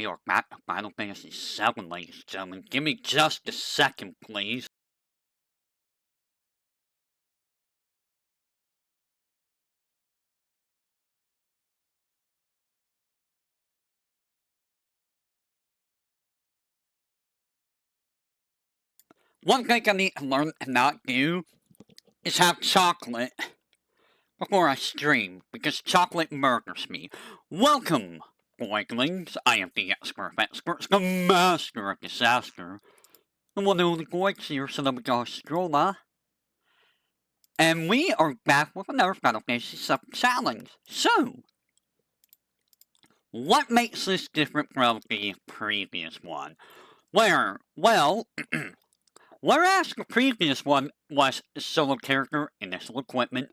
we are back to Final Fantasy VII, ladies and gentlemen. Give me just a second, please. One thing I need to learn to not do is have chocolate before I stream, because chocolate murders me. Welcome, Goiglings. I am the expert of experts, the master of disaster. The one and only Goigs here, so that we go Strola. And we are back with another Final Fantasy VII challenge. So, what makes this different from the previous one? Well, whereas the previous one was a solo character, initial equipment,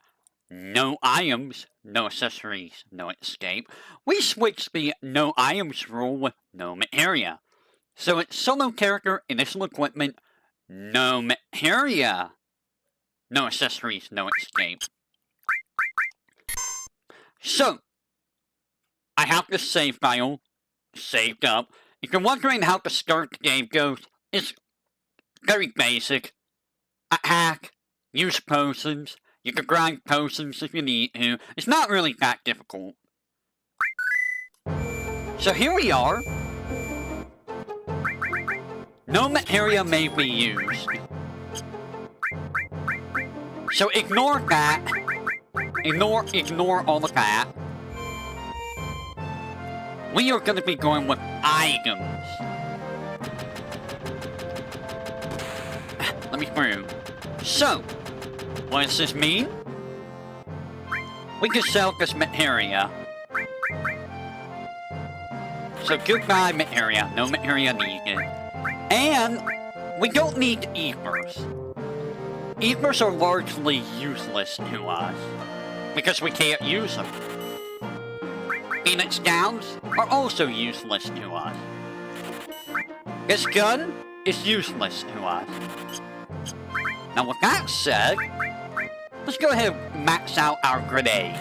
no items, no accessories, no escape, we switched the no items rule with No Materia. So it's solo character, initial equipment, No Materia. No accessories, no escape. So, I have this save file saved up. If you're wondering how the start the game goes, it's very basic. Attack, use potions. You can grind potions if you need to. It's not really that difficult. So here we are. No Materia may be used. So ignore that. Ignore all of that. We are going to be going with items. Let me through. So, what does this mean? We can sell this Materia. So goodbye Materia. No Materia needed. And we don't need ethers. Ethers are largely useless to us because we can't use them. Phoenix Downs are also useless to us. This gun is useless to us. Now with that said, let's go ahead and max out our grenade.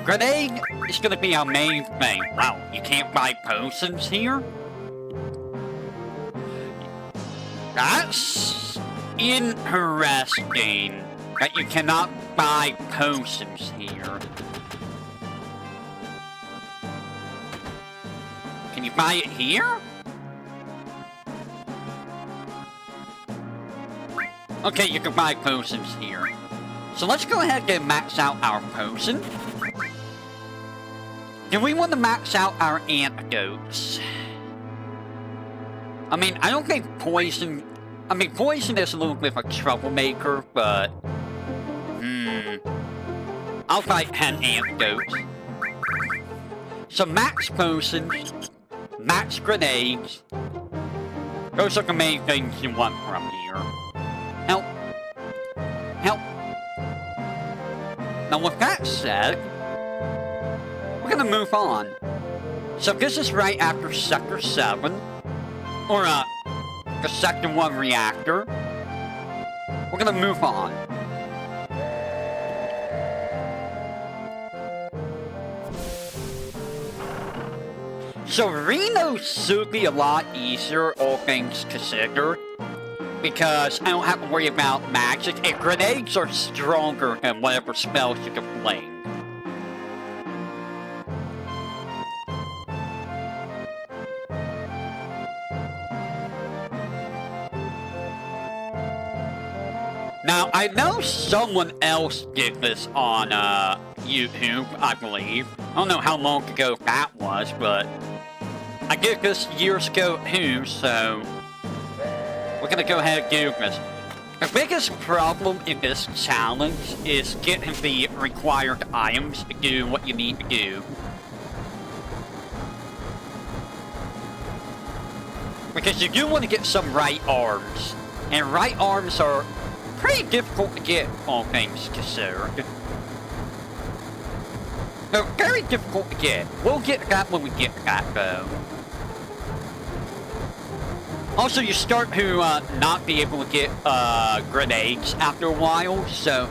Grenade is going to be our main thing. Wow, you can't buy potions here? That's interesting that you cannot buy potions here. Can you buy it here? Okay, you can buy potions here. So let's go ahead and max out our potion. Do we want to max out our antidotes? I mean, I don't think poison... I mean, poison is a little bit of a troublemaker, but... I'll fight 10 antidotes. So max potions, max grenades. Those are the main things you want from here. Help. Help. Now with that said, we're gonna move on. So this is right after Sector 7. Or, the Sector 1 reactor. We're gonna move on. So Reno should be a lot easier, all things considered. Because I don't have to worry about magic, and grenades are stronger than whatever spells you can fling. Now, I know someone else did this on, YouTube, I believe. I don't know how long ago that was, but I did this years ago too, so we're gonna go ahead and do this. The biggest problem in this challenge is getting the required items to do what you need to do. Because you do want to get some right arms, and right arms are pretty difficult to get, all things considered. They're very difficult to get. We'll get that when we get that, though. Also, you start to not be able to get grenades after a while, so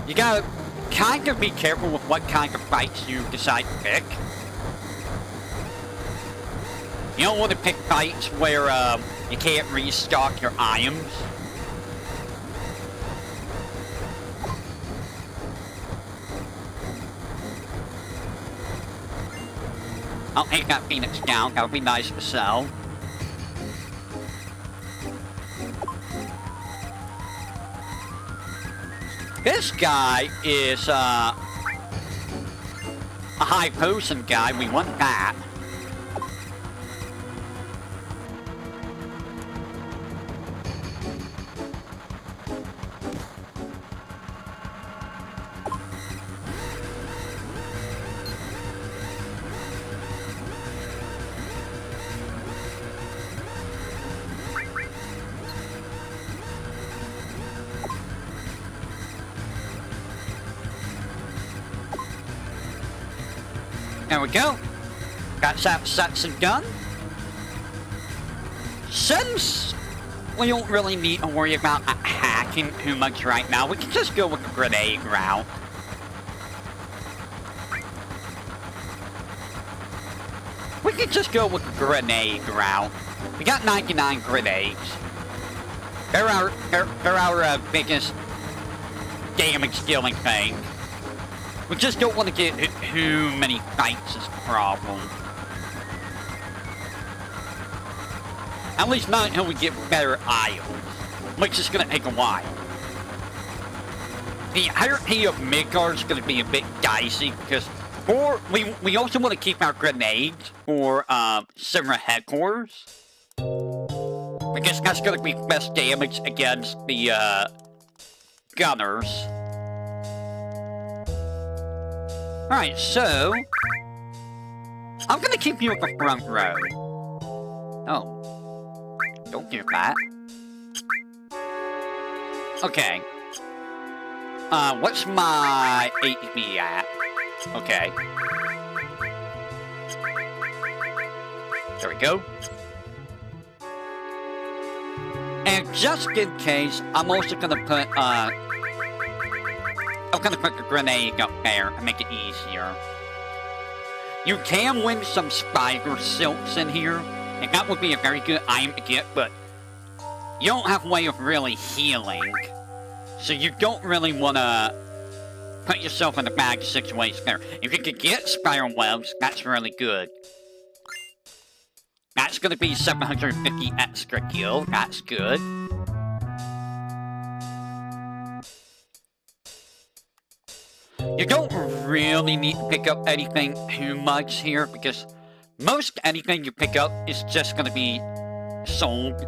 you gotta kind of be careful with what kind of fights you decide to pick. You don't want to pick fights where you can't restock your items. I'll take that Phoenix down. That would be nice to sell. This guy is a high potion guy. We want that. There we go. Got that section done. Since we don't really need to worry about hacking too much right now, we can just go with the grenade route. We can just go with the grenade route. We got 99 grenades. They're our biggest damage dealing thing. We just don't want to get too many fights is the problem. At least not until we get better items, which is going to take a while. The hierarchy of Midgar is going to be a bit dicey because we also want to keep our grenades for Summer headquarters. Because that's going to be best damage against the gunners. Alright, so I'm gonna keep you at the front row. Oh. Don't do that. Okay. What's my HP at? Okay. There we go. And just in case, I'm also gonna put, I'm gonna put the grenade up there and make it easier. You can win some spider silks in here, and that would be a very good item to get, but you don't have a way of really healing. So you don't really want to put yourself in a bad situation there. If you could get spider webs, that's really good. That's gonna be 750 extra gil, that's good. You don't really need to pick up anything too much here, because most anything you pick up is just going to be sold.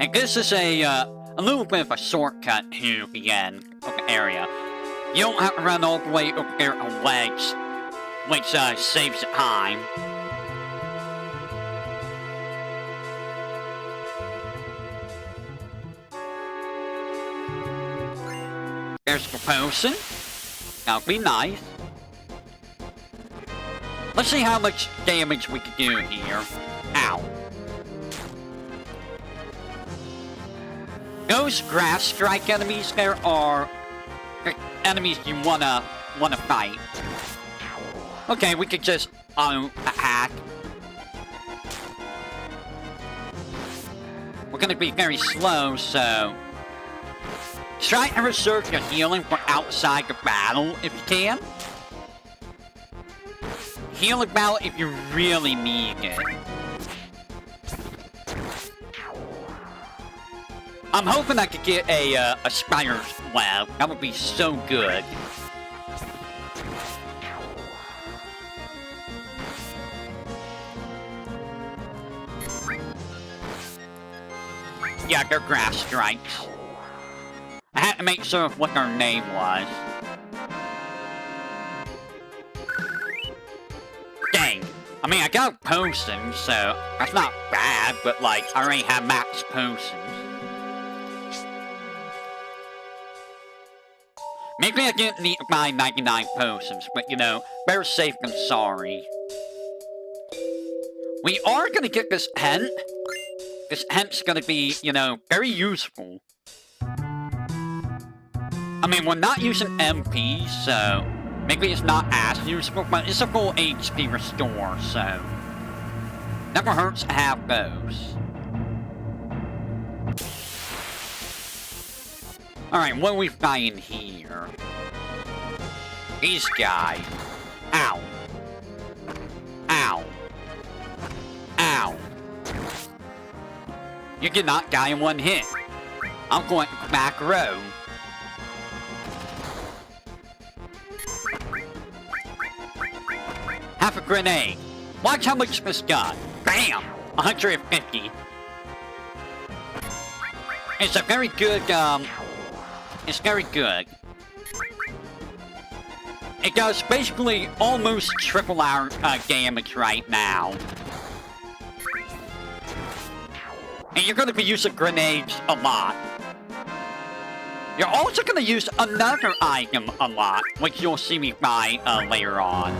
And this is a little bit of a shortcut to the end of the area. You don't have to run all the way over there on legs, which saves time. There's the potion. That'll be nice. Let's see how much damage we can do here. Ow. Those grass strike enemies there are enemies you wanna fight. Okay, we could just auto-attack. We're gonna be very slow, so try to reserve your healing for outside the battle if you can. Heal about if you really need it. I'm hoping I could get a spider's web. That would be so good. Yeah, they're grass strikes. I had to make sure of what their name was. Dang. I mean, I got potions, so that's not bad, but like, I already have max potions. Maybe I didn't need to buy 99 potions, but you know, better safe than sorry. We are gonna get this hint. This hint's gonna be, you know, very useful. I mean, we're not using MPs, so Maybe it's not as useful, but it's a full HP restore, so never hurts to have those. Alright, what do we find here? These guys. Ow. Ow. Ow. You did not die in one hit. I'm going back row. Half a grenade. Watch how much this got. Bam! 150. It's a very good, it's very good. It does basically almost triple our damage right now. And you're going to be using grenades a lot. You're also going to use another item a lot, which you'll see me buy later on.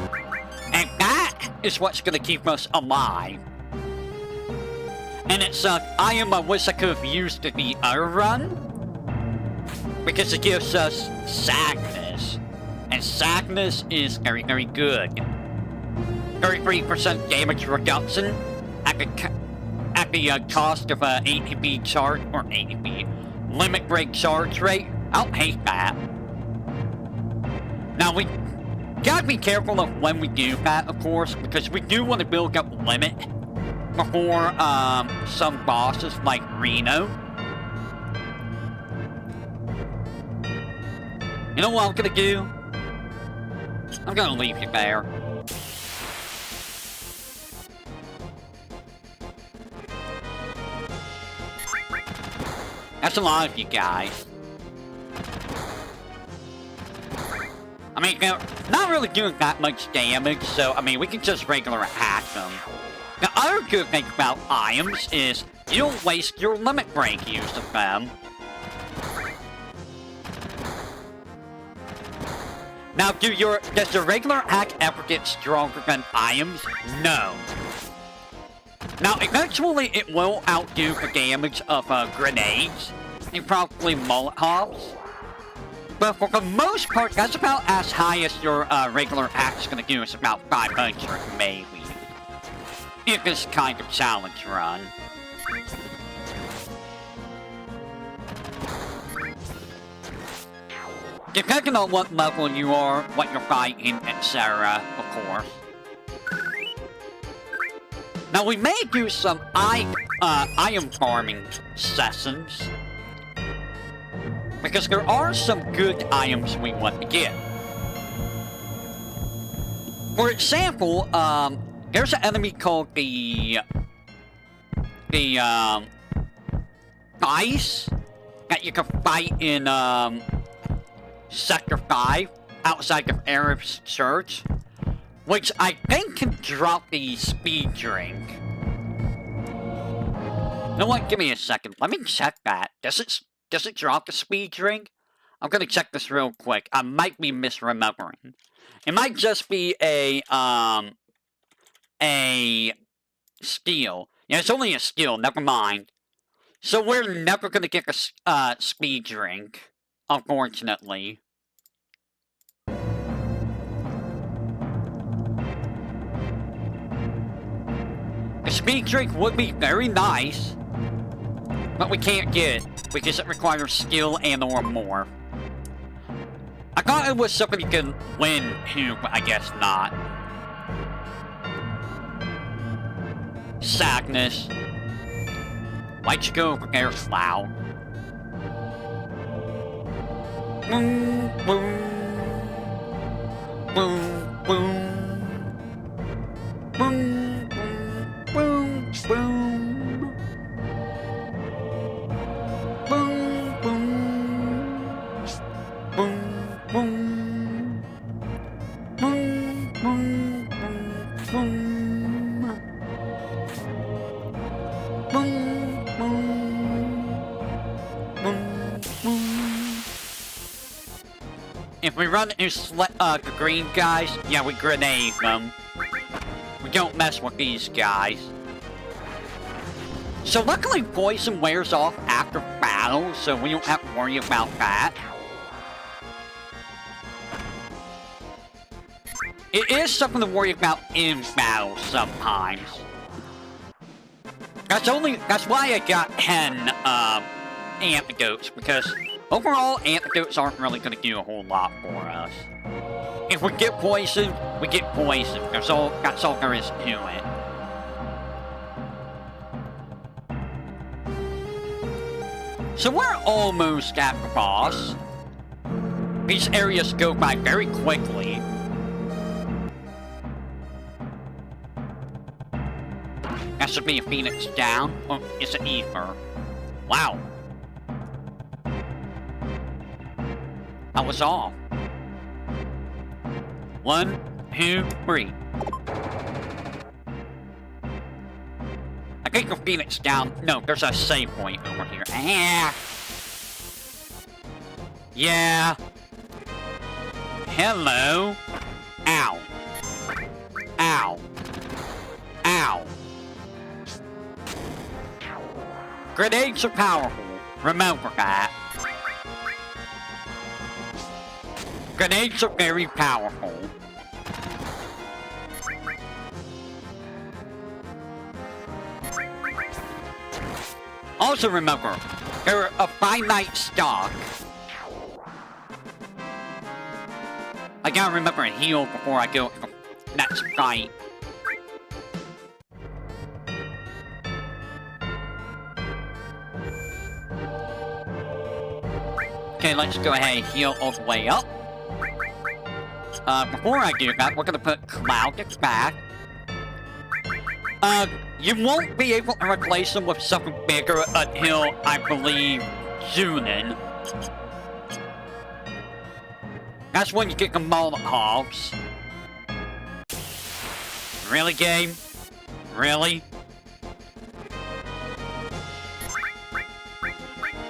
And that is what's going to keep us alive. And it's an item I wish I could have used in the other run. Because it gives us sadness. And sadness is very, very good. 33% damage reduction at the cost of a ATB charge, or ATB limit break charge rate. I don't hate that. Now we gotta be careful of when we do that, of course, because we do want to build up limit before some bosses like Reno. You know what I'm gonna do? I'm gonna leave you there. That's a lot of you guys. I mean, they're not really doing that much damage, so, I mean, we can just regular attack them. The other good thing about items is you don't waste your limit break use of them. Now, does the regular attack ever get stronger than items? No. Now, eventually it will outdo the damage of grenades and probably Molotovs. But for the most part, that's about as high as your regular attack is going to do. It's about 500, maybe. In this kind of challenge run. Depending on what level you are, what you're fighting, etc., of course. Now, we may do some item farming sessions. Because there are some good items we want to get. For example, there's an enemy called the Ice that you can fight in, Sector 5, outside of Arab's Church, which I think can drop the speed drink. You know what? Give me a second. Let me check that. Does it drop the speed drink? I'm gonna check this real quick. I might be misremembering. It might just be a skill. Yeah, it's only a skill. Never mind. So we're never gonna get a speed drink, unfortunately. The speed drink would be very nice, but we can't get it because it requires skill and or more. I thought it was something you can win too, but I guess not. Sadness. Why'd you go over there, Slough? Boom, boom. Boom, boom. Boom, boom, boom, boom. Boom, boom. Boom, boom. Boom, boom, boom, boom. Boom, boom. Boom, boom. If we run into the green guys, yeah, we grenade them. We don't mess with these guys. So luckily poison wears off after battle, so we don't have to worry about that. It is something to worry about in battle sometimes. That's why I got 10 antidotes, because overall antidotes aren't really gonna do a whole lot for us. If we get poisoned, we get poisoned. That's all there is to it. So we're almost at the boss. These areas go by very quickly. That should be a Phoenix down. Oh, it's an ether. Wow. I was off. 1, 2, 3. I think the Phoenix down. No, there's a save point over here. Ah. Yeah. Hello. Ow. Ow. Ow. Grenades are powerful. Remember that. Grenades are very powerful. Also remember, they're a finite stock. I gotta remember to heal before I go to the next fight. Okay, let's go ahead and heal all the way up. Before I do that, we're gonna put Cloud back. You won't be able to replace them with something bigger until, I believe, Zunin. That's when you get the Molotovs. Really, game? Really?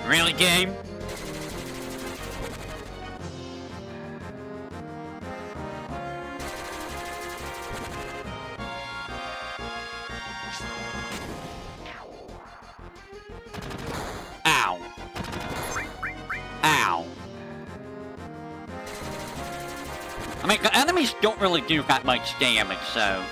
Really, game? Ow. Ow. I mean, the enemies don't really do that much damage, so...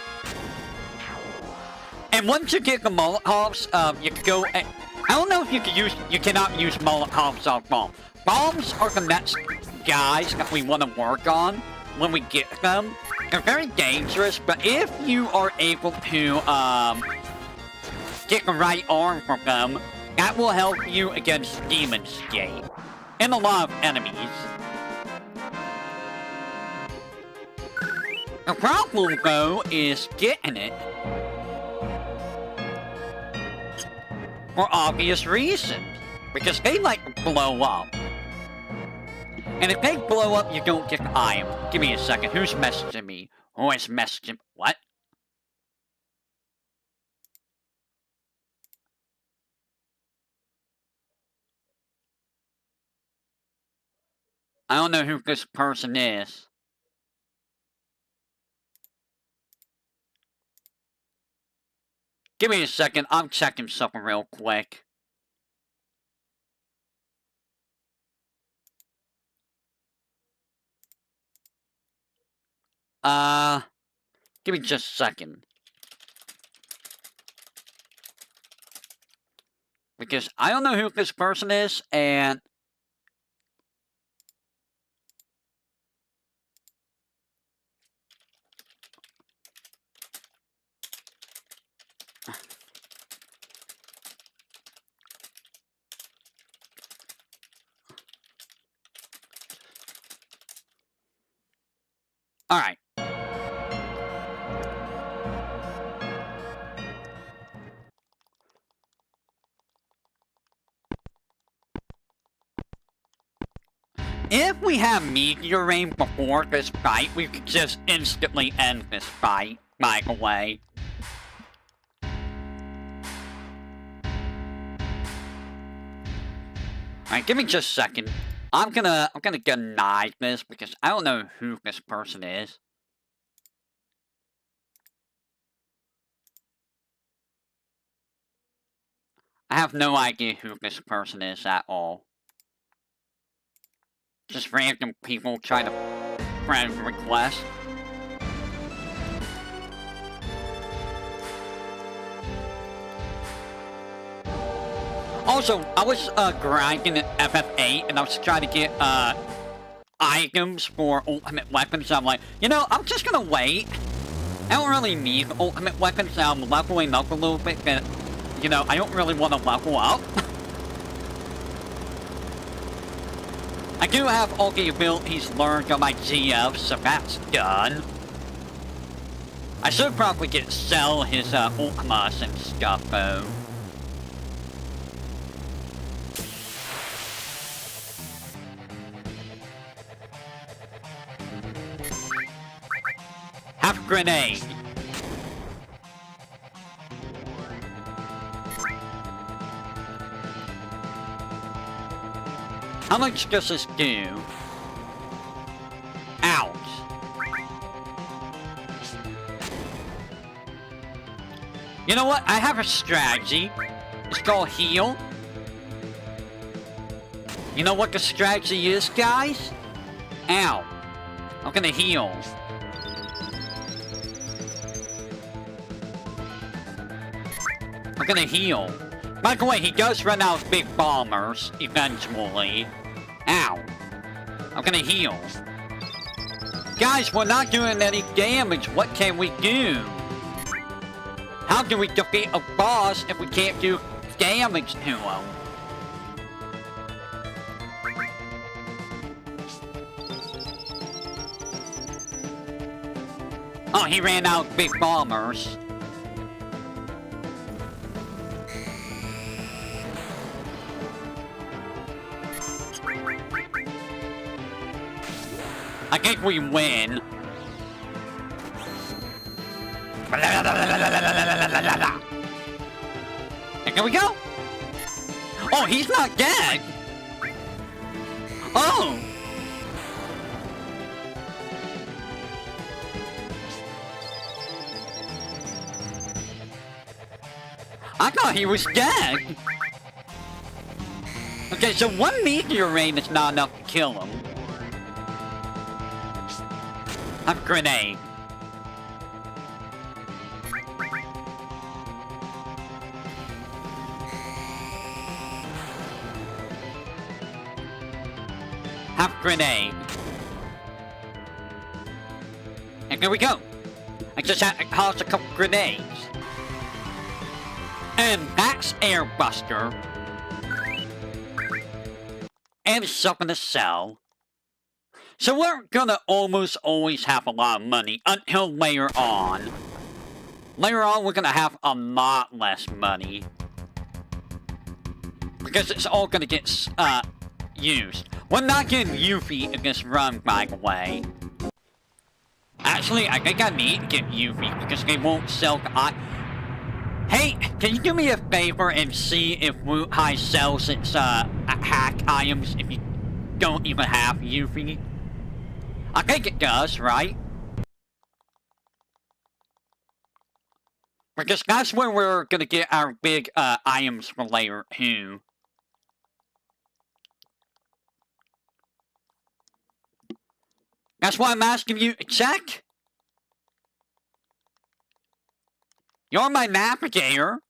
And once you get the Molotovs, you can go... I don't know if you can use... You cannot use Molotovs on bombs. Bombs are the next guys that we want to work on when we get them. They're very dangerous, but if you are able to, get the right arm from them, that will help you against Demon's Gate. And a lot of enemies. The problem, though, is getting it. For obvious reasons. Because they like to blow up. And if they blow up, you don't get the item. Give me a second. Who's messaging me? Who is messaging? What? I don't know who this person is. Give me a second. I'm checking something real quick. Give me just a second. Because I don't know who this person is, and... Alright. If we have VTuberEN before this fight, we could just instantly end this fight, by the way. Alright, give me just a second. I'm gonna deny this because I don't know who this person is. I have no idea who this person is at all. Just random people trying to friend request. Also, I was grinding at FF8 and I was trying to get items for ultimate weapons. I'm like, you know, I'm just gonna wait. I don't really need ultimate weapons. I'm leveling up a little bit, but you know, I don't really want to level up. I do have all the abilities learned on my GF, so that's done. I should probably sell his ultimas and stuff though. Have a grenade. How much does this do? Ouch. You know what? I have a strategy. It's called heal. You know what the strategy is, guys? Ow. I'm gonna heal. I'm gonna heal. By the way, he does run out of big bombers eventually. Ow. I'm gonna heal. Guys, we're not doing any damage. What can we do? How do we defeat a boss if we can't do damage to him? Oh, he ran out of big bombers. I think we win. And here we go. Oh, he's not dead. Oh. I thought he was dead. Okay, so one meteorite is not enough to kill him. A grenade. Have a grenade. And there we go. I just had to toss a couple grenades. And that's Airbuster. And stuff in the cell. So we're gonna almost always have a lot of money until later on. Later on, we're gonna have a lot less money. Because it's all gonna get, used. We're not getting Yuffie in this run, by the way. Actually, I think I need to get Yuffie because they won't sell the Hey, can you do me a favor and see if Wutai sells its, hack items if you don't even have Yuffie? I think it does, right? Because that's where we're gonna get our big, items for later, too. That's why I'm asking you to check. You're my navigator.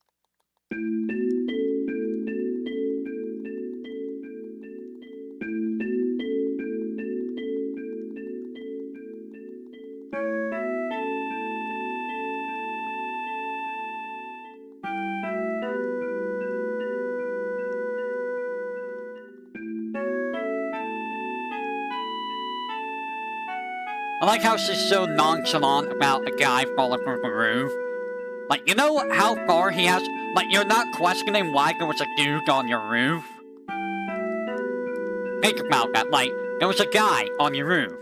I like how she's so nonchalant about a guy falling from the roof. Like, you know how far he has? Like, you're not questioning why there was a dude on your roof? Think about that, like, there was a guy on your roof.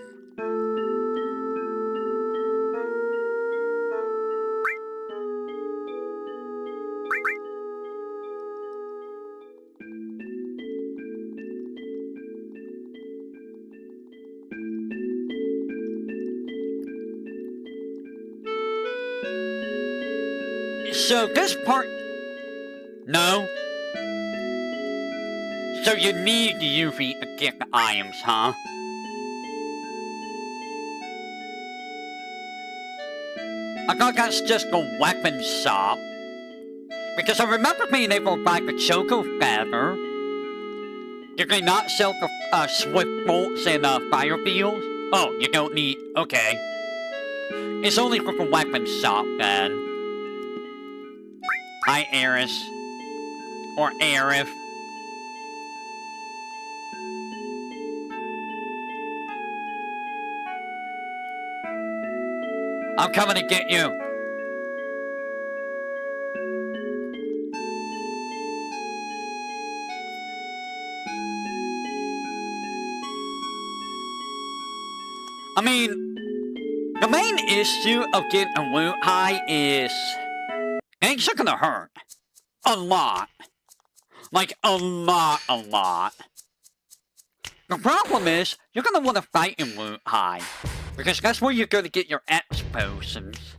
So this part... No? So you need the Yuffie to get the items, huh? I thought that's just a weapon shop. Because I remember being able to buy the Choco Feather. Did they not sell the Swift Bolts and Fire Beetles? Oh, you don't need... Okay. It's only for the weapon shop, then. Hi, Eris. Or Aerith. I'm coming to get you. I mean, the main issue of getting a loot high is things are gonna hurt. A lot. Like, a lot. The problem is, you're gonna want to fight in loot high. Because that's where you're gonna get your X potions.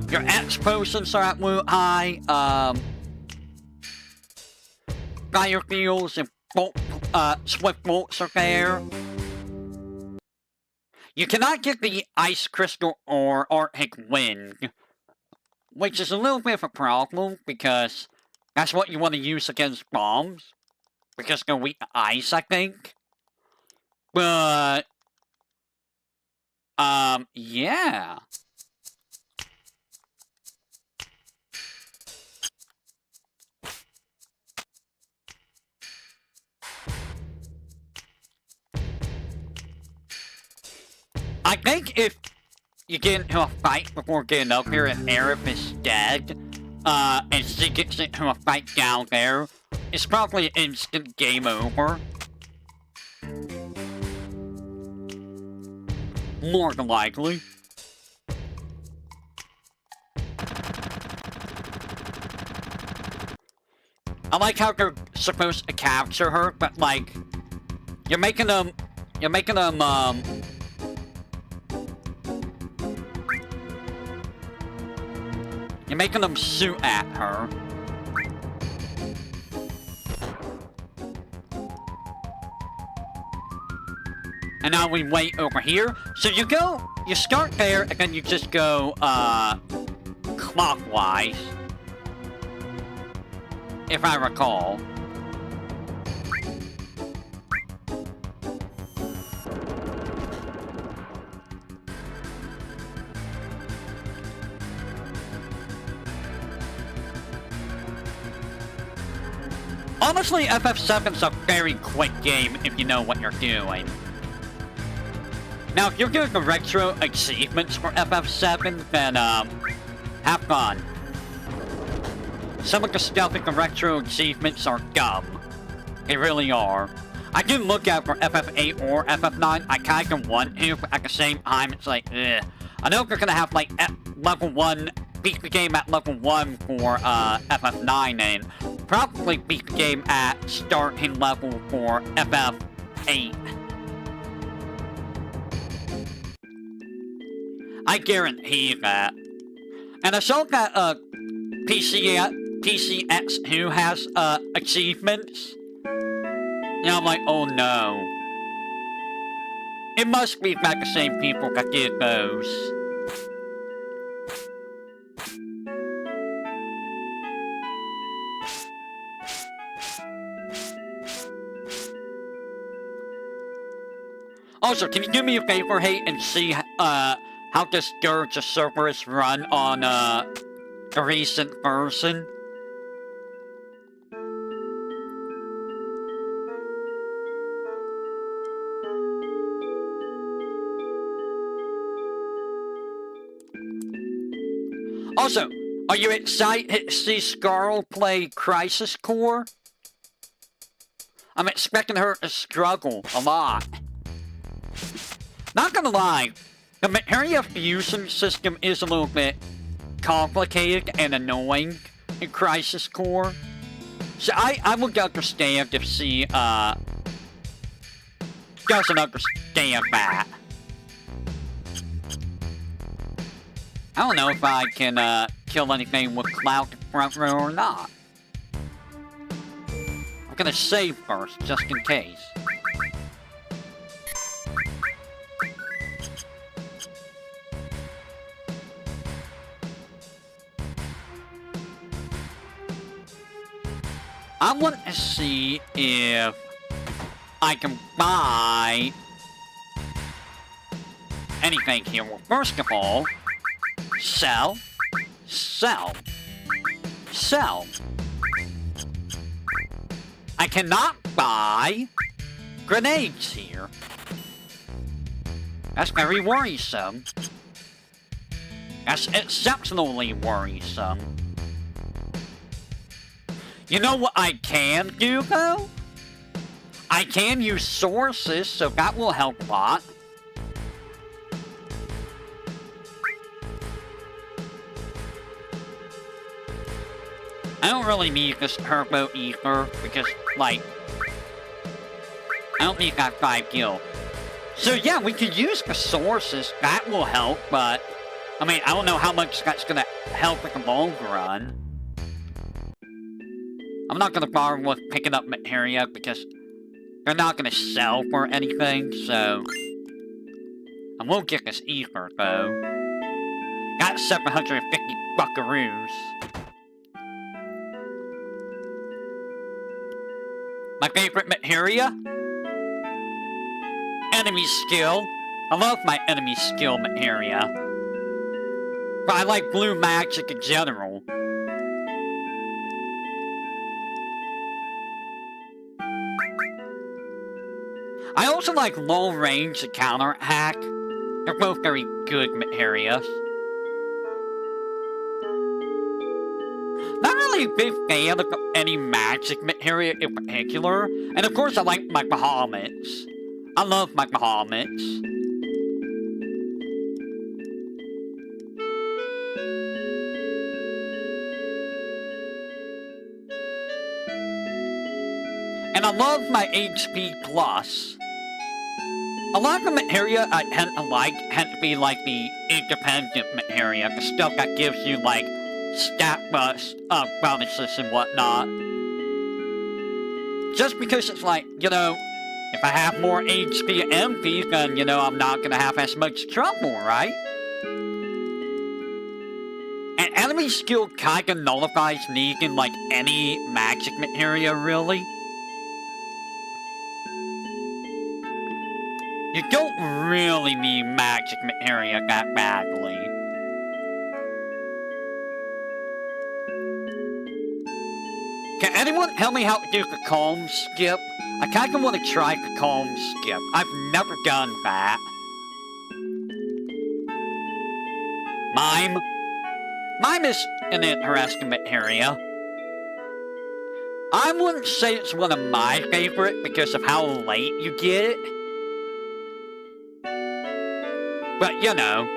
Your X potions are at loot high, Fire Beetles and Swift Bolts are there. You cannot get the Ice Crystal or Arctic Wind, which is a little bit of a problem because that's what you want to use against bombs, because they're weak to ice, I think. But, yeah. I think if you get into a fight before getting up here and Aerith is dead, and she gets into a fight down there, it's probably an instant game over. More than likely. I like how they're supposed to capture her, but like, you're making them, You're making them shoot at her. And now we wait over here. So you start there, and then you just go, clockwise. If I recall. Honestly, FF7's a very quick game if you know what you're doing. Now, if you're doing the retro achievements for FF7, then, have fun. Some of the stuff in the retro achievements are dumb. They really are. I didn't look out for FF8 or FF9. I kind of want to, but at the same time, it's like, ugh. I know they're gonna have, like, level 1, beat the game at level 1 for, FF9, and probably beat the game at starting level for FF8. I guarantee that. And I saw that, PCX2 has, achievements. And I'm like, oh no. It must be like the same people that did those. Also, can you do me a favor, hey, and see, how this Dirge server is run on, the recent version? Also, are you excited to see Scarl play Crisis Core? I'm expecting her to struggle a lot. Not gonna lie, the Materia fusion system is a little bit complicated and annoying in Crisis Core. So I would understand if she, doesn't understand that. I don't know if I can, kill anything with Cloud front row or not. I'm gonna save first, just in case. I want to see if I can buy anything here. Well, first of all, sell, sell, sell. I cannot buy grenades here. That's very worrisome. That's exceptionally worrisome. You know what I can do, though? I can use sources, so that will help a lot. I don't really need this turbo ether, because, like, I don't need that 5 gil. So yeah, we could use the sources, that will help, but, I mean, I don't know how much that's gonna help in the long run. I'm not gonna bother with picking up materia, because they're not gonna sell for anything, so... I won't get this ether, though. Got 750 buckaroos. My favorite materia? Enemy skill. I love my enemy skill materia. But I like blue magic in general. I also like long range and counter attack. They're both very good materias. Not really a big fan of any magic materia in particular. And of course I like my Bahammets. I love my Bahammets. And I love my HP plus. A lot of the materia I tend to like tend to be like the independent materia, the stuff that gives you like stat bonuses and whatnot. Just because it's like, you know, if I have more HP and MP, then, you know, I'm not gonna have as much trouble, right? And enemy skill kinda nullifies needing like any magic materia, really. You don't really need magic materia that badly. Can anyone tell me how to do the calm skip? I kinda want to try the calm skip. I've never done that. Mime. Mime is an interesting materia. I wouldn't say it's one of my favorite because of how late you get it. But, you know.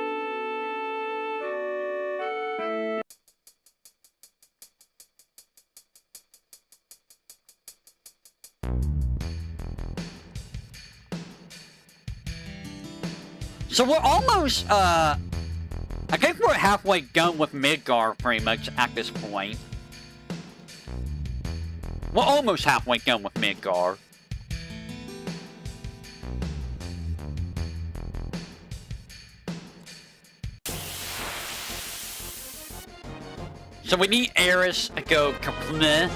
So we're almost, I think we're halfway done with Midgar pretty much at this point. We're almost halfway done with Midgar. So we need Eris to go complete.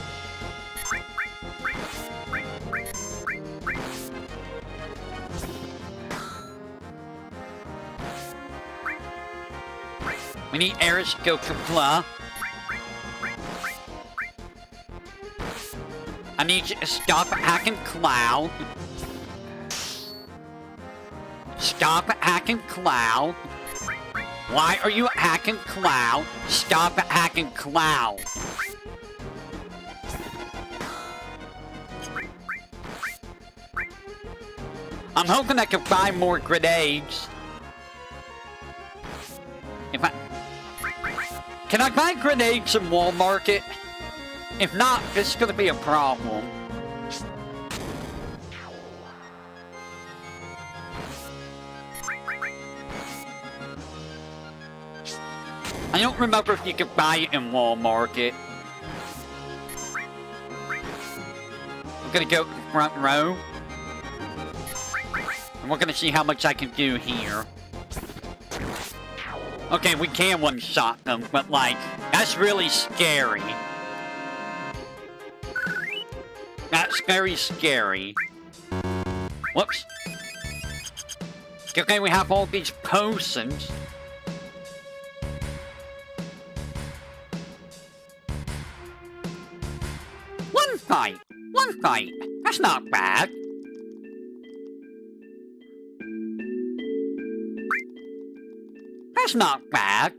We need Eris to go complete. I need you to stop hacking Cloud. Stop hacking Cloud. Why are you hacking Cloud? Stop hacking Cloud. I'm hoping I can find more grenades. If I... Can I buy grenades in Walmart? If not, this is gonna be a problem. I don't remember if you could buy it in Walmart. I'm gonna go front row. And we're gonna see how much I can do here. Okay, we can one-shot them, but like, that's really scary. Scary, scary. Whoops. Okay, we have all these potions. One fight. One fight. That's not bad. That's not bad.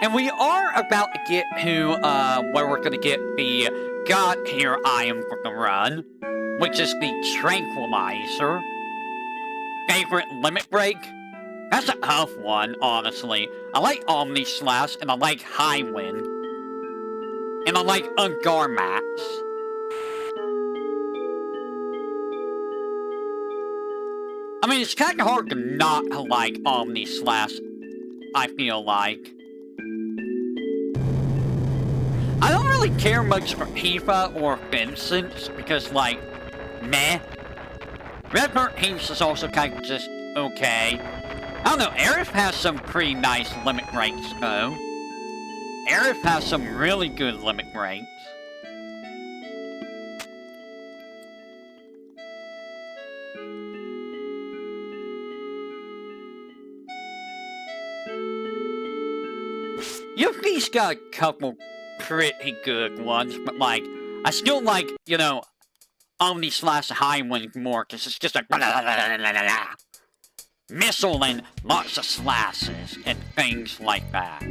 And we are about to get to, where we're gonna get the God Here I Am gonna run, which is the Tranquilizer. Favorite limit break? That's a tough one, honestly. I like Omni Slash, and I like High Wind. And I like Ungarmax. I mean, it's kind of hard to not like Omni Slash, I feel like. I don't really care much for Tifa or Vincent, because, like, meh. Redbird Heaps is also kind of just okay. I don't know, Aerith has some pretty nice limit breaks, though. Aerith has some really good limit breaks. Yuki's got a couple pretty good ones, but, like, I still like, you know, Omni Slash High Wind more, because it's just like missile and lots of slashes and things like that.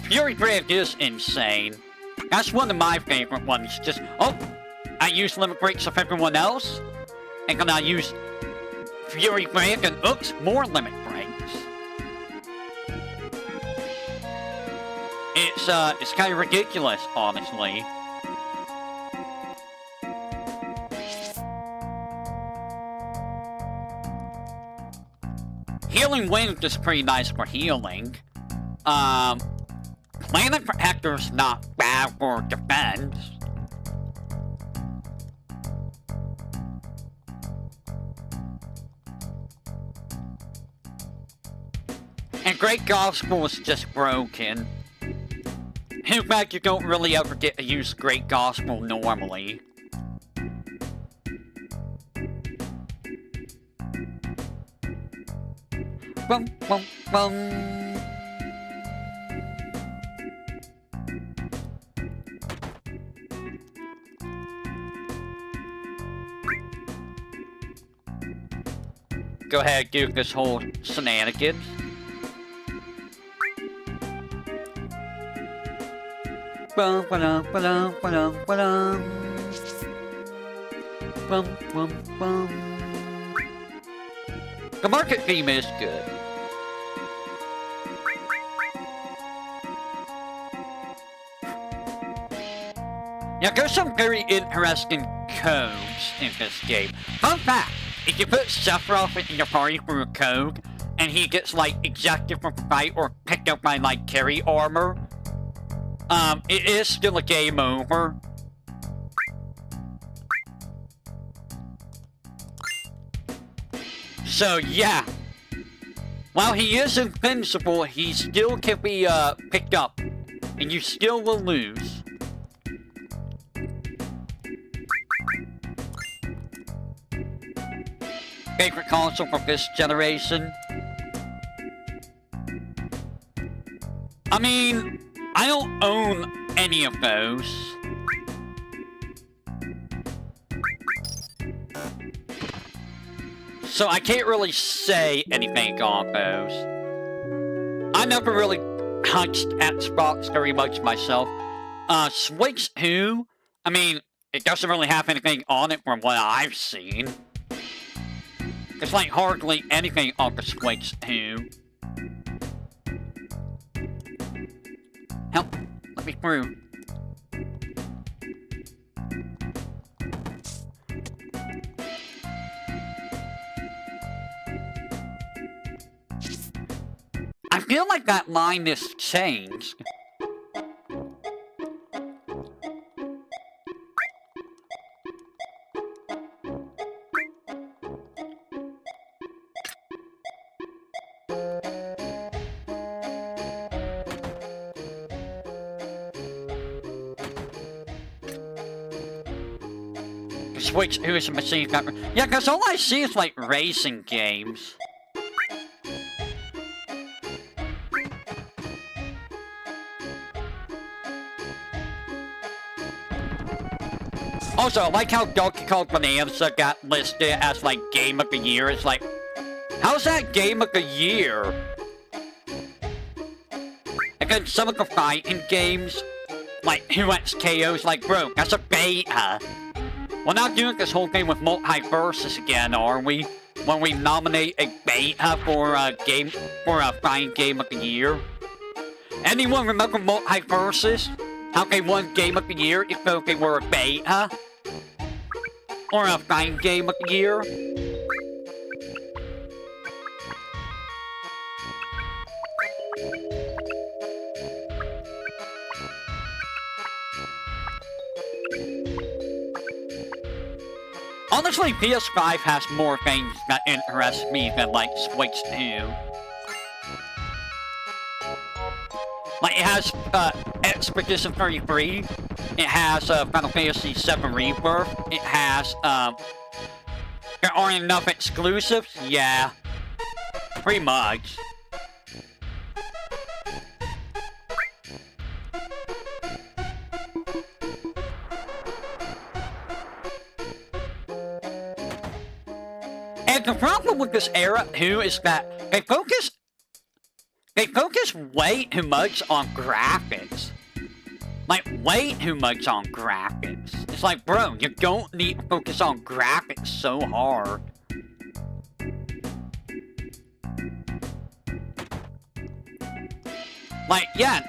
Fury Brave is insane. That's one of my favorite ones. Just, oh, I use limit breaks of everyone else, and then I use Fury Brave, and oops, more limit breaks. It's kind of ridiculous, honestly. Healing Wind is pretty nice for healing. Planet Protector's not bad for defense. And Great Gospel is just broken. In fact, you don't really ever get to use Great Gospel normally. Bum, bum, bum. Go ahead, do this whole shenanigans. Bum, ba-dum, ba-dum, ba-dum, ba-dum. Bum, bum, bum. The market theme is good. Now, there's some very interesting codes in this game. Fun fact. If you put Sephiroth in your party for a code, and he gets, like, ejected from the fight or picked up by, like, carry armor, it is still a game over. So, yeah. While he is invincible, he still can be, picked up, and you still will lose. Favorite console from this generation? I mean, I don't own any of those. So I can't really say anything on those. I never really hunched at Xbox very much myself. Switch 2? I mean, it doesn't really have anything on it from what I've seen. It's like hardly anything on the Switch 2. Help. Let me through. I feel like that line is changed. Switch, who is a machine gun? Yeah, because all I see is like racing games. Also, I like how Donkey Kong Bonanza got listed as like Game of the Year. It's like, how's that Game of the Year? And then some of the fighting games, like Who Wants KO's, like, bro, that's a beta. We're not doing this whole thing with multiverses again, are we? When we nominate a beta for a fighting game of the year. Anyone remember multiverses? How they won Game of the Year if they were a beta? Or a fighting game of the year? Honestly, PS5 has more things that interest me than, like, Switch 2. Like, it has, Expedition 33. It has, Final Fantasy VII Rebirth. It has, there aren't enough exclusives? Yeah. Pretty much. And the problem with this era, too, is that they focus way too much on graphics. Like, way too much on graphics. It's like, bro, you don't need to focus on graphics so hard. Like, yeah,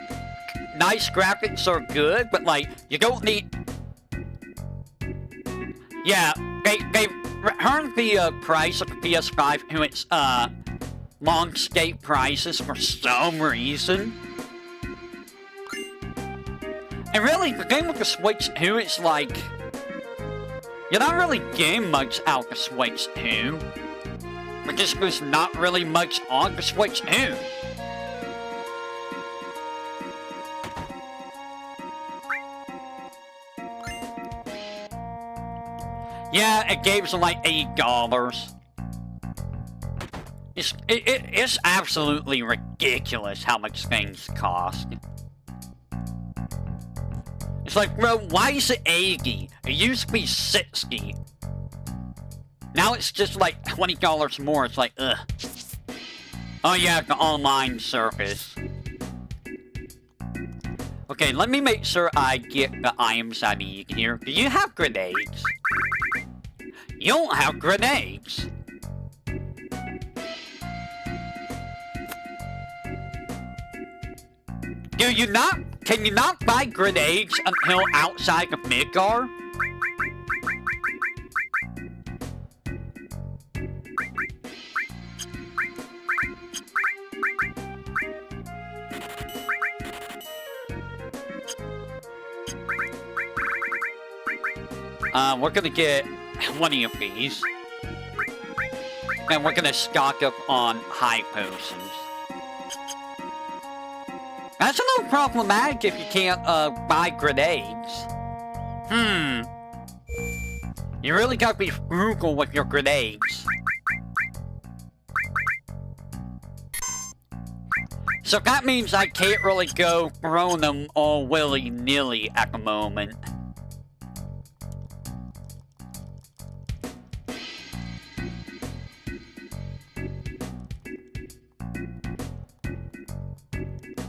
nice graphics are good, but, like, you don't need... Yeah, they returned the price of the PS5 to its long skate prices for some reason. And really, the game with the Switch 2, it's like, you're not really getting much out of the Switch 2. Because there's not really much on the Switch 2. Yeah, it games are like $8. It's absolutely ridiculous how much things cost. It's like, bro, why is it 80? It used to be 60. Now it's just like $20 more. It's like, ugh. Oh yeah, the online service. Okay, let me make sure I get the items I need here. Do you have grenades? You don't have grenades. Do you not? Can you not buy grenades until outside of Midgar? We're gonna get 20 of these. And we're gonna stock up on high potions. That's a little problematic if you can't, buy grenades. You really gotta be frugal with your grenades. So that means I can't really go throwing them all willy-nilly at the moment.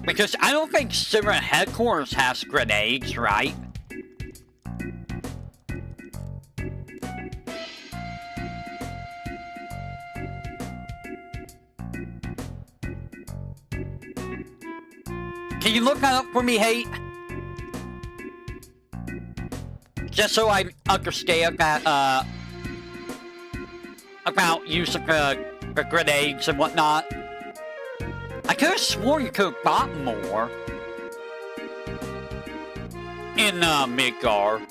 Because I don't think Civil Headquarters has grenades, right? Can you look that up for me, Hate? Just so I understand that, about using the grenades and whatnot. I could have sworn you could have bought more in Midgar.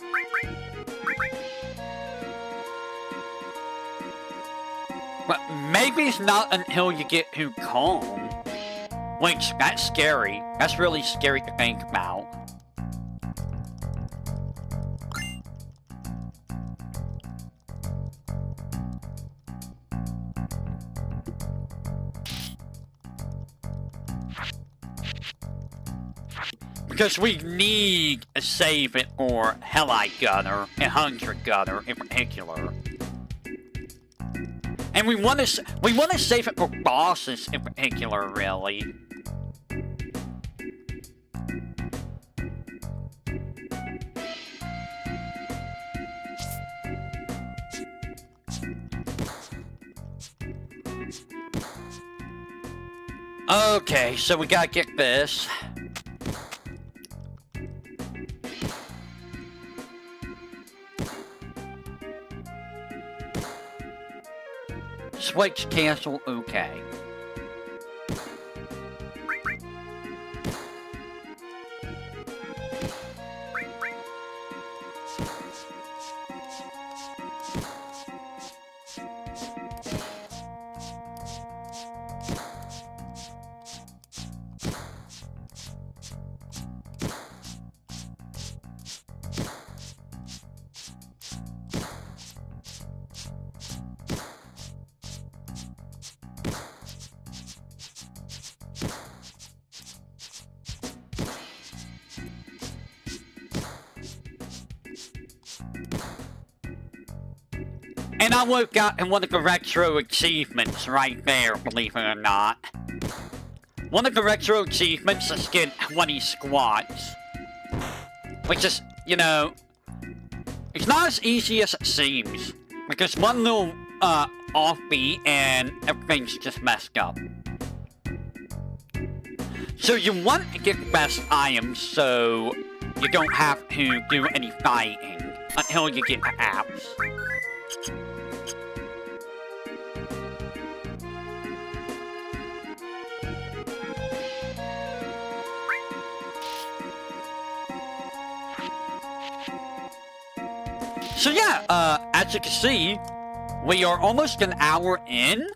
But maybe it's not until you get to Kalm. Which, that's scary. That's really scary to think about. Because we need to save it for Halide Gunner and 100 Gunner in particular. And we want to save it for bosses in particular, really. Okay, so we gotta get this. Switch, cancel, okay. And I would have gotten one of the retro achievements right there, believe it or not. One of the retro achievements is get 20 squats. Which is, you know, it's not as easy as it seems. Because one little, offbeat and everything's just messed up. So you want to get the best items so you don't have to do any fighting until you get the apps. So yeah, as you can see, we are almost an hour in,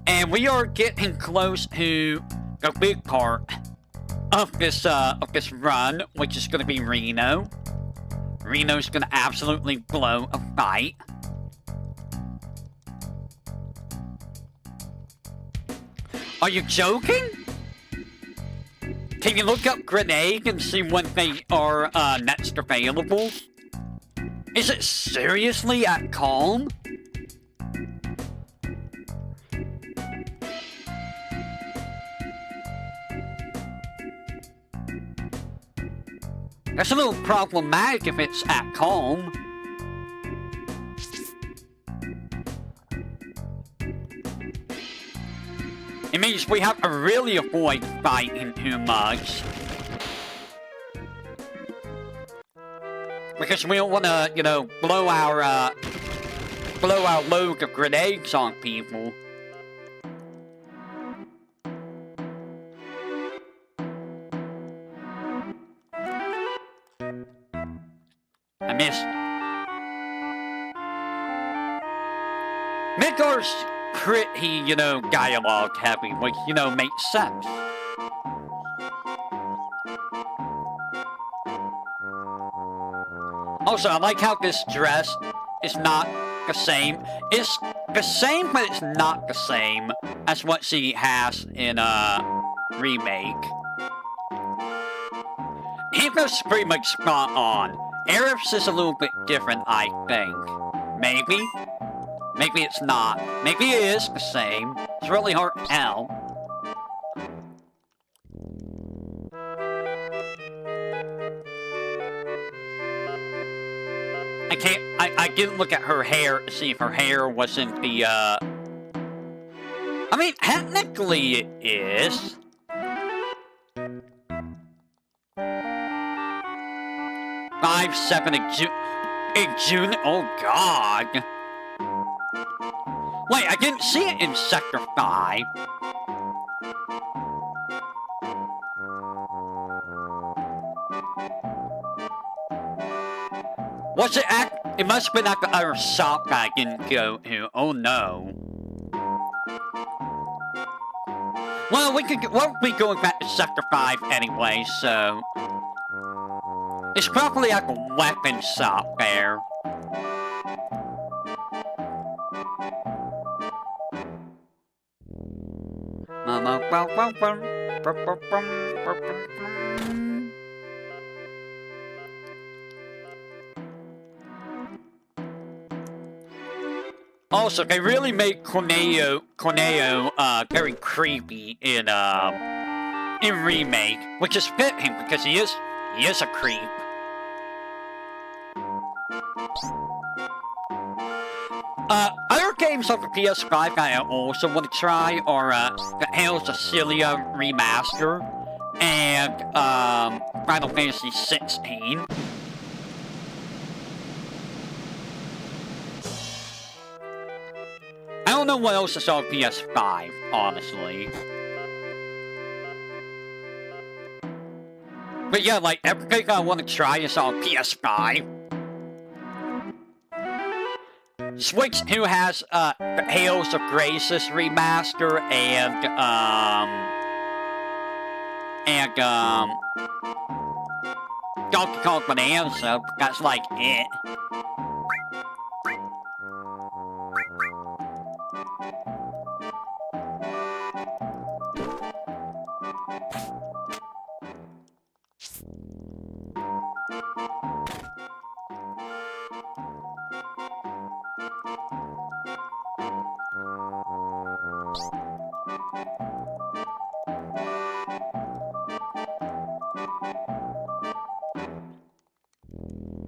and we are getting close to the big part of this run, which is going to be Reno. Reno's going to absolutely blow a fight. Are you joking? Can you look up grenade and see when they are next available? Is it seriously at Kalm? That's a little problematic if it's at Kalm. It means we have to really avoid fighting too much. Because we don't want to, you know, blow our load of grenades on people. I missed. Midgar's pretty, you know, dialogue heavy, which, you know, makes sense. Also, I like how this dress is not the same. It's the same, but it's not the same as what she has in Remake. Hiko's pretty much spot on. Aerith's is a little bit different, I think. Maybe? Maybe it's not. Maybe it is the same. It's really hard to tell. I didn't look at her hair to see if her hair wasn't the, I mean, technically it is. 5-7 in June. In June? Oh, God. Wait, I didn't see it in Sector 5. Was it at... It must have been at the other shop that I didn't go to. Oh, no. Well, we'll be going back to Sector 5 anyway, so... It's probably like a weapon shop there. Also, they really made Corneo very creepy in Remake, which is fitting because he is a creep. Other games on the PS5 that I also want to try are the Tales of Celia Remaster and Final Fantasy 16. I don't know what else is on PS5, honestly. But yeah, like, everything I want to try is on PS5. Switch 2 has, the Tales of Graces Remaster and Donkey Kong Bonanza. That's like it.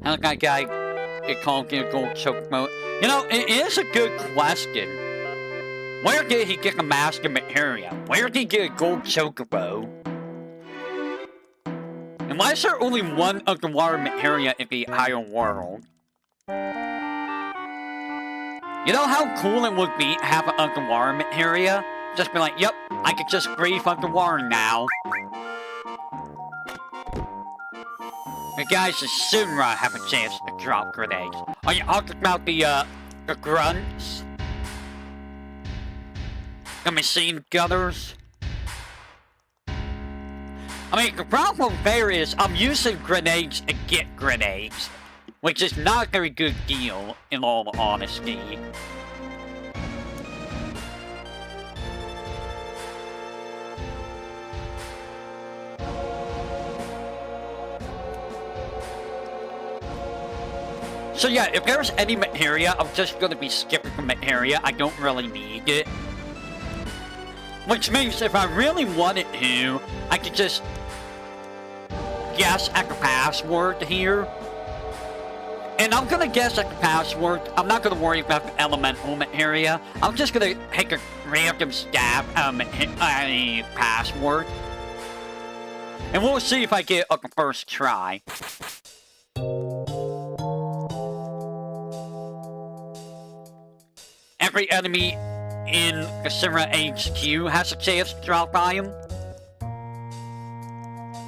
How did that guy get called get a gold chocobo? You know, it is a good question. Where did he get a Master Materia? Where did he get a gold chocobo? And why is there only one underwater materia in the entire world? You know how cool it would be to have an underwater materia? Just be like, yep, I can just breathe underwater now. The guys at Sunra have a chance to drop grenades. Are you talking about the grunts? The machine gunners? I mean, the problem there is I'm using grenades to get grenades, which is not a very good deal, in all honesty. So yeah, if there's any materia, I'm just gonna be skipping the materia. I don't really need it. Which means if I really wanted to, I could just guess at the password here. And I'm gonna guess at the password. I'm not gonna worry about the elemental materia. I'm just gonna take a random stab at a password. And we'll see if I get it on the first try. Every enemy in Kasira HQ has a chance to drop item.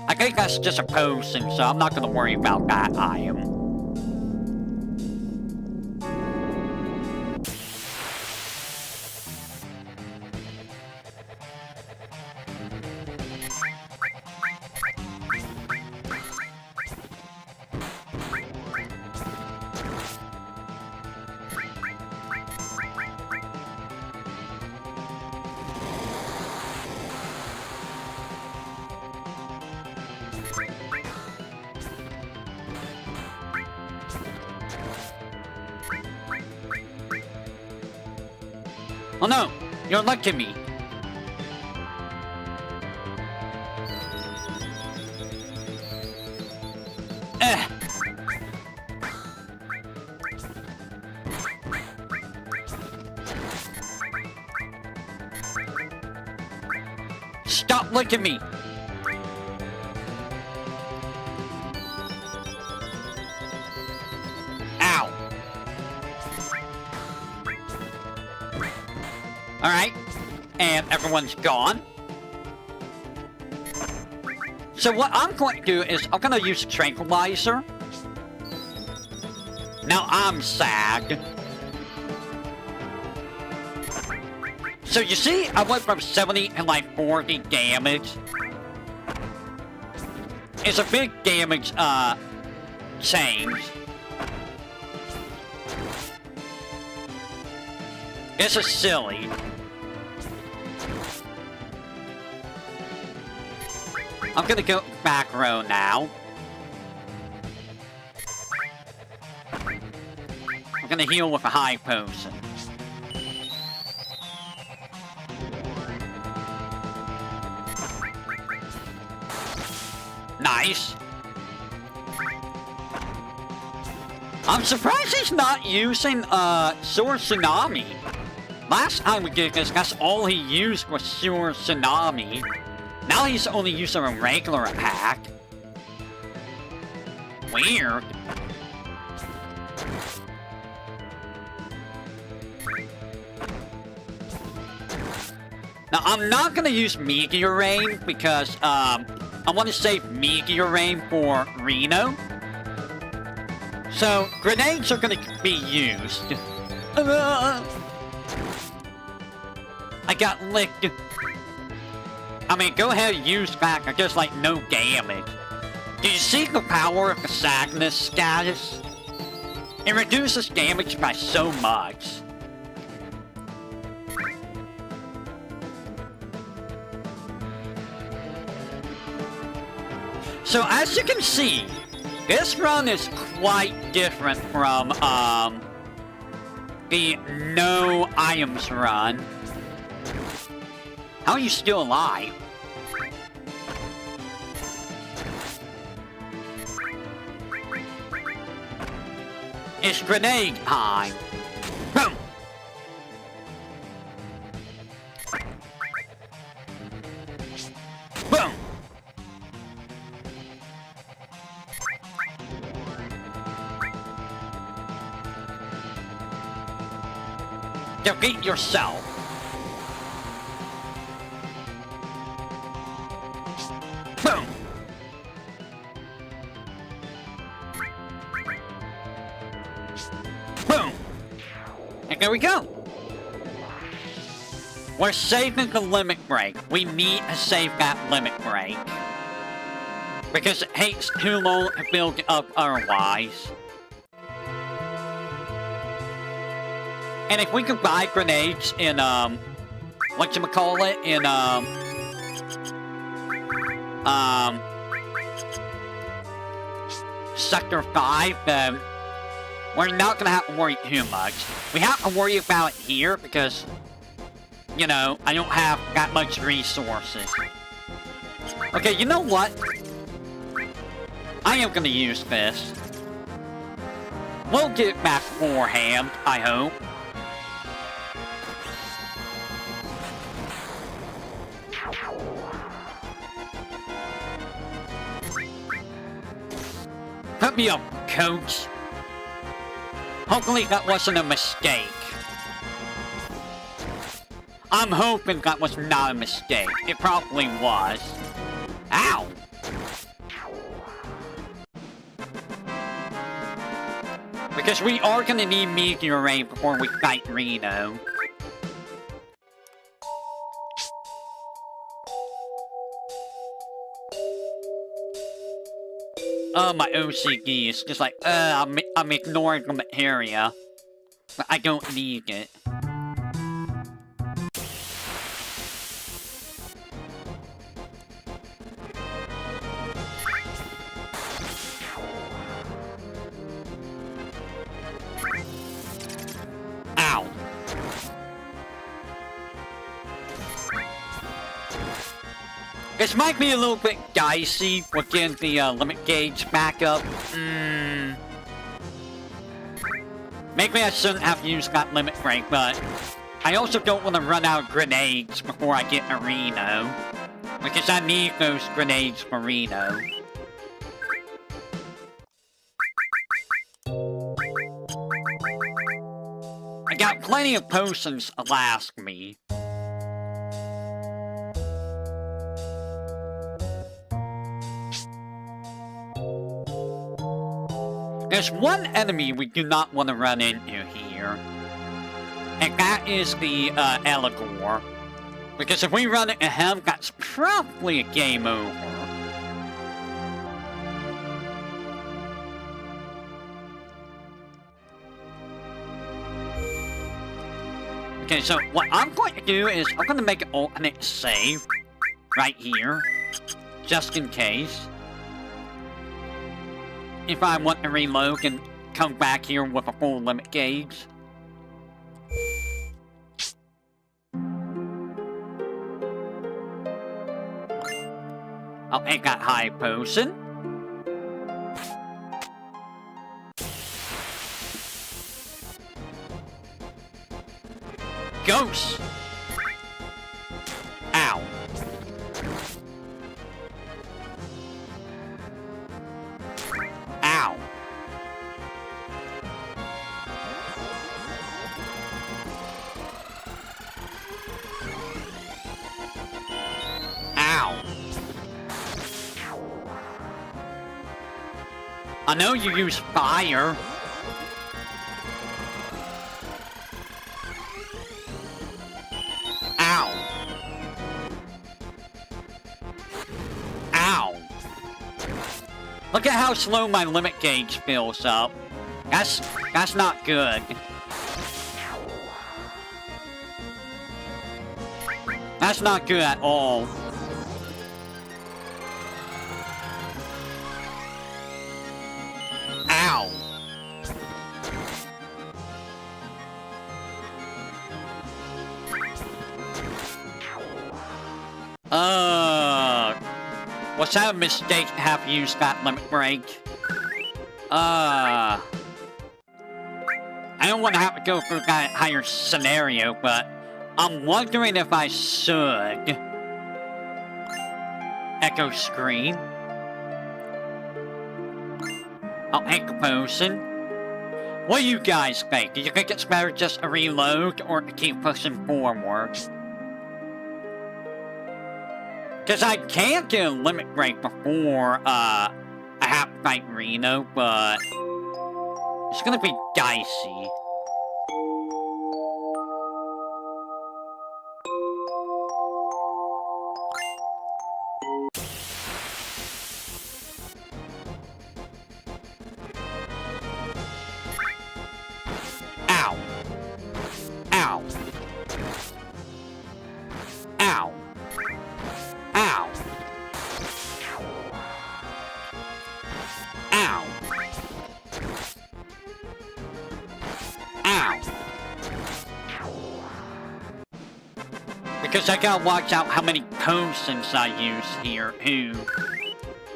I think that's just a potion, so I'm not going to worry about that item. Oh no! You're lucky me! Stop licking me! Alright. And everyone's gone. So what I'm going to do is I'm going to use a tranquilizer. Now I'm sad. So you see, I went from 70 to like 40 damage. It's a big damage, change. This is silly. I'm gonna go back row now. I'm gonna heal with a high potion. Nice. I'm surprised he's not using, Sewer Tsunami. Last time we did this, that's all he used was Sewer Tsunami. Now he's only using a regular attack. Weird. Now, I'm not gonna use VTuberEN because, I want to save VTuberEN for Reno. So, grenades are gonna be used. I got licked. I mean, go ahead and use back. I just like no damage. Do you see the power of the Sadness status? It reduces damage by so much. So as you can see, this run is quite different from the no items run. How are you still alive? It's grenade time. Boom! Boom! Defeat yourself. Boom! Boom! And there we go. We're saving the limit break. We need to save that limit break. Because it takes too long to build it up otherwise. And if we could buy grenades in, whatchamacallit, in, Sector 5, then we're not gonna have to worry too much. We have to worry about it here because, you know, I don't have that much resources. Okay, you know what? I am gonna use this. We'll get it back beforehand, I hope. Put me up, coach. Hopefully that wasn't a mistake. I'm hoping that was not a mistake. It probably was. Ow! Because we are gonna need VTuberEN before we fight Reno. Oh, my OCD is just like, I'm ignoring the materia. But I don't need it. Ow. This might be a little bit dicey with getting the limit gauge back up. Maybe I shouldn't have used that limit break, but I also don't want to run out of grenades before I get to Reno. Because I need those grenades for Reno. I got plenty of potions to last me. There's one enemy we do not want to run into here. And that is the Allegor. Because if we run into him, that's probably a game over. Okay, so what I'm going to do is I'm going to make an alternate save right here, just in case. If I want to reload and come back here with a full limit gauge. I'll take that high potion. Ghost! Ow. Ow. Ow. I know you use fire. Ow. Ow. Look at how slow my limit gauge fills up. That's not good. That's not good at all. Ow. Was that a mistake to have used that limit break? I don't want to have to go through that higher scenario, but I'm wondering if I should. Echo screen. I'll take the potion. What do you guys think? Do you think it's better just to reload or to keep pushing forward? Because I can get a limit break before I have to fight Reno, but it's gonna be dicey. Ow. Ow. Ow. Ow. Ow. Ow. Because I gotta watch out how many potions I use here, too.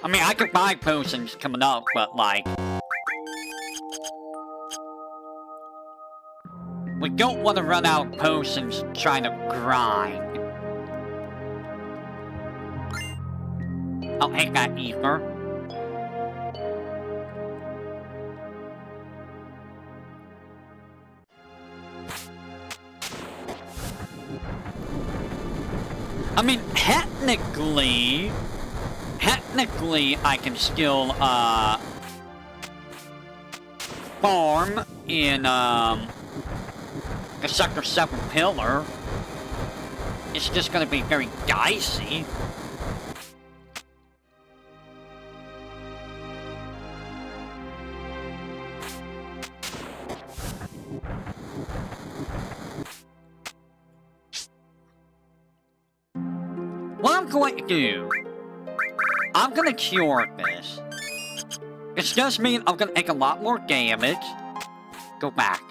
I mean, I could buy potions coming up, but, like... we don't want to run out of potions trying to grind. I'll take that ether. I mean, technically, I can still, farm in, the Sector 7 pillar. It's just gonna be very dicey. What I'm going to do, I'm gonna cure this. This does mean I'm gonna take a lot more damage. Go back.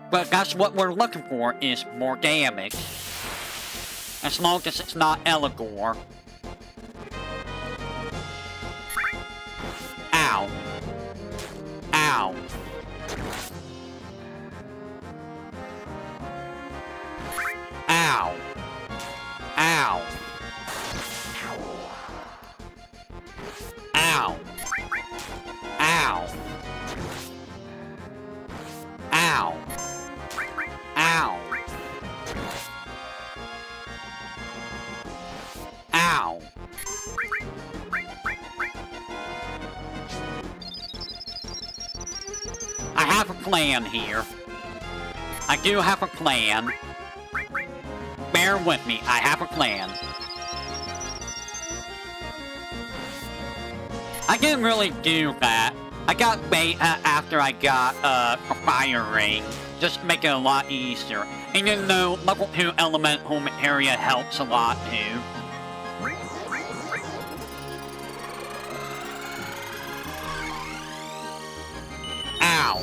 But that's what we're looking for, is more damage. As long as it's not Allegor. Ow. Ow. Ow. Ow. Ow. Ow. I have a plan here. I do have a plan. Bear with me, I have a plan. I didn't really do that. I got bait after I got a fire ring. Just make it a lot easier. And you know, level 2 elemental materia helps a lot too. Ow.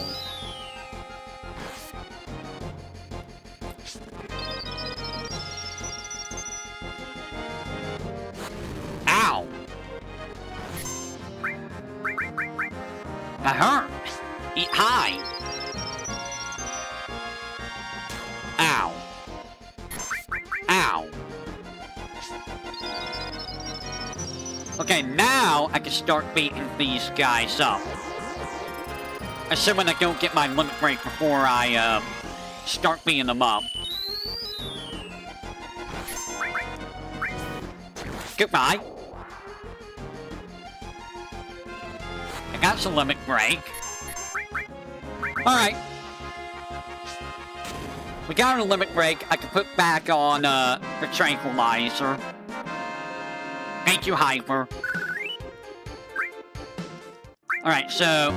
Ow. That hurts. Eat high. Ow. Ow. Okay, now I can start beating these guys up. Assuming I don't get my limit break before I start beating them up. Goodbye. I got some limit break. Alright. We got a limit break. I can put back on the tranquilizer. Thank you, Hyper. Alright, so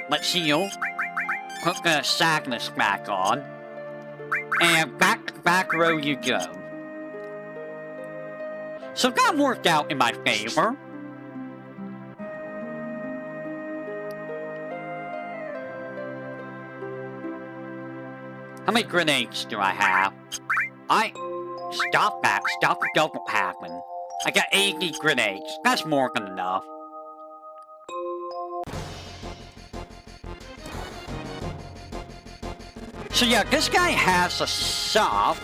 let's heal. Put the sadness back on. And back row you go. So that worked out in my favor. How many grenades do I have? Stop that. Stop the double happening. I got 80 grenades. That's more than enough. So yeah, this guy has a sub.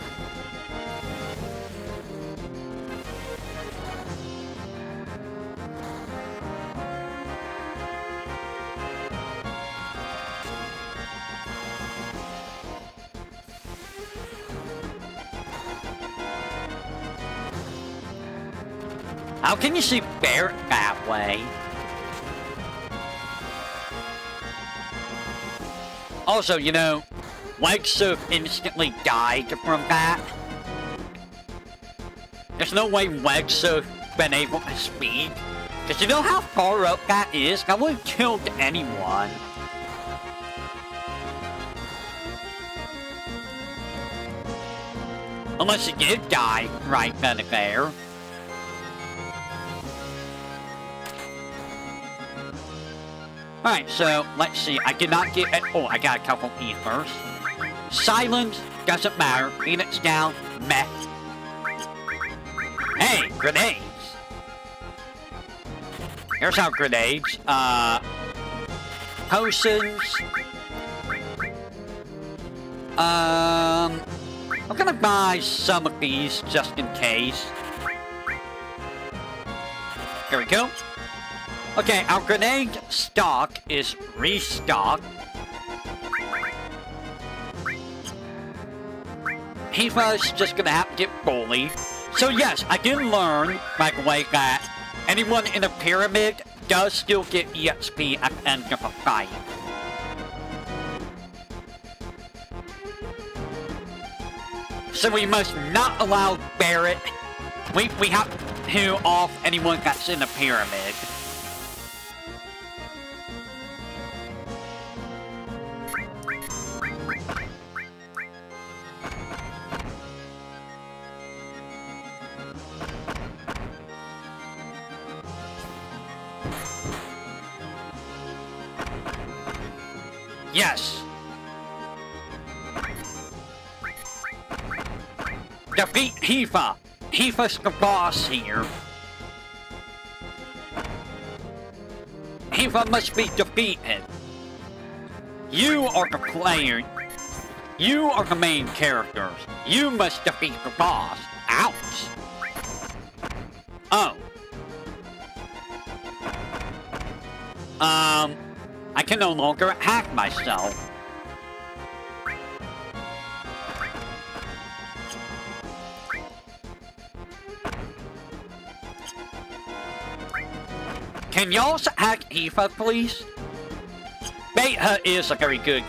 How can you see Barrett that way? Also, you know, Wegsurf instantly died from that. There's no way Wegsurf been able to speak. Because you know how far up that is? That would have killed anyone. Unless he did die right then and there. Alright, so let's see. I did not get it. Oh, I got a couple ethers. Silence doesn't matter. Phoenix down. Meh. Hey, grenades. Here's our grenades. Potions. I'm gonna buy some of these just in case. Here we go. Okay, our grenade stock is restocked. Tifa's just gonna have to get bullied. So yes, I did learn, by the way, that anyone in a pyramid does still get EXP at the end of a fight. So we must not allow Barrett. We have to off anyone that's in a pyramid. Yes. Defeat Tifa. Tifa's the boss here. Tifa must be defeated. You are the player. You are the main characters. You must defeat the boss. Ouch. Oh. I can no longer hack myself. Can y'all hack Tifa, please? Ahahahaa is a very good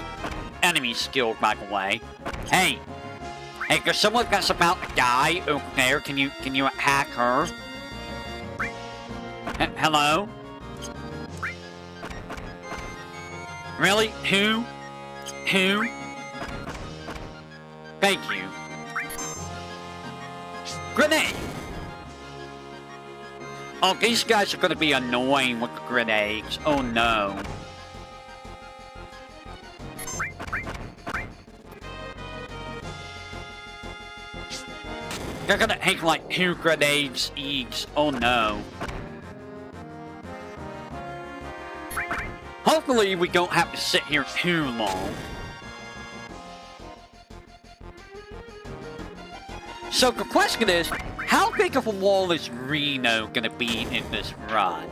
enemy skill, by the way. Hey, there's someone that's about to die over there. Can you hack her? Hello? Really? Who? Who? Thank you. Grenade! Oh, these guys are gonna be annoying with the grenades. Oh no. They're gonna take like 2 grenades each. Oh no. Hopefully we don't have to sit here too long. So the question is, how big of a wall is Reno gonna be in this run?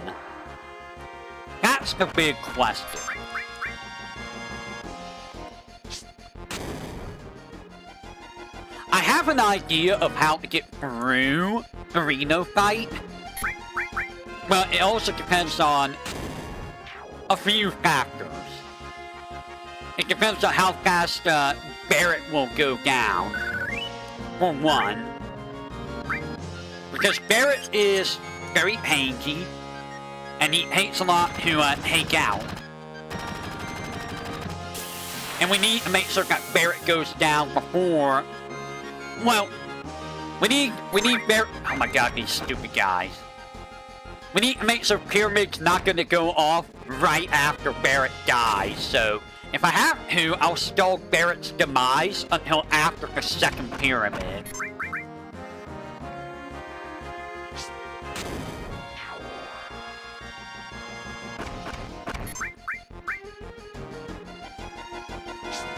That's the big question. I have an idea of how to get through the Reno fight. Well, it also depends on a few factors. It depends on how fast Barrett will go down, for one. Because Barrett is very tanky, and he hates a lot to take out. And we need to make sure that Barrett goes down before... Well, we need Barrett... Oh my god, these stupid guys. We need to make sure Pyramid's not gonna go off right after Barrett dies, so... If I have to, I'll stall Barrett's demise until after the second Pyramid.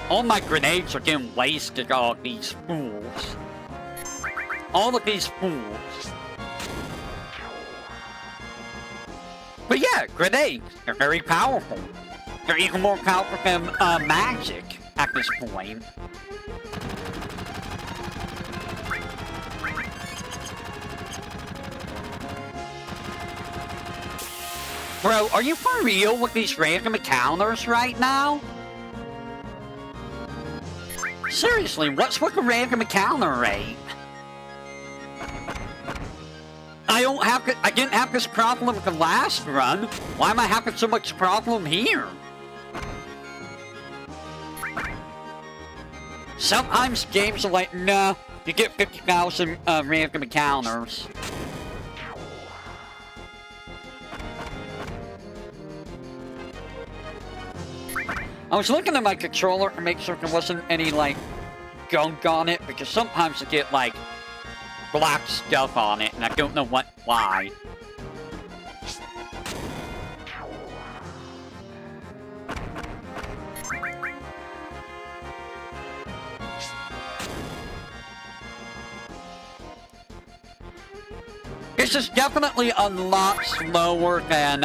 All my grenades are getting wasted on these fools. All of these fools. But yeah, grenades, they're very powerful. They're even more powerful than magic at this point. Bro, are you for real with these random encounters right now? Seriously, what's with the random encounter rate? I didn't have this problem with the last run. Why am I having so much problem here? Sometimes games are like, nah, you get 50,000 random encounters. I was looking at my controller to make sure there wasn't any, like, gunk on it, because sometimes I get, like, black stuff on it, and I don't know why. This is definitely a lot slower than,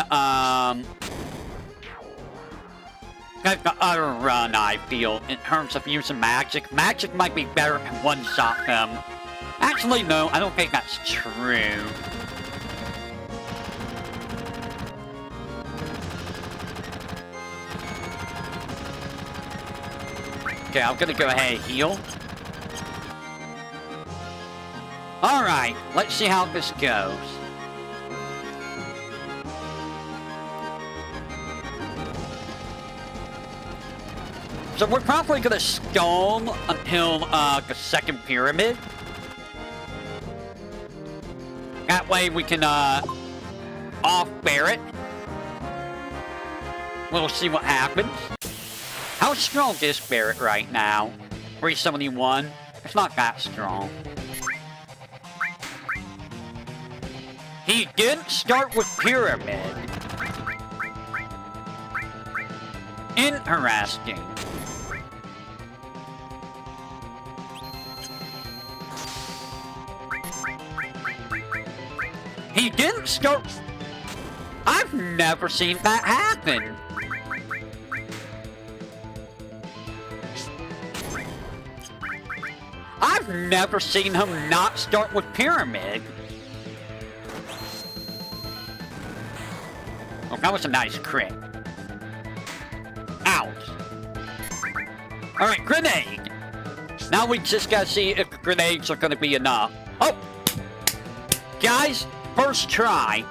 the other run, I feel, in terms of using magic. Magic might be better to one-shot them. Actually, no, I don't think that's true. Okay, I'm gonna go ahead and heal. Alright, let's see how this goes. So we're probably gonna stall until the second pyramid. That way we can off Barrett. We'll see what happens. How strong is Barrett right now? 371. It's not that strong. He didn't start with pyramid. Interesting. He didn't start... I've never seen that happen. I've never seen him not start with pyramid. Oh, that was a nice crit. Ow. else. Alright, grenade! Now we just gotta see if the grenades are gonna be enough. Oh! Guys, first try.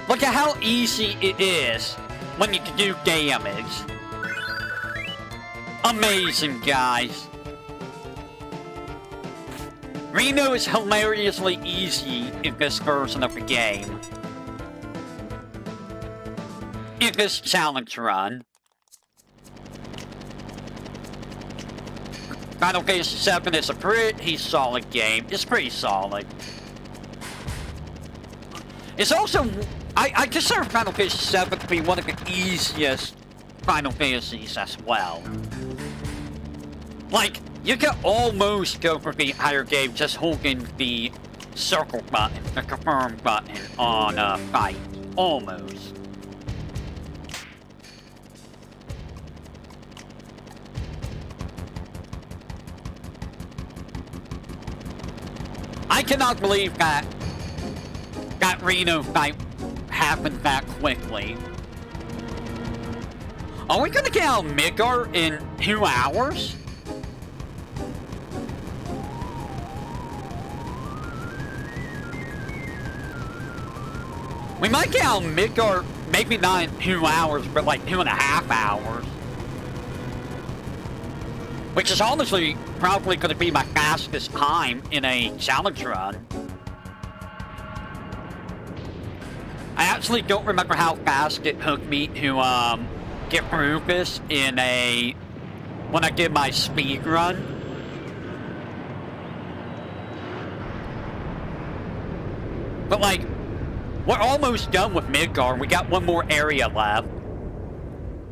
Look at how easy it is when you can do damage. Amazing, guys. Reno is hilariously easy in this version of the game. In this challenge run. Final Fantasy VII is a pretty solid game. It's pretty solid. It's also... I consider Final Fantasy VII to be one of the easiest Final Fantasies as well. Like, you can almost go for the entire game just holding the circle button, the confirm button on fight. Almost. I cannot believe that Reno fight happened that quickly. Are we gonna get out of Midgar in 2 hours? We might get out of Midgar, maybe not in 2 hours, but like 2.5 hours. Which is honestly probably going to be my fastest time in a challenge run. I actually don't remember how fast it took me to get through this in when I did my speed run. But like, we're almost done with Midgar. We got one more area left.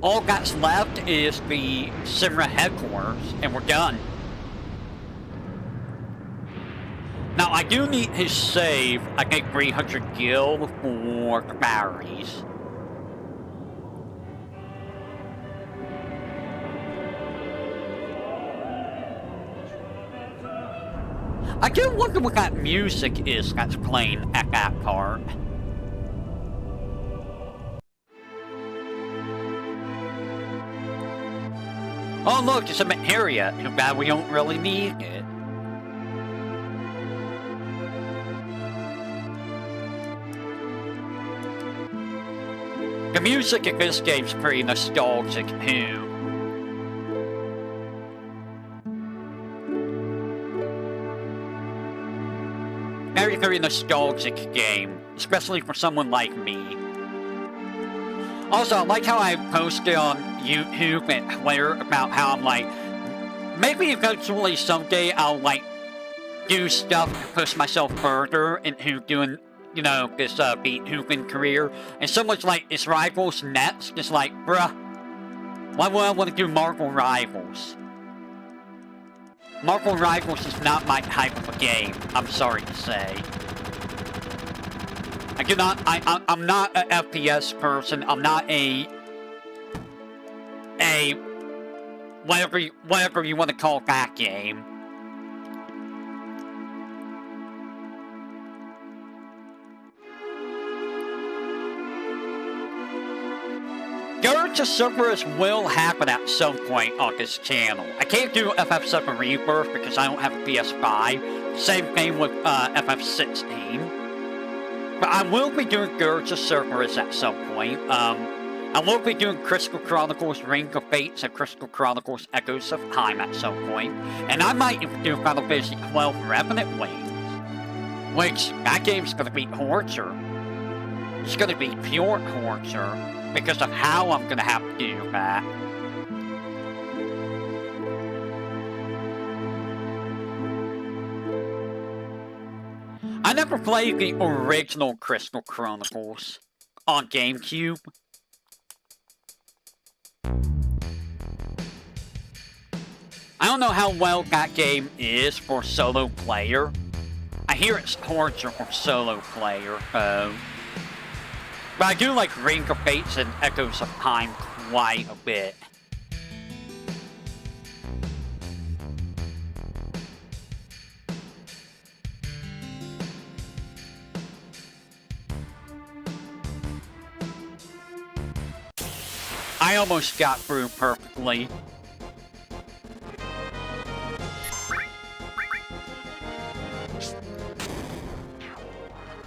All that's left is the Simra headquarters, and we're done. Now, I do need to save, I think, 300 gil for the batteries. I do wonder what that music is that's playing at that part. Oh look, it's a materia. Too bad we don't really need it. The music in this game's pretty nostalgic too. Very nostalgic game, especially for someone like me. Also, I like how I posted on YouTube and Twitter about how I'm like, maybe eventually someday I'll like do stuff to push myself further into doing, you know, this VTubing career. And someone's like, is Rivals next? It's like, bruh, why would I want to do Marvel Rivals? Marvel Rivals is not my type of a game, I'm sorry to say. I do not, I'm not an FPS person, I'm not whatever you want to call that game. Garage servers will happen at some point on this channel. I can't do FF7 Rebirth because I don't have a PS5. Same thing with FF16. But I will be doing Garage servers at some point. I will be doing Crystal Chronicles Ring of Fates and Crystal Chronicles Echoes of Time at some point. And I might even do Final Fantasy XII Revenant Wings. Which, that game's gonna be torture. It's gonna be pure torture. Because of how I'm gonna have to do that. I never played the original Crystal Chronicles on GameCube. I don't know how well that game is for solo player. I hear it's torture for solo player, though. But I do like Ring of Fates and Echoes of Time quite a bit. I almost got through perfectly.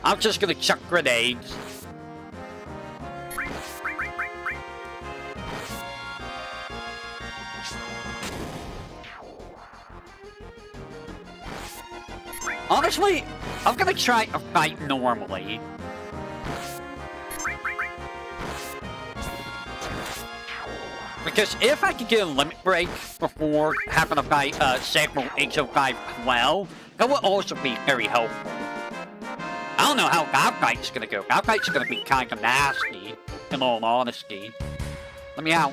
I'm just gonna chuck grenades. Honestly, I'm gonna try to fight normally. Because if I could get a limit break before having to fight several H0512, that would also be very helpful. I don't know how Godfight's gonna go. Godfight's gonna be kinda nasty, in all honesty. Let me out.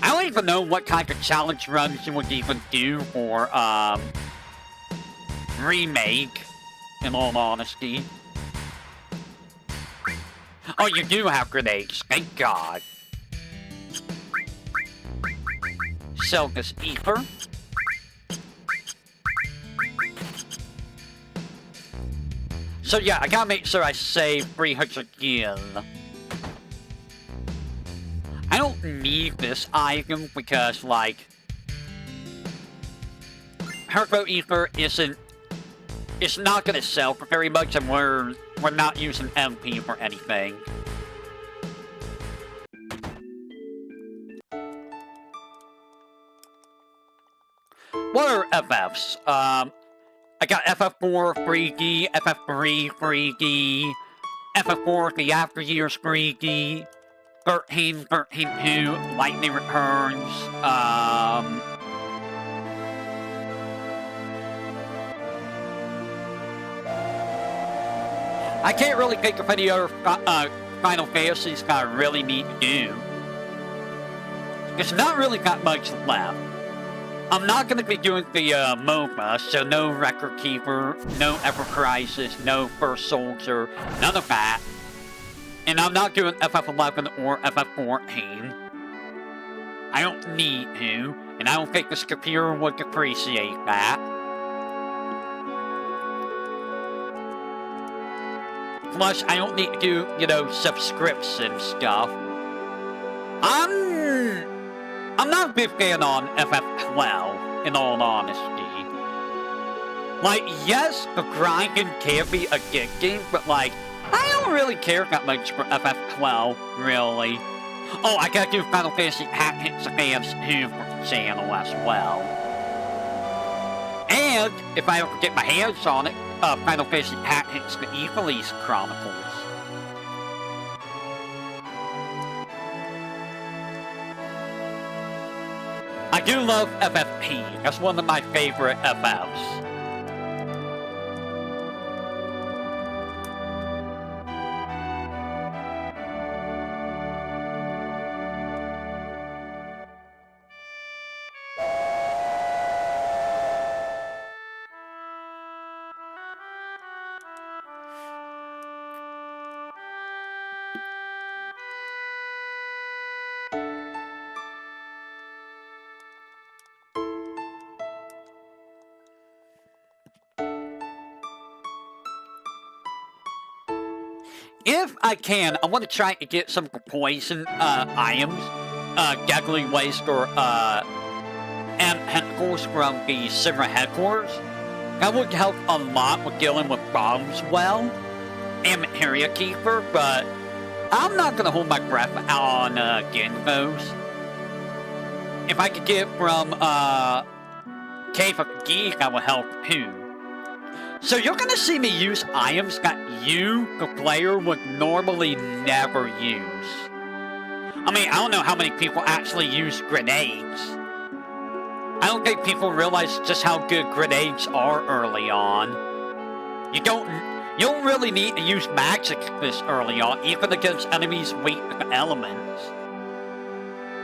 I don't even know what kind of challenge runs you would even do for, remake, in all honesty. Oh, you do have grenades, thank God. Sell this ether. So yeah, I gotta make sure I save 300 yen. I don't need this item because, like, Herco Ether it's not gonna sell for very much, and we're not using MP for anything. What are FFs? I got FF4 3D, FF3 3D, FF4 the After Years 3D, 13, 13-2, Lightning Returns, I can't really think of any other Final Fantasies that I really need to do. There's not really that much left. I'm not going to be doing the MOBA, so no Record Keeper, no Ever Crisis, no First Soldier, none of that. And I'm not doing FF11 or FF14. I don't need to, and I don't think this computer would appreciate that. Plus, I don't need to do, you know, subscription stuff. I'm not a big fan on FF12, in all honesty. Like, yes, the grinding can be addicting, but like, I don't really care that much for FF12, really. Oh, I gotta do Final Fantasy Tactics Advance 2 for the channel as well. And, if I ever get my hands on it, Final Fantasy Tactics The Ephesus Chronicles. I do love FFP. That's one of my favorite FFs. If I can, I want to try to get some poison items, Deadly Waste or and tentacles from the Sigma headquarters. That would help a lot with dealing with bombs well, and Materia Keeper, but I'm not going to hold my breath on getting those. If I could get from Cave of Geek, that would help too. So you're gonna see me use items that you, the player, would normally never use. I mean, I don't know how many people actually use grenades. I don't think people realize just how good grenades are early on. You don't really need to use magic this early on, even against enemies weak with elements.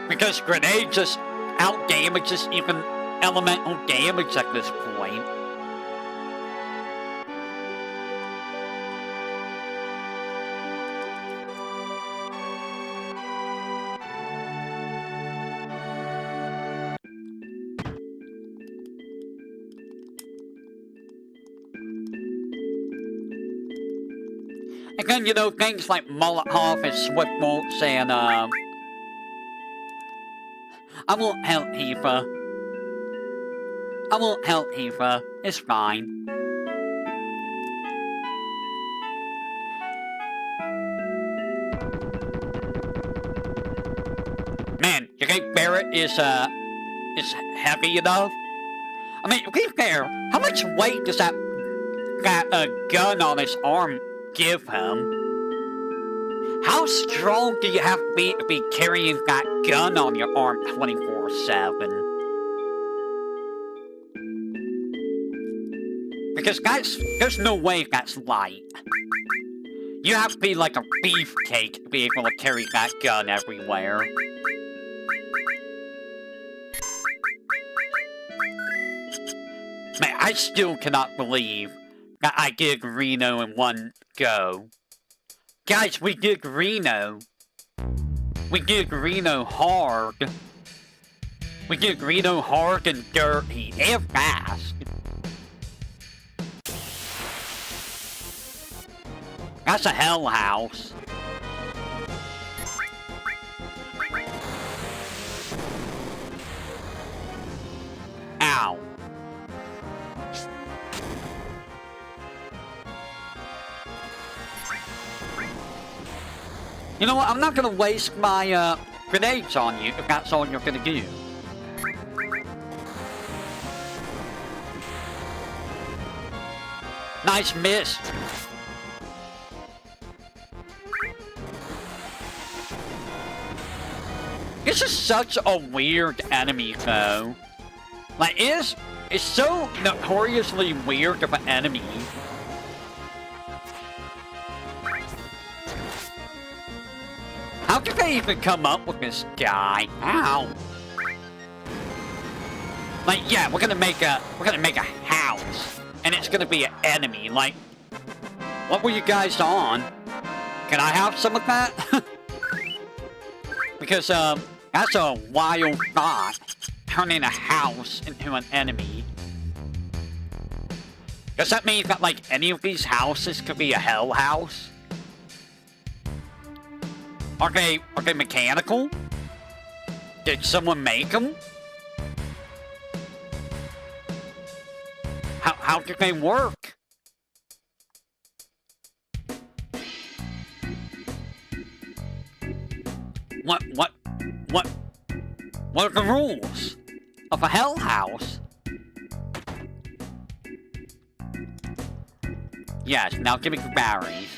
Because grenades just out-damages even elemental damage at this point. Again, you know, things like Molotov and Swift bolts and, I won't help Tifa. I won't help Tifa. It's fine. Man, you think Barrett is heavy enough? I mean, to be fair, how much weight does that gun on his arm give him? How strong do you have to be carrying that gun on your arm 24/7? Because there's no way that's light. You have to be like a beefcake to be able to carry that gun everywhere. Man, I still cannot believe that I did Reno in one go. Guys, we did Reno. We did Reno hard. We did Reno hard and dirty and fast. That's a hell house. Ow. You know what? I'm not gonna waste my grenades on you if that's all you're gonna do. Nice miss. This is such a weird enemy, though. Like, it's so notoriously weird of an enemy. How did they even come up with this guy? Ow. Like, yeah, we're gonna make a house, and it's gonna be an enemy. Like, what were you guys on? Can I have some of that? Because that's a wild thought, turning a house into an enemy. Does that mean that like any of these houses could be a hell house? Are they mechanical? Did someone make them? How did they work? What are the rules of a hell house? Yes, now give me the batteries.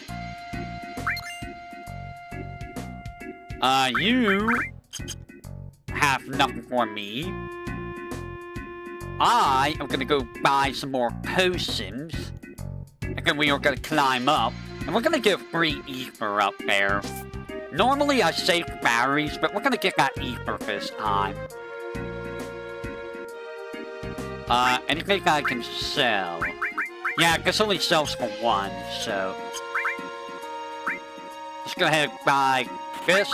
You have nothing for me. I am gonna go buy some more potions. And then we are gonna climb up. And we're gonna get free ether up there. Normally I save batteries, but we're gonna get that ether this time. Anything I can sell? Yeah, this only sells for one, so... let's go ahead and buy this.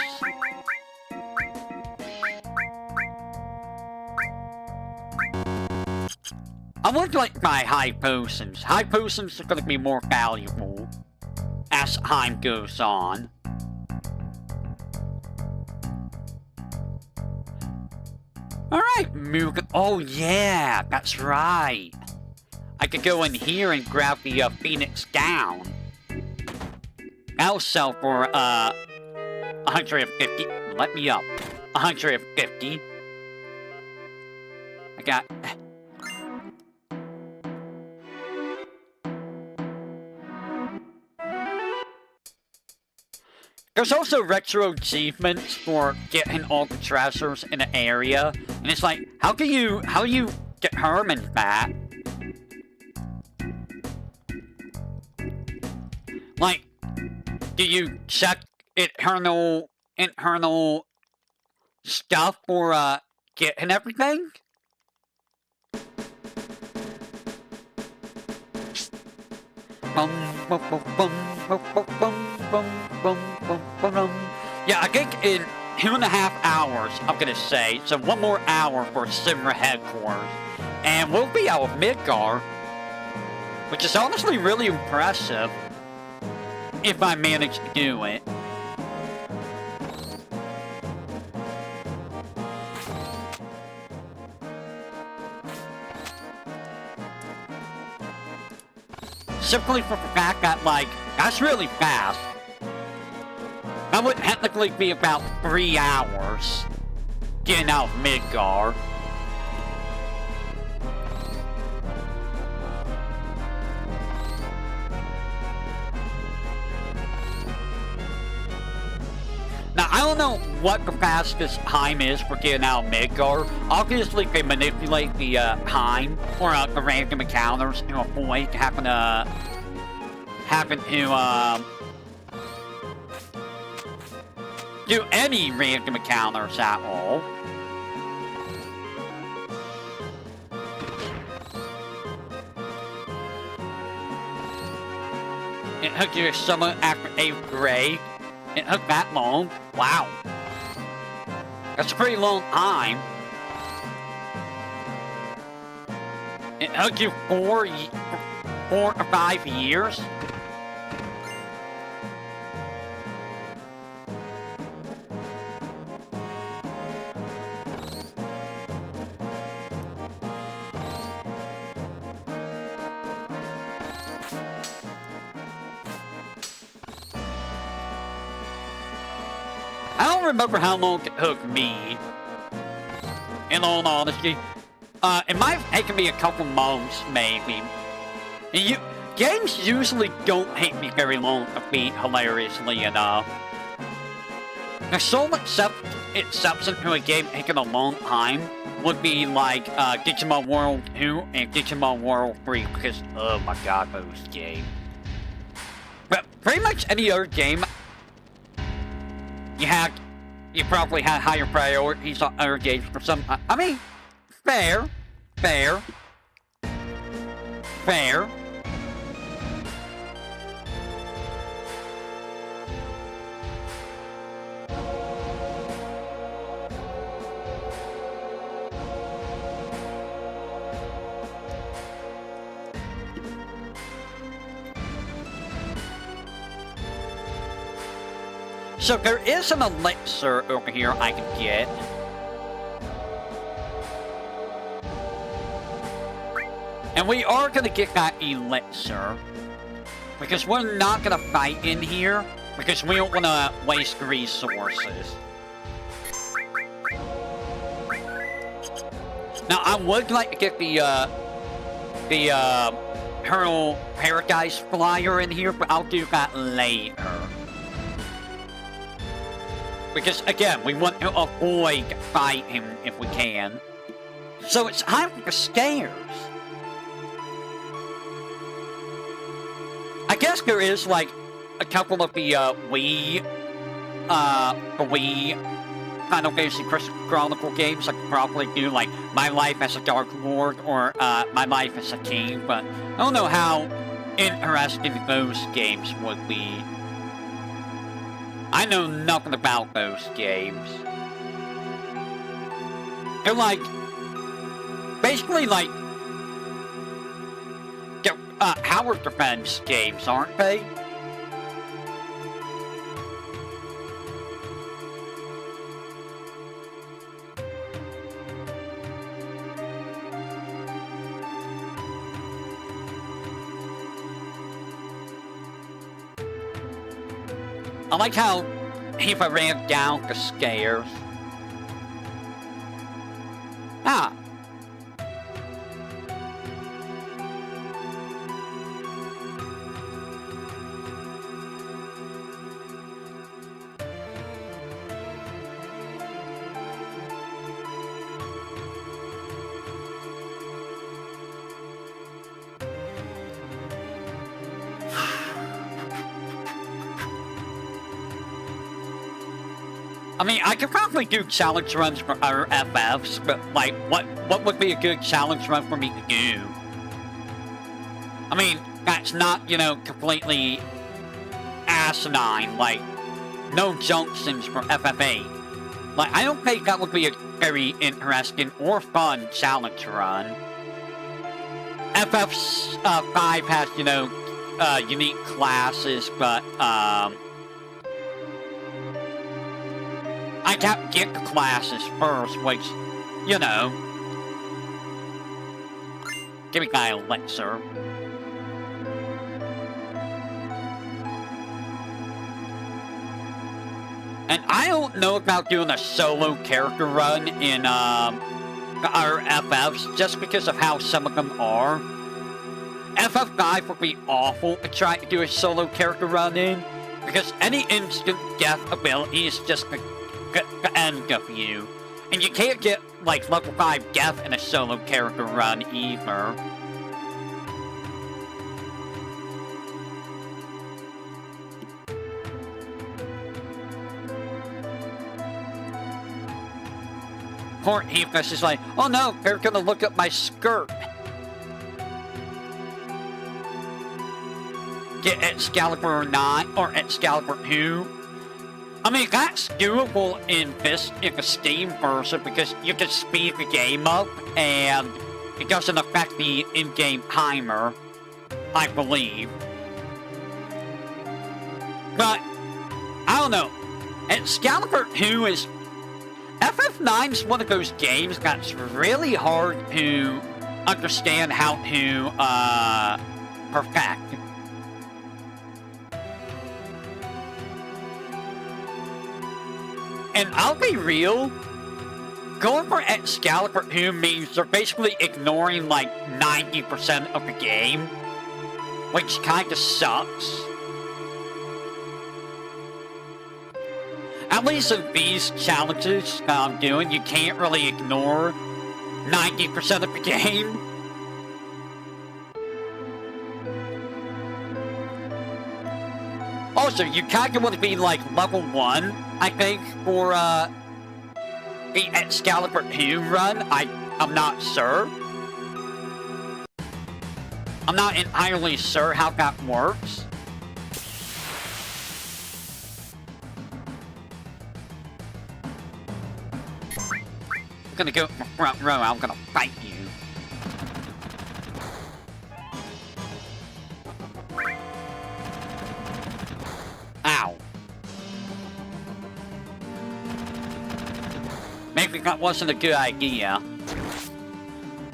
I would like to buy high potions. High potions are going to be more valuable as time goes on. Alright, Mugen. Oh yeah, that's right. I could go in here and grab the Phoenix gown. That'll sell for 150. Let me up. 150. I got... There's also retro achievements for getting all the treasures in an area, and it's like, how do you determine that? Like, do you check internal stuff for getting everything? Yeah, I think in 2.5 hours, I'm gonna say, so 1 more hour for Simra headquarters, and we'll be out of Midgar, which is honestly really impressive. if I manage to do it. Simply for the fact that, like, that's really fast. That would technically be about 3 hours getting out of Midgar. Now, I don't know what the fastest time is for getting out of Midgar. Obviously, they manipulate the time or the random encounters to avoid having to do any random encounters at all. It took you someone after 8th grade. It took that long. Wow. That's a pretty long time. It took you 4 to 5 years. I don't remember how long it took me, in all honesty. It might have taken me a couple months, maybe. Games usually don't take me very long to beat, hilariously enough. There's so much exception to a game taking a long time would be like Digimon World 2 and Digimon World 3, because, oh my god, those games. But pretty much any other game, you probably had higher priorities on other games for some. I mean, fair. So there is an elixir over here I can get. And we are going to get that elixir. Because we're not going to fight in here. Because we don't want to waste resources. Now, I would like to get the Pearl Paradise Flyer in here, but I'll do that later. Because, again, we want to avoid fighting if we can. So it's time for the scares. I guess there is, like, a couple of the Wii Final Fantasy Crystal Chronicle games I could probably do, like My Life as a Dark Lord or My Life as a King, but I don't know how interesting those games would be. I know nothing about those games. They're like, basically like, Tower Defense games, aren't they? I like how if I ran down the stairs. Ah. I mean, I could probably do challenge runs for other FFs, but, like, what would be a good challenge run for me to do? I mean, that's not, you know, completely asinine, like, no junctions for FF8. Like, I don't think that would be a very interesting or fun challenge run. FF5 has, you know, unique classes, but, I got to get the classes first, which, you know, give me my elixir. And I don't know about doing a solo character run in, our FFs, just because of how some of them are. FF5 would be awful to try to do a solo character run in, because any instant death ability is just the end of you. And you can't get, like, level 5 death in a solo character run either. Poor Heathcliff is like, oh no, they're gonna look at my skirt. Get Excalibur 9 or Excalibur 2. I mean, that's doable in the Steam version because you can speed the game up and it doesn't affect the in-game timer, I believe. But, I don't know. Excalibur 2 is... FF9 is one of those games that's really hard to understand how to, perfect. And I'll be real, going for Excalibur 2 means they're basically ignoring like 90% of the game, which kinda sucks. At least in these challenges I'm doing, you can't really ignore 90% of the game. Also, you kinda want to be like level 1, I think, for the Excalibur 2 run. I'm not sure. I'm not entirely sure how that works. I'm gonna go front row, I'm gonna fight you. Ow. Maybe that wasn't a good idea.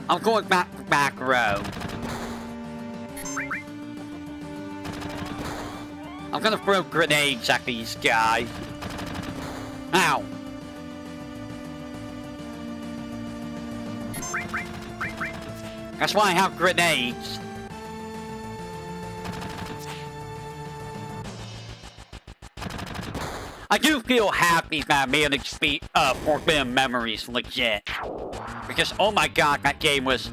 I'm going back to back row. I'm gonna throw grenades at these guys. Ow. That's why I have grenades. I do feel happy that I managed to beat Forbidden Memories legit. Because, oh my god, that game was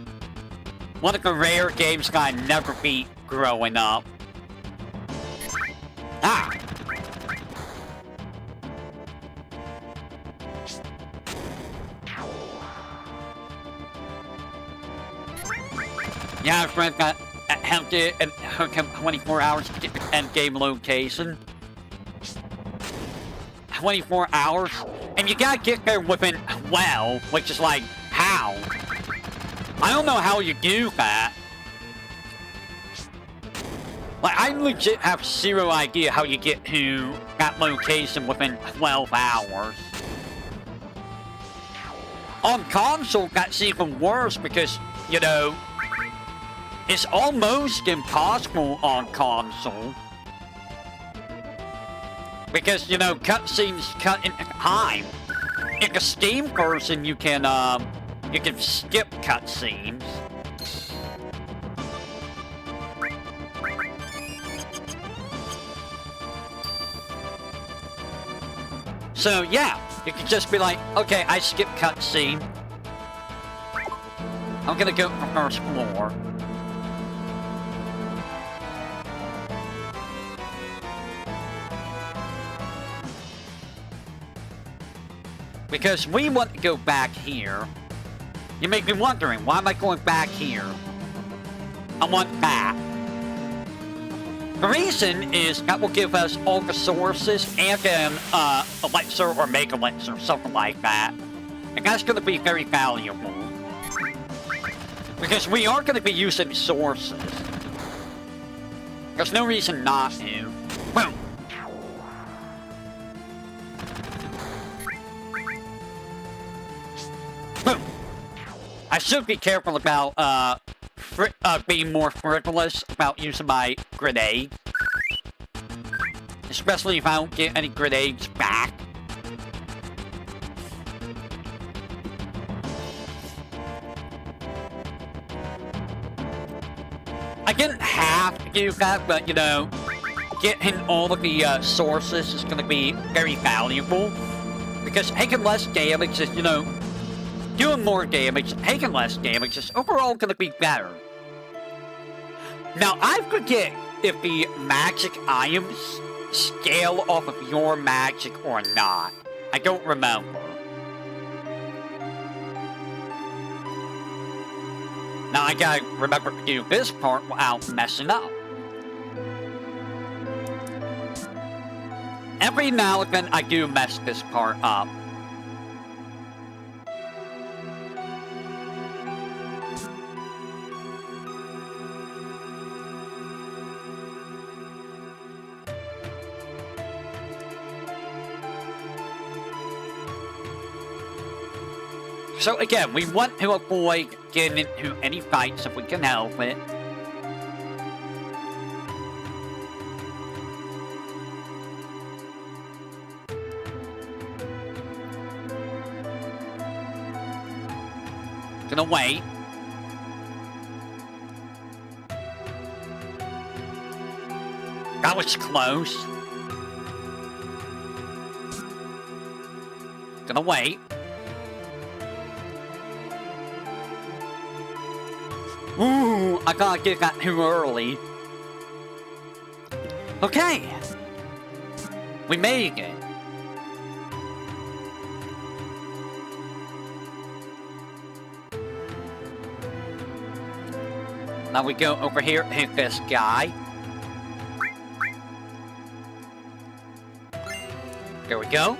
one of the rare games that I never beat growing up. Ah! Yeah, friend got attempted and took him 24 hours to get the end game location. 24 hours? And you gotta get there within 12, which is like, how? I don't know how you do that. Like, I legit have zero idea how you get to that location within 12 hours. On console, that's even worse because, you know, it's almost impossible on console. Because, you know, cutscenes cut in time. In the Steam version, you can skip cutscenes. So, yeah, you can just be like, okay, I skip cutscene. I'm gonna go for first floor. Because we want to go back here. You make me wondering, why am I going back here? I want that. The reason is that will give us all the sources and an elixir or mega elixir, something like that. And that's going to be very valuable. Because we are going to be using sources. There's no reason not to. Boom! Boom! I should be careful about, being more frivolous about using my grenade. Especially if I don't get any grenades back. I didn't have to do that, but, you know, getting all of the sources is going to be very valuable. Because taking less damage is, you know, doing more damage, taking less damage is overall going to be better. Now, I forget if the magic items scale off of your magic or not. I don't remember. Now I gotta remember to do this part without messing up. Every now and then I do mess this part up. So again, we want to avoid getting into any fights if we can help it. Gonna wait. That was close. Gonna wait. Ooh, I gotta get that too early. Okay. We made it. Now we go over here and hit this guy. There we go.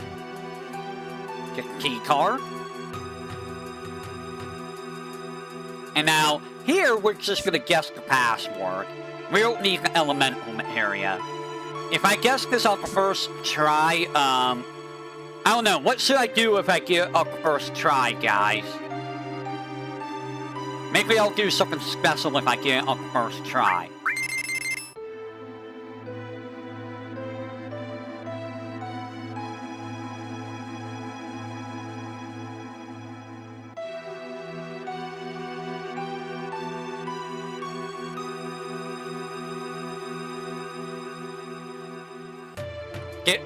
Get the key card. And now, here, we're just gonna guess the password. We don't need the elemental materia. If I guess this off the first try, I don't know. What should I do if I get up the first try, guys? Maybe I'll do something special if I get it up the first try. Get.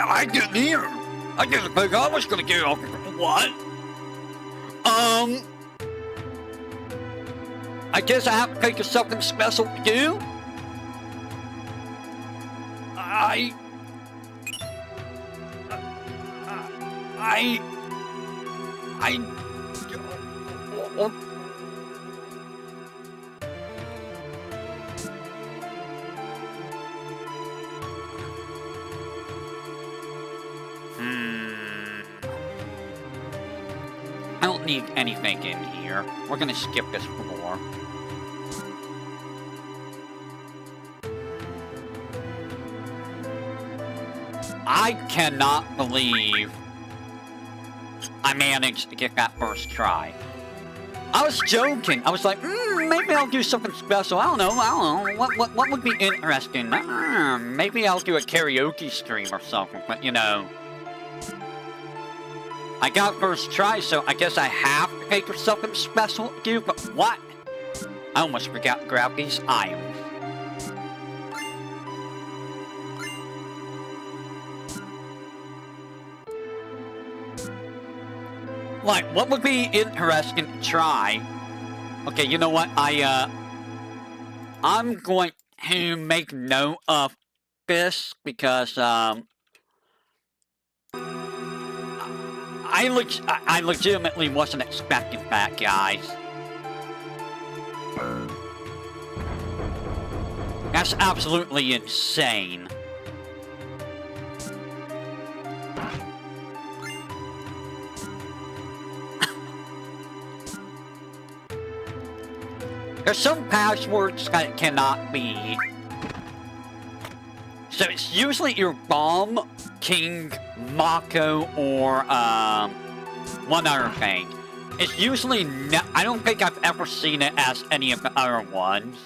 I didn't hear. I didn't think I was gonna get off. What? I guess I have to think of something special to do. I don't need anything in here. We're gonna skip this floor. I cannot believe I managed to get that first try. I was joking. I was like, maybe I'll do something special. I don't know. What would be interesting? Maybe I'll do a karaoke stream or something. But, you know, I got first try, so I guess I have to think of something special to do. But what? I almost forgot to grab these items. Like, what would be interesting to try? Okay, you know what? I'm going to make note of this because, I legitimately wasn't expecting that, guys. That's absolutely insane. There's some passwords that it cannot be. So it's usually your bomb, king, Mako, or one other thing. It's usually I don't think I've ever seen it as any of the other ones.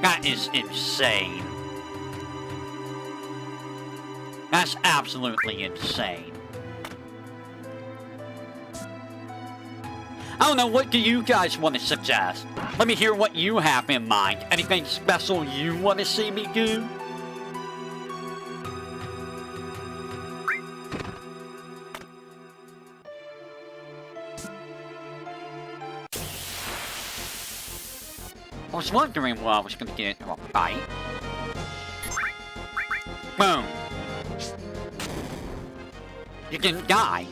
That is insane. That's absolutely insane. I don't know, what do you guys want to suggest? Let me hear what you have in mind. Anything special you want to see me do? I was wondering why I was going to get into a fight. Boom. You didn't die.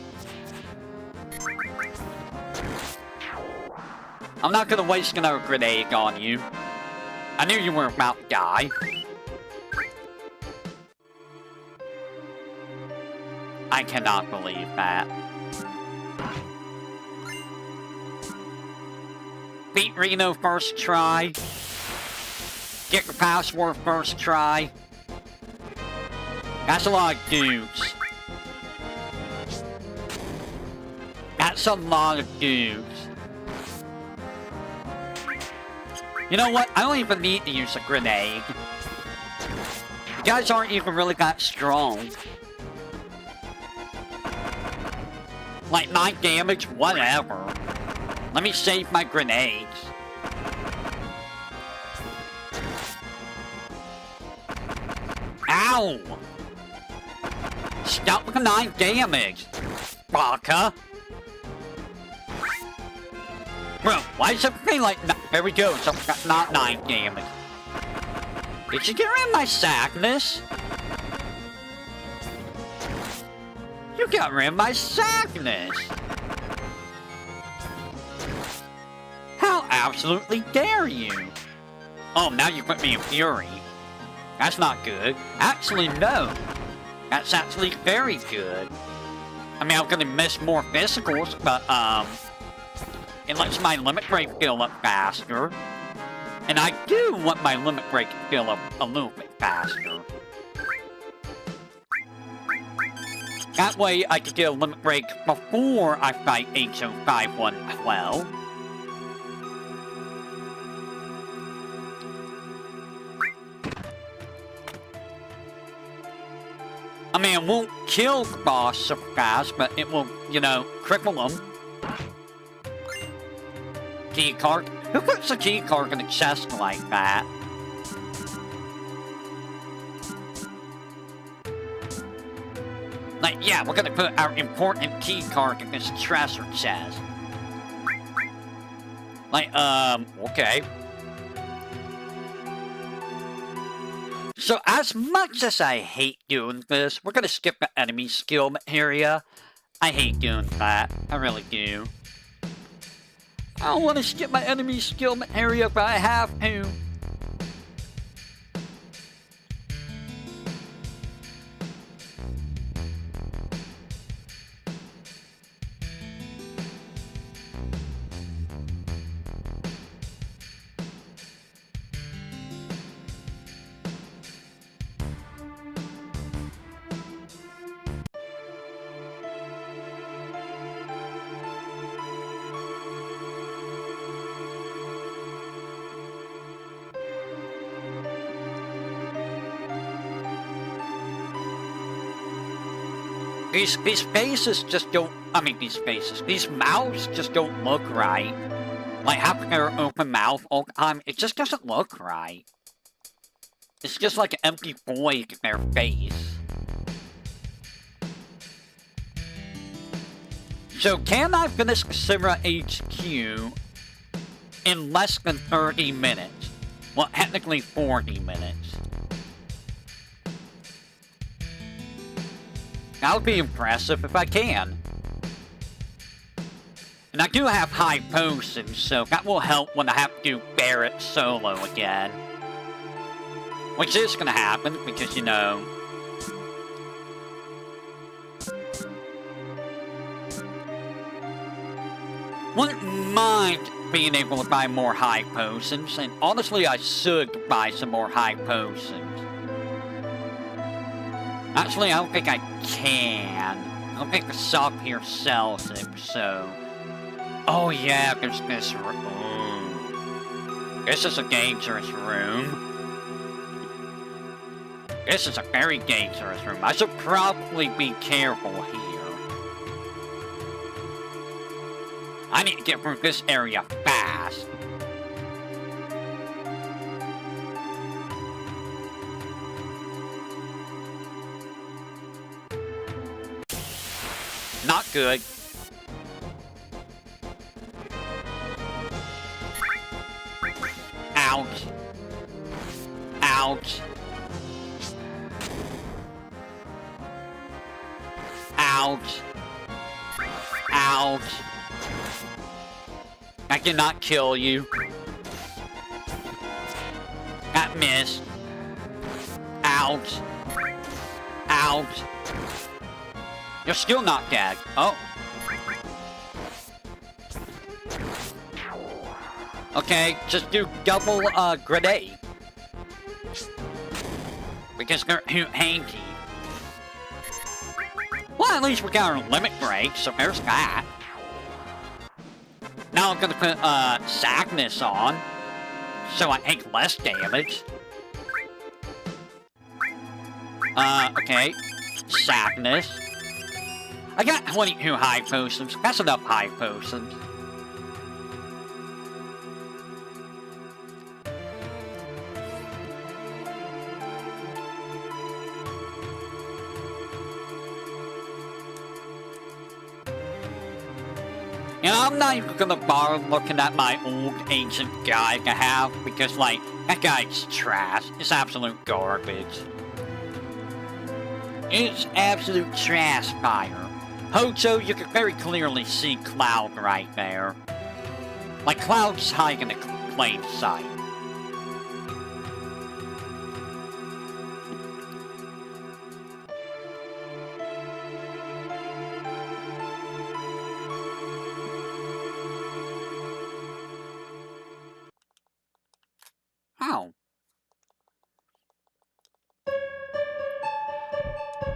I'm not gonna waste another grenade on you. I knew you were about to die. I cannot believe that. Beat Reno first try. Get the password first try. That's a lot of dudes. That's a lot of dudes. You know what? I don't even need to use a grenade. You guys aren't even really that strong. Like 9 damage? Whatever. Let me save my grenades. Ow! Stop with the 9 damage! Baka! Bro, why is everything like... There we go, so not 9 damage. Did you get rid of my sadness? You got rid of my sadness! How absolutely dare you! Oh, now you put me in fury. That's not good. Actually, no. That's actually very good. I mean, I'm gonna miss more physicals, but, it lets my limit break fill up faster. And I do want my limit break to fill up a little bit faster. That way I could get a limit break before I fight H0512. I mean, it won't kill the boss so fast, but it will, you know, cripple him. Key card? Who puts a key card in a chest like that? Like, yeah, we're gonna put our important key card in this treasure chest. Like, okay. So, as much as I hate doing this, we're gonna skip the enemy skill area. I hate doing that. I really do. I don't want to skip my enemy skill area, but I have to. These faces just don't, these mouths just don't look right. Like, having their open mouth all the time, it just doesn't look right. It's just like an empty void in their face. So, can I finish Syrah HQ in less than 30 minutes? Well, technically 40 minutes. That would be impressive if I can. And I do have high potions, so that will help when I have to do Barret solo again. Which is gonna happen, because, you know... Wouldn't mind being able to buy more high potions, and honestly, I should buy some more high potions. Actually, I don't think I can. I don't think the shop here sells it, so... Oh yeah, there's this room. This is a dangerous room. This is a very dangerous room. I should probably be careful here. I need to get through this area fast. Not good. Ouch. Ouch. Ouch. Ouch. I cannot kill you. That missed. Ouch. Ouch. You're still not dead. Oh. Okay, just do double grenade. Because they're too hanky. Well, at least we got our limit break, so there's that. Now I'm gonna put Sadness on, so I take less damage. Okay. Sadness. I got 22 high potions. That's enough high potions. You know, I'm not even gonna bother looking at my old ancient guide I have, because, like, that guide's trash. It's absolute garbage. It's absolute trash fire. Hojo, you can very clearly see Cloud right there. Like, Cloud's hiding in plain sight. How?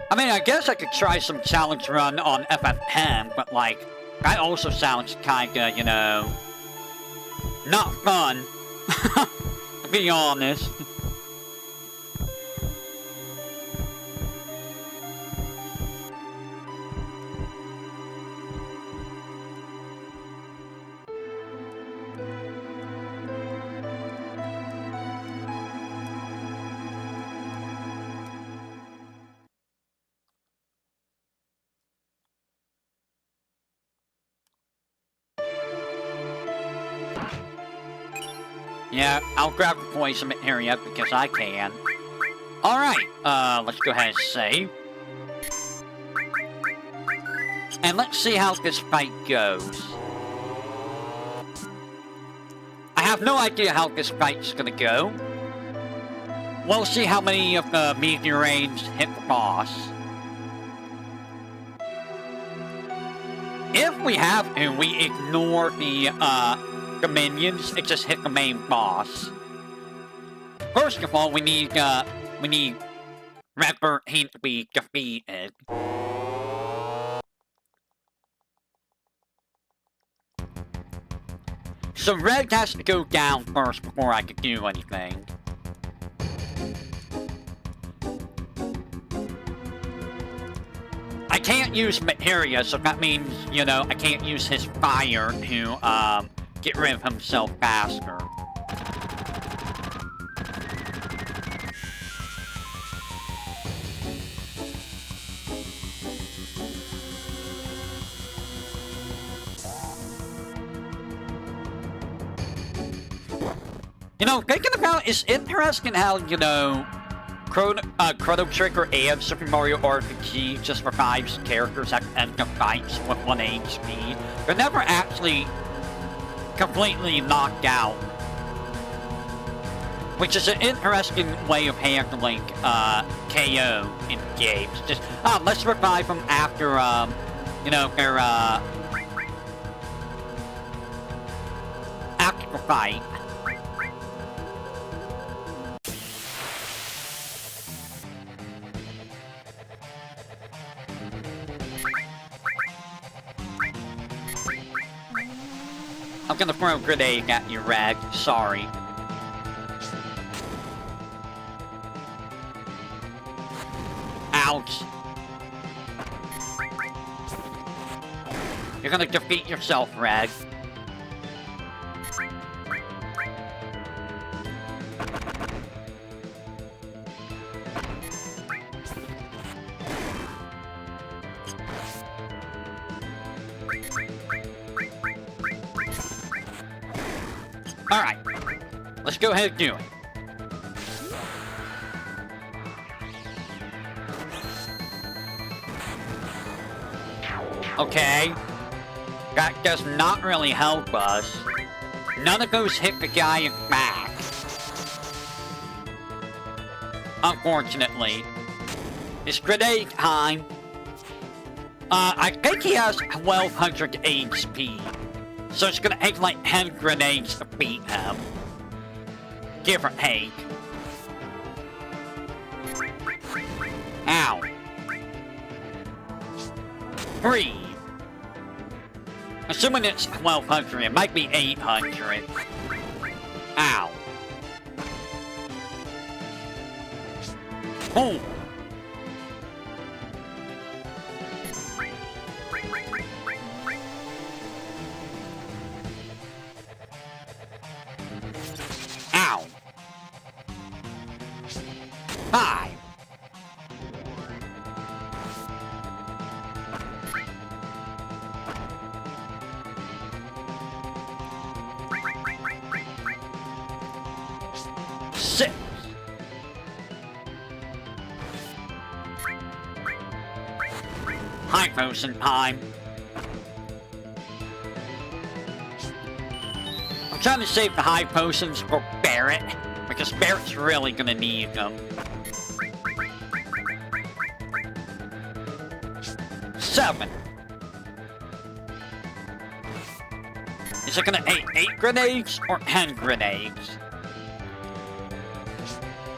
I mean, I guess I could try some challenge run on FF10, but, like, that also sounds kinda, you know, not fun, to be honest. Yeah, I'll grab the poison area because I can. Alright, let's go ahead and save. And let's see how this fight goes. I have no idea how this fight's gonna go. We'll see how many of the VTuberEns hit the boss. If we have to, we ignore the minions, it just hit the main boss. First of all, we need Red Team to be defeated. So Red has to go down first before I can do anything. I can't use Materia, so that means, you know, I can't use his fire to, get rid of himself faster. You know, thinking about it's interesting how, you know, Chrono Trigger and Super Mario RPG just revives characters at the end of fights with 1 HP. They're never actually completely knocked out. Which is an interesting way of handling KO in games. Just, let's revive them after, you know, their, after the fight. I'm gonna throw a grenade at you, Rag. Sorry. Ouch. You're gonna defeat yourself, Rag. Alright. Let's go ahead and do it. Okay. That does not really help us. None of those hit the guy in the back. Unfortunately. It's grenade time. I think he has 1200 HP. So it's gonna take like 10 grenades to beat him. Give or take. Ow. 3. Assuming it's 1200, it might be 800. Ow. 4. Ow. 5. 6. High potion time. I'm trying to save the high potions for Barrett, because Barrett's really gonna need them. 7. Is it gonna take 8 grenades or 10 grenades?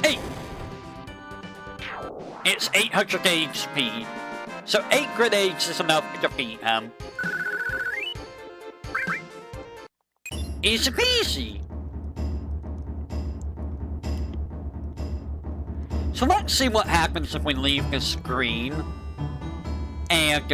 8. It's 800 HP. So 8 grenades is enough to defeat him. Easy peasy. So let's see what happens if we leave the screen. And,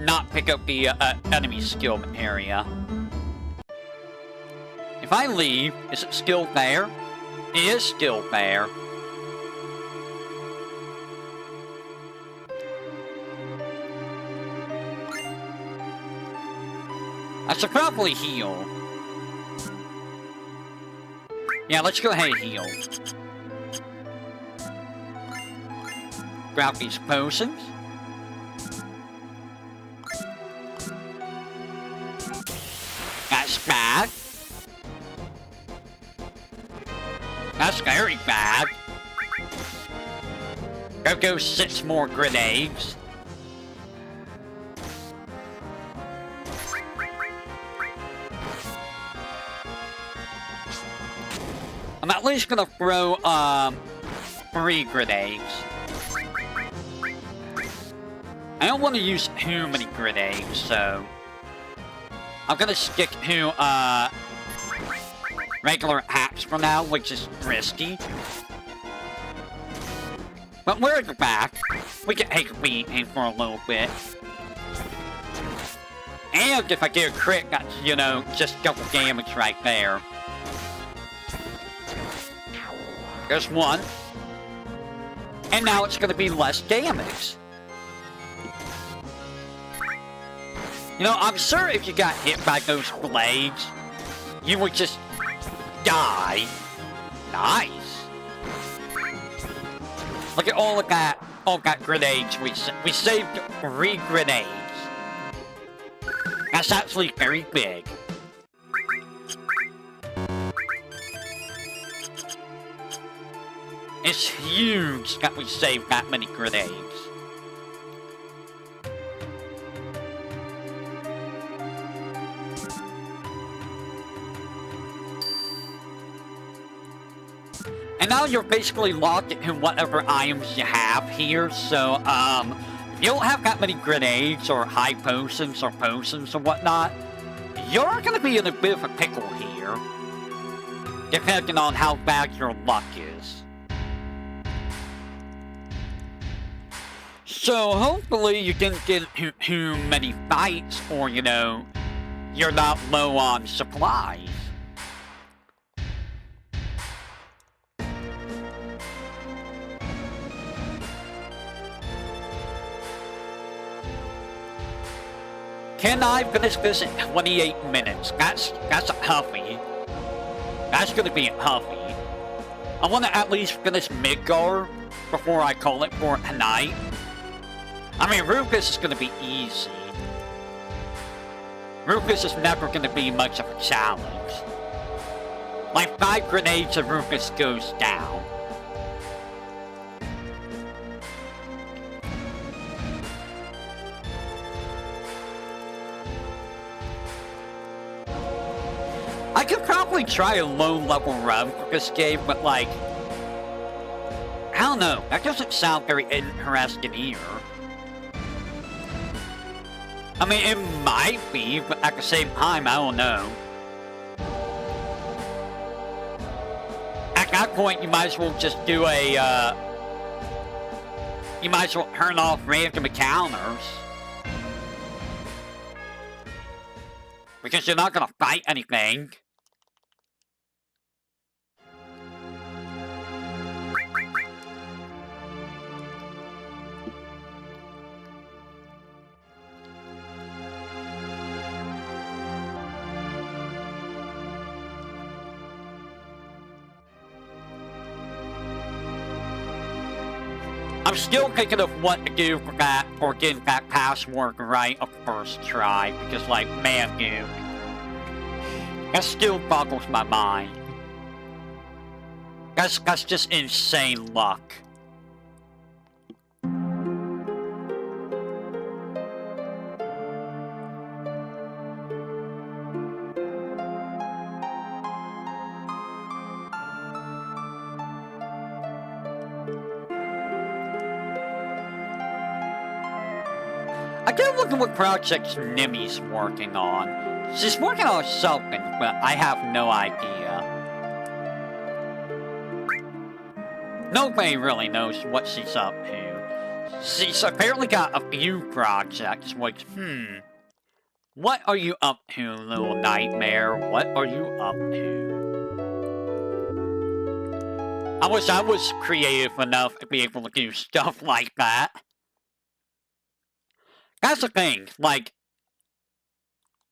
not pick up the enemy skill area. If I leave, is it still there? It is still there. I should probably heal. Yeah, let's go ahead and heal. Grab these potions. That's bad. That's very bad. Go 6 more grenades. I'm at least gonna throw 3 grenades. I don't want to use too many grenades, so I'm gonna stick to regular attacks for now, which is risky. But we're at the back. We can take a beating for a little bit. And if I get a crit, that's, you know, just double damage right there. There's 1. And now it's gonna be less damage. You know, I'm sure if you got hit by those blades, you would just die. Nice. Look at all of that Oh, got grenades. We saved 3 grenades. That's actually very big. It's huge that we saved that many grenades. And now you're basically locked in whatever items you have here, so, if you don't have that many grenades or high potions or whatnot, you're gonna be in a bit of a pickle here, depending on how bad your luck is. So, hopefully you didn't get too many fights, or, you know, you're not low on supplies. Can I finish this in 28 minutes? That's a toughie. That's gonna be a toughie. I wanna at least finish Midgar before I call it for tonight. I mean, Rufus is gonna be easy. Rufus is never gonna be much of a challenge. Like 5 grenades and Rufus goes down. I could probably try a low-level run for this game, but like, I don't know, that doesn't sound very interesting either. I mean, it might be, but at the same time, I don't know. At that point, you might as well just do a, you might as well turn off random encounters. Because you're not gonna fight anything. I'm still thinking of what to do for that, or getting that password right of first try, because like, man, dude, that still boggles my mind. That's just insane luck. I did look at what projects Nimi's working on. She's working on something, but I have no idea. Nobody really knows what she's up to. She's apparently got a few projects, which, what are you up to, little nightmare? What are you up to? I wish I was creative enough to be able to do stuff like that. That's the thing, like,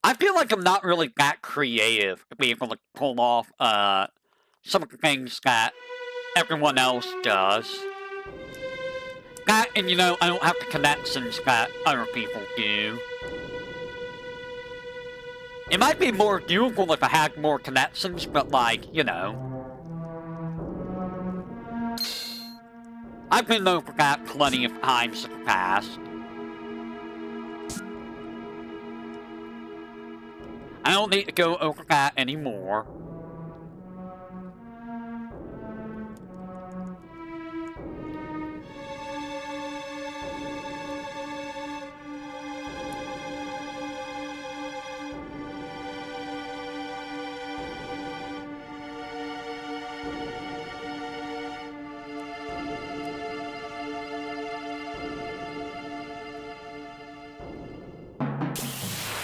I feel like I'm not really that creative to be able to pull off, some of the things that everyone else does. That, and you know, I don't have the connections that other people do. It might be more doable if I had more connections, but like, you know. I've been over that plenty of times in the past. I don't need to go over that anymore.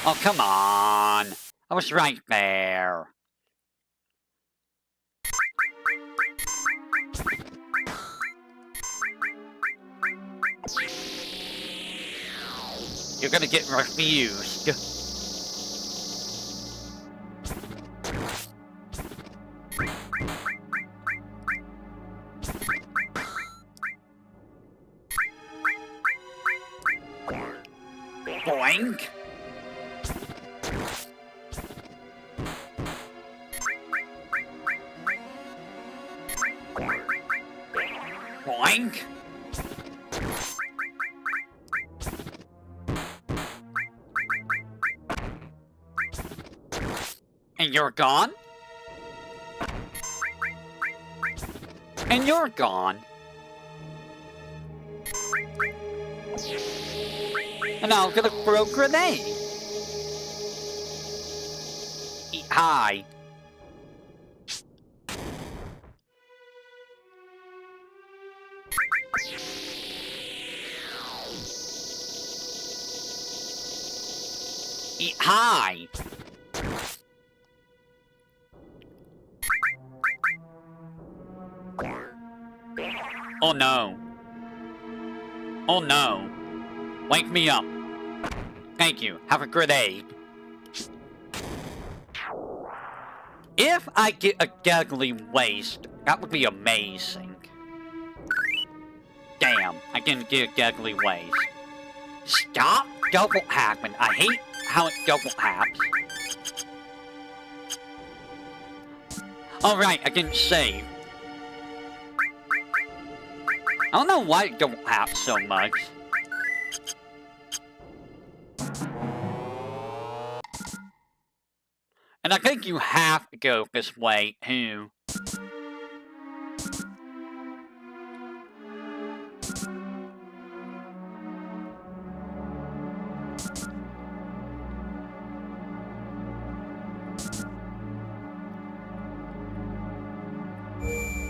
Oh, come on. I was right there. You're gonna get refused. Boink. Boink. And you're gone? And you're gone. And I'm gonna throw a grenade. Hi. Hi. Oh no. Oh no. Wake me up. Thank you. Have a grenade. If I get a deadly waste, that would be amazing. Damn, I didn't get a deadly waste. Stop double hacking. I hate how it double hacks. Alright, I didn't save. I don't know why it double hacks so much. And I think you have to go this way, too.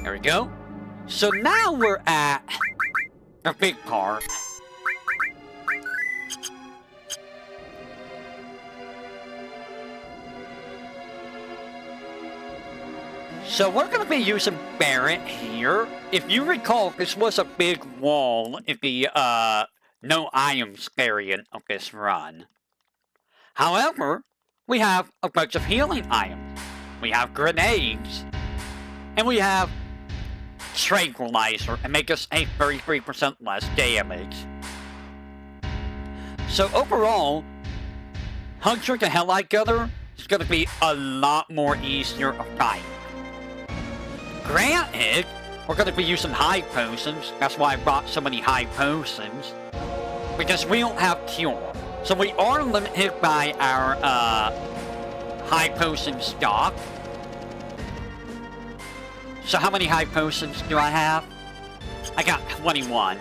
There we go. So now we're at a big part. So we're going to be using Barrett here. If you recall, this was a big wall in the no items variant of this run. However, we have a bunch of healing items. We have grenades. And we have tranquilizer and make us take 33% less damage. So overall, Hunter the Hellite Gunner is going to be a lot more easier to fight. Granted, we're going to be using high potions. That's why I brought so many high potions. Because we don't have cure. So we are limited by our high potion stock. So how many high potions do I have? I got 21.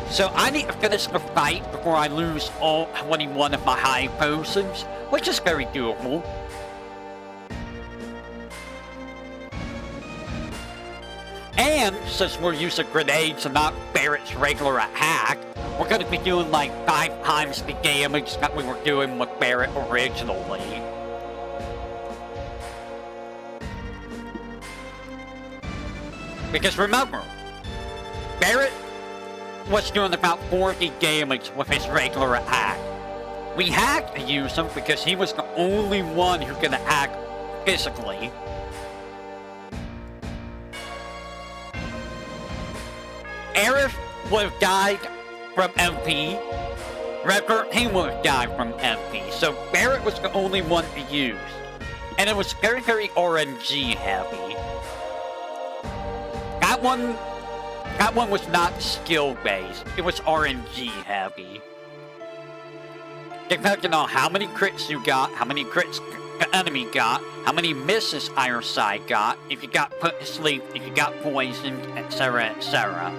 So I need to finish the fight before I lose all 21 of my high potions, which is very doable. And since we're using grenades and not Barrett's regular attack, we're going to be doing like 5 times the damage that we were doing with Barrett originally. Because remember, Barrett was doing about 40 damage with his regular attack. We had to use him because he was the only one who could attack physically. Aerith would have died from MP. Wrecker, he would have died from MP. So Barrett was the only one to use. And it was very, very RNG heavy. That one was not skill-based. It was RNG heavy. Depending on how many crits you got, how many crits the enemy got, how many misses either side got, if you got put to sleep, if you got poisoned, etc., etc.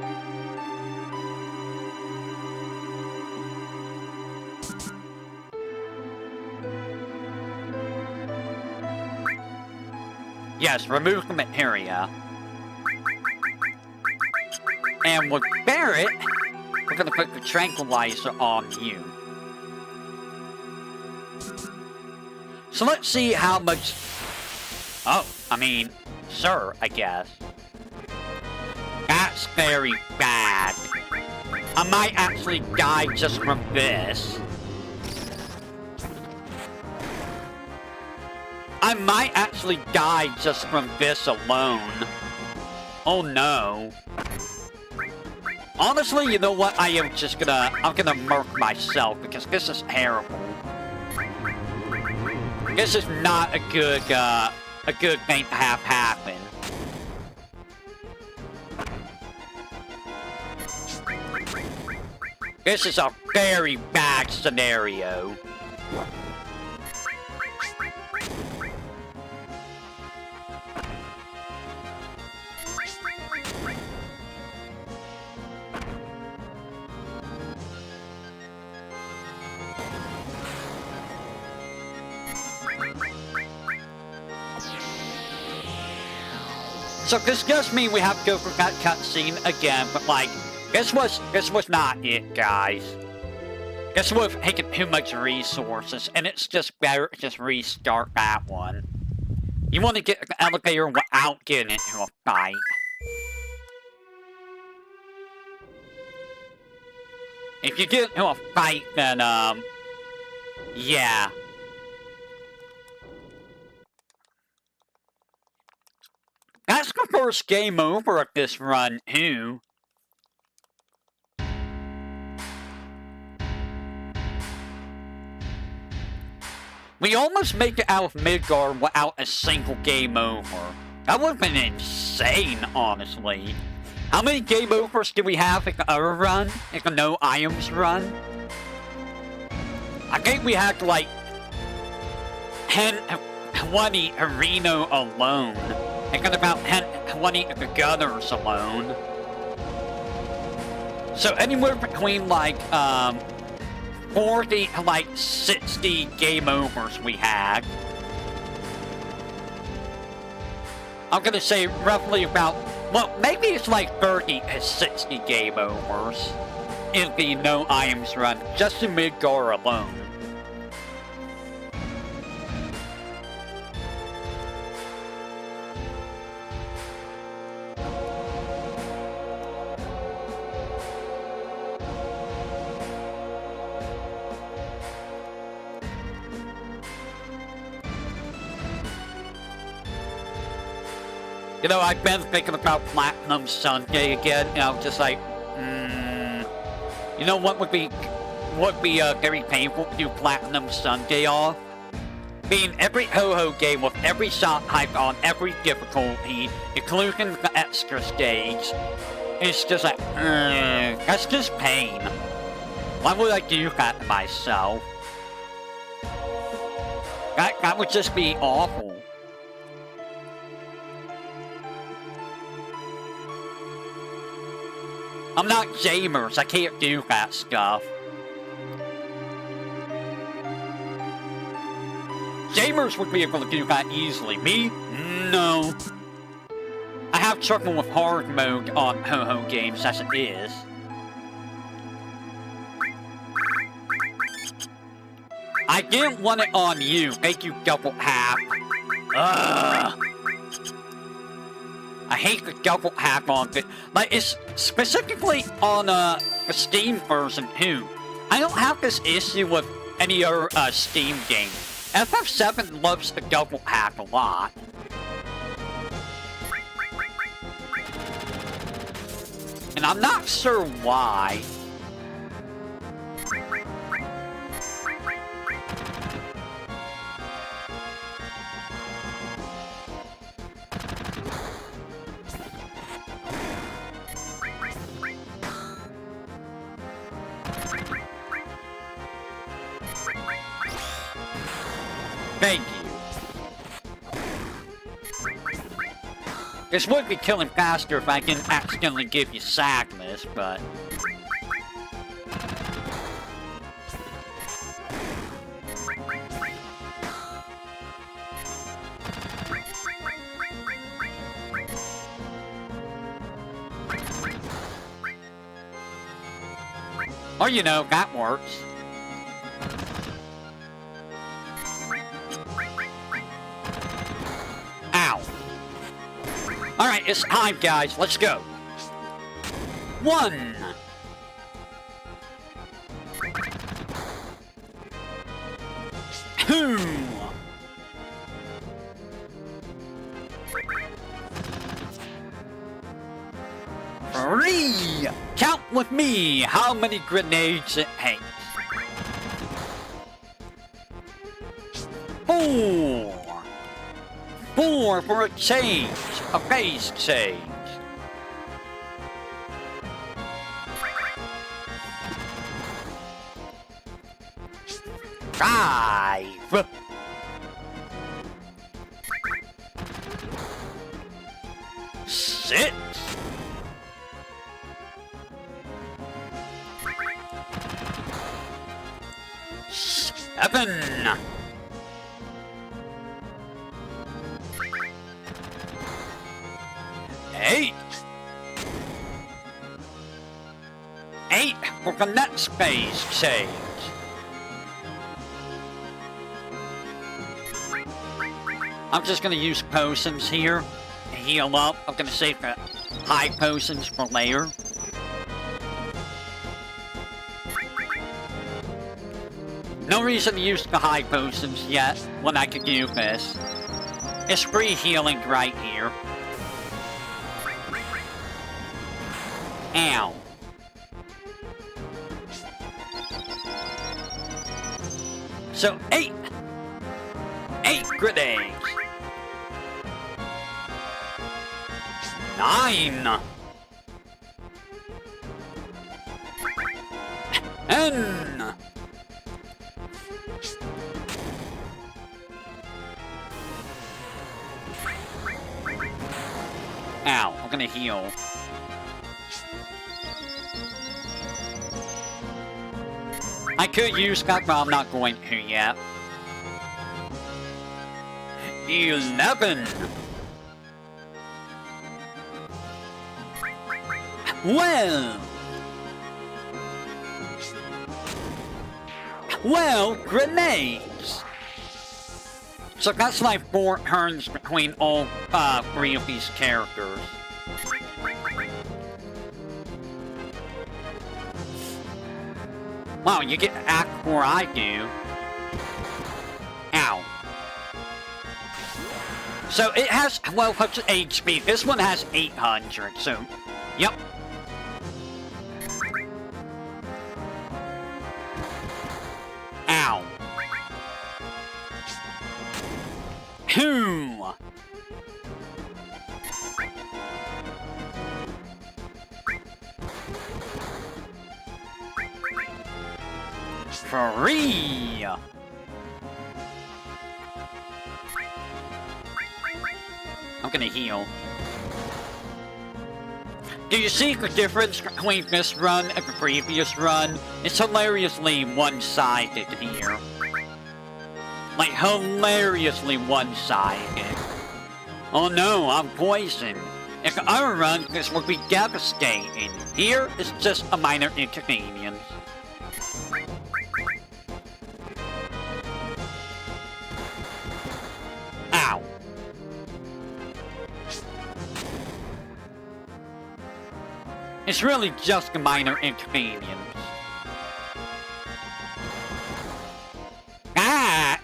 Yes, remove the materia. And with Barrett, we're gonna put the tranquilizer on you. So let's see how much... Oh, I mean, sir, I guess. That's very bad. I might actually die just from this. I might actually die just from this alone. Oh no. Honestly, you know what? I'm gonna murk myself because this is terrible. This is not a good thing to have happen. This is a very bad scenario. So this does mean we have to go for that cutscene again, but like, this was not it, guys. This would have taken too much resources, and it's just better to just restart that one. You want to get the elevator without getting into a fight. If you get into a fight, then, yeah. That's the first game over of this run, too. We almost make it out of Midgar without a single game over. That would have been insane, honestly. How many game overs do we have in the other run? In the no items run? I think we had like 10, 20 Arena alone. And got about 10, 20 of the gunners alone. So anywhere between like 40 to like 60 game overs we had. I'm gonna say roughly about, well, maybe it's like 30 to 60 game overs in the no items run, just in Midgar alone. You know, I've been thinking about Platinum Sunday again, and I'm just like, you know what would be very painful to do Platinum Sunday off? Being every ho-ho game with every shot type on every difficulty, including the extra stage. It's just like, that's just pain. Why would I do that to myself? That would just be awful. I'm not gamers, I can't do that stuff. Gamers would be able to do that easily. Me? No. I have trouble with hard mode on ho-ho games as it is. I didn't want it on you. Thank you, Double Hack. Ugh. I hate the double hack on it. Like, it's specifically on the Steam version too. I don't have this issue with any other Steam game. FF7 loves the double hack a lot. And I'm not sure why. Thank you. This would be killing faster if I didn't accidentally give you Sadness, but... Or, you know, that works. Ow. Alright, it's time, guys. Let's go. 1. 2. 3. Count with me how many grenades it takes. 4. 4 for a change. A phase change. 5. 6. 7. 8. 8 for the next phase change. I'm just gonna use potions here to heal up. I'm gonna save the high potions for later. No reason to use the high potions yet when I could do this. It's free healing right here. Ow. So 8 grenades. 9. 10. 'Ow, I'm gonna heal. I could use that, but I'm not going to yet. 11. 12. 12 grenades. So that's like 4 turns between all 3 of these characters. Wow, you get to act before I do. Ow. So it has 1200 HP. This one has 800, so... Yep. Ow. 2. 3. I'm gonna heal. Do you see the difference between this run and the previous run? It's hilariously one-sided here. Like, hilariously one-sided. Oh no, I'm poisoned. In the other run, this would be devastating. Here, it's just a minor inconvenience. Ow. It's really just a minor inconvenience. That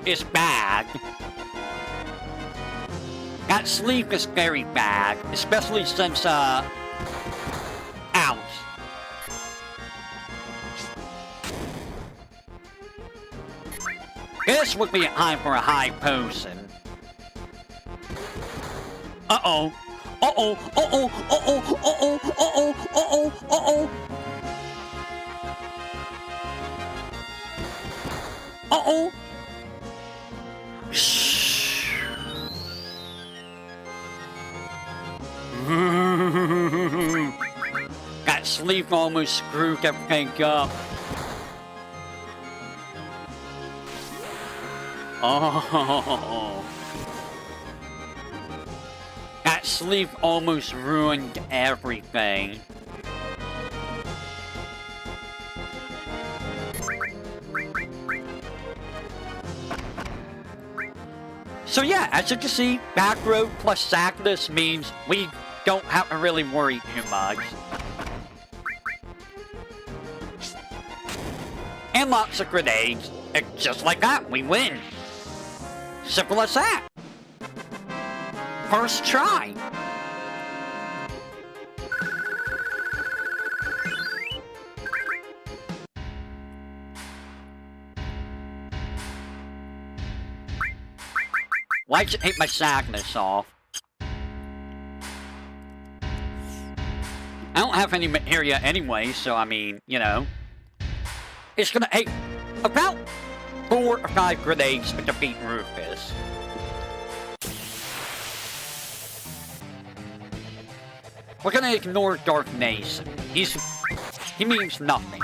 is bad. That sleep is very bad, especially since, ouch. This would be a time for a high potion. Uh-oh. Uh-oh. Uh-oh. Uh-oh. Uh-oh. Uh-oh. Uh-oh. Uh-oh. Uh-oh. Shh. That sleep almost screwed everything up. Oh. That sleep almost ruined everything. So yeah, as you can see, back row plus Sadness means we don't have to really worry too much. And lots of grenades, and just like that, we win. Simple as that. First try. Why should I take my sadness off? I don't have any materia anyway, so I mean, you know. It's gonna take about 4 or 5 grenades to defeat Rufus. We're gonna ignore Dark Nason. He means nothing.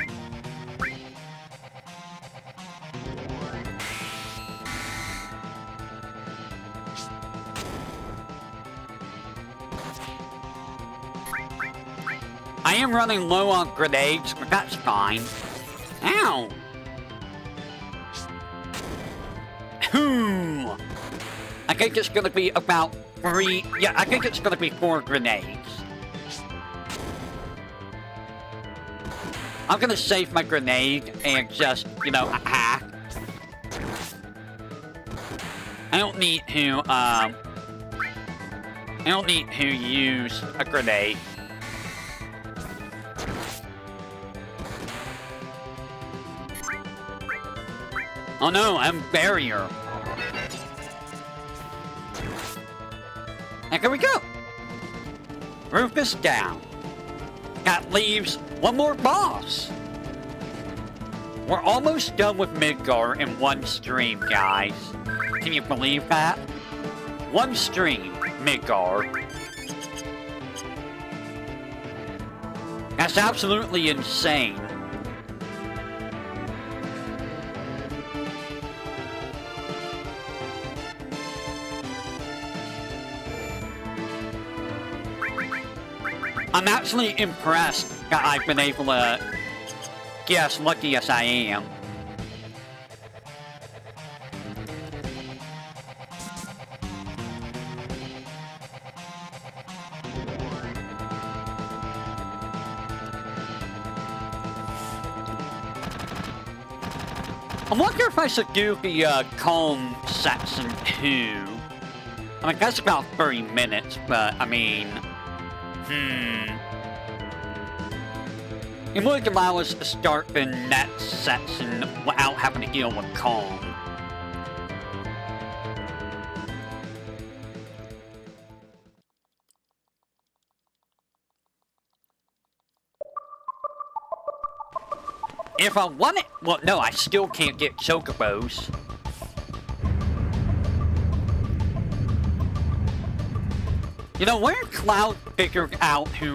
I am running low on grenades, but that's fine. Ow! I think it's gonna be about 3... Yeah, I think it's gonna be 4 grenades. I'm gonna save my grenade and just, you know, hack. I don't need to use a grenade. Oh no, I'm barrier. And here we go. Rufus down. That leaves one more boss. We're almost done with Midgar in one stream, guys. Can you believe that? One stream, Midgar. That's absolutely insane. I'm actually impressed that I've been able to get as lucky as I am. I wonder if I should do the Kalm section too. I mean, that's about 30 minutes, but I mean... It would allow us to start the next section without having to deal with Kalm. If I want it... Well, no, I still can't get chocobos. You know, where Cloud figured out to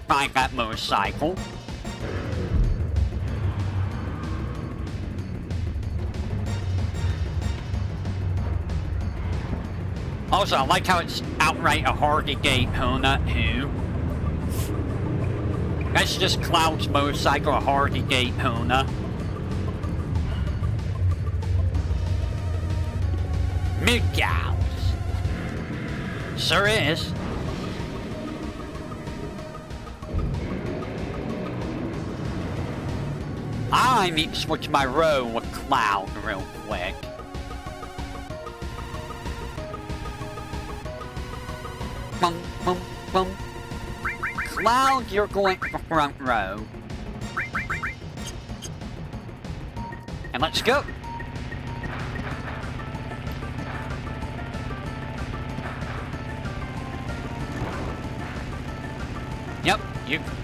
find that motorcycle? Also, I like how it's outright a Hardy Gate Hona, too. That's just Cloud's motorcycle, a Hardy Gate Hona. Midgar. Sure is. I need to switch my row with Cloud real quick. Bum, bum, bum. Cloud, you're going for front row. And let's go. Yep,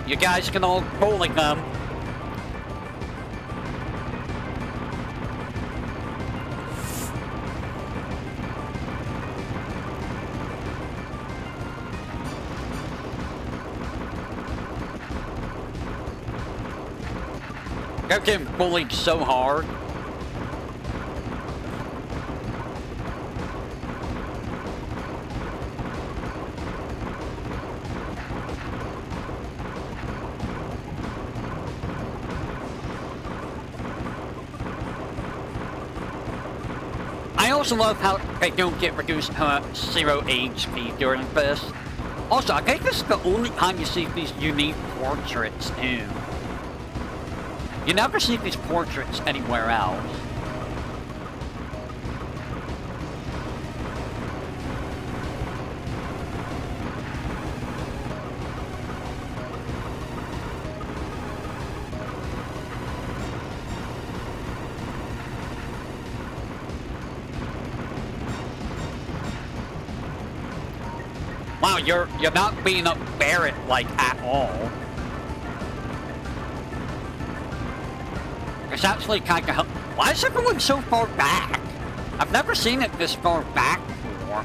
you guys can all bowling them. They're getting bullied so hard. I also love how they don't get reduced to 0 HP during this. Also, I think this is the only time you see these unique portraits too. You never see these portraits anywhere else. No, you're not beating up Barrett, like, at all. It's actually kind of... Why is everyone so far back? I've never seen it this far back before.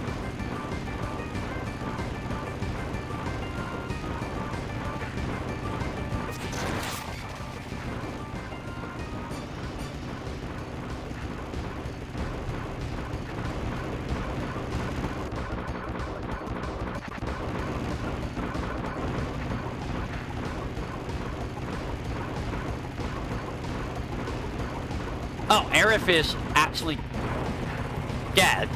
Oh, Aerith is actually dead.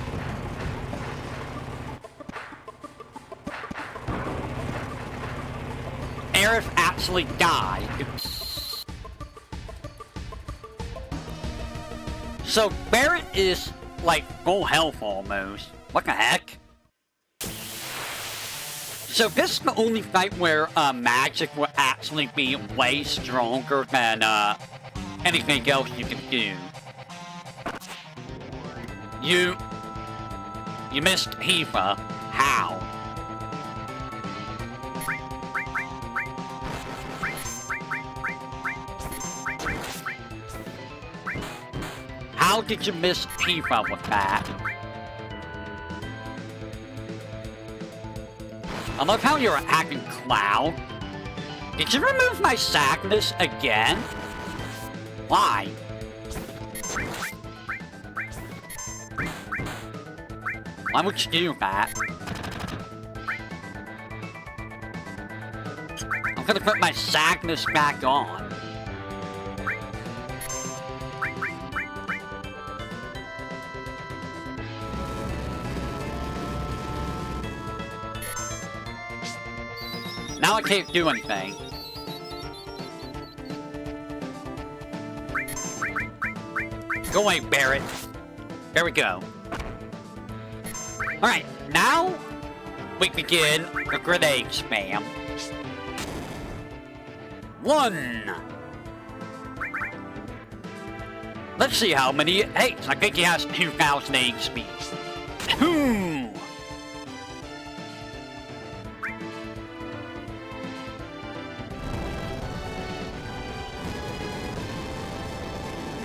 Aerith actually died. So Barrett is like full health almost. What the heck? So this is the only fight where magic will actually be way stronger than anything else you can do. You missed Hifa. How? How did you miss Hifa with that? I love how you're attacking Cloud. Did you remove my sadness again? Why? Why would you do that? I'm gonna put my sadness back on. Now I can't do anything. Go away, Barrett. There we go. Alright, now we begin the grenade spam. 1. Let's see how many it takes. I think he has 2,000 HP. 2.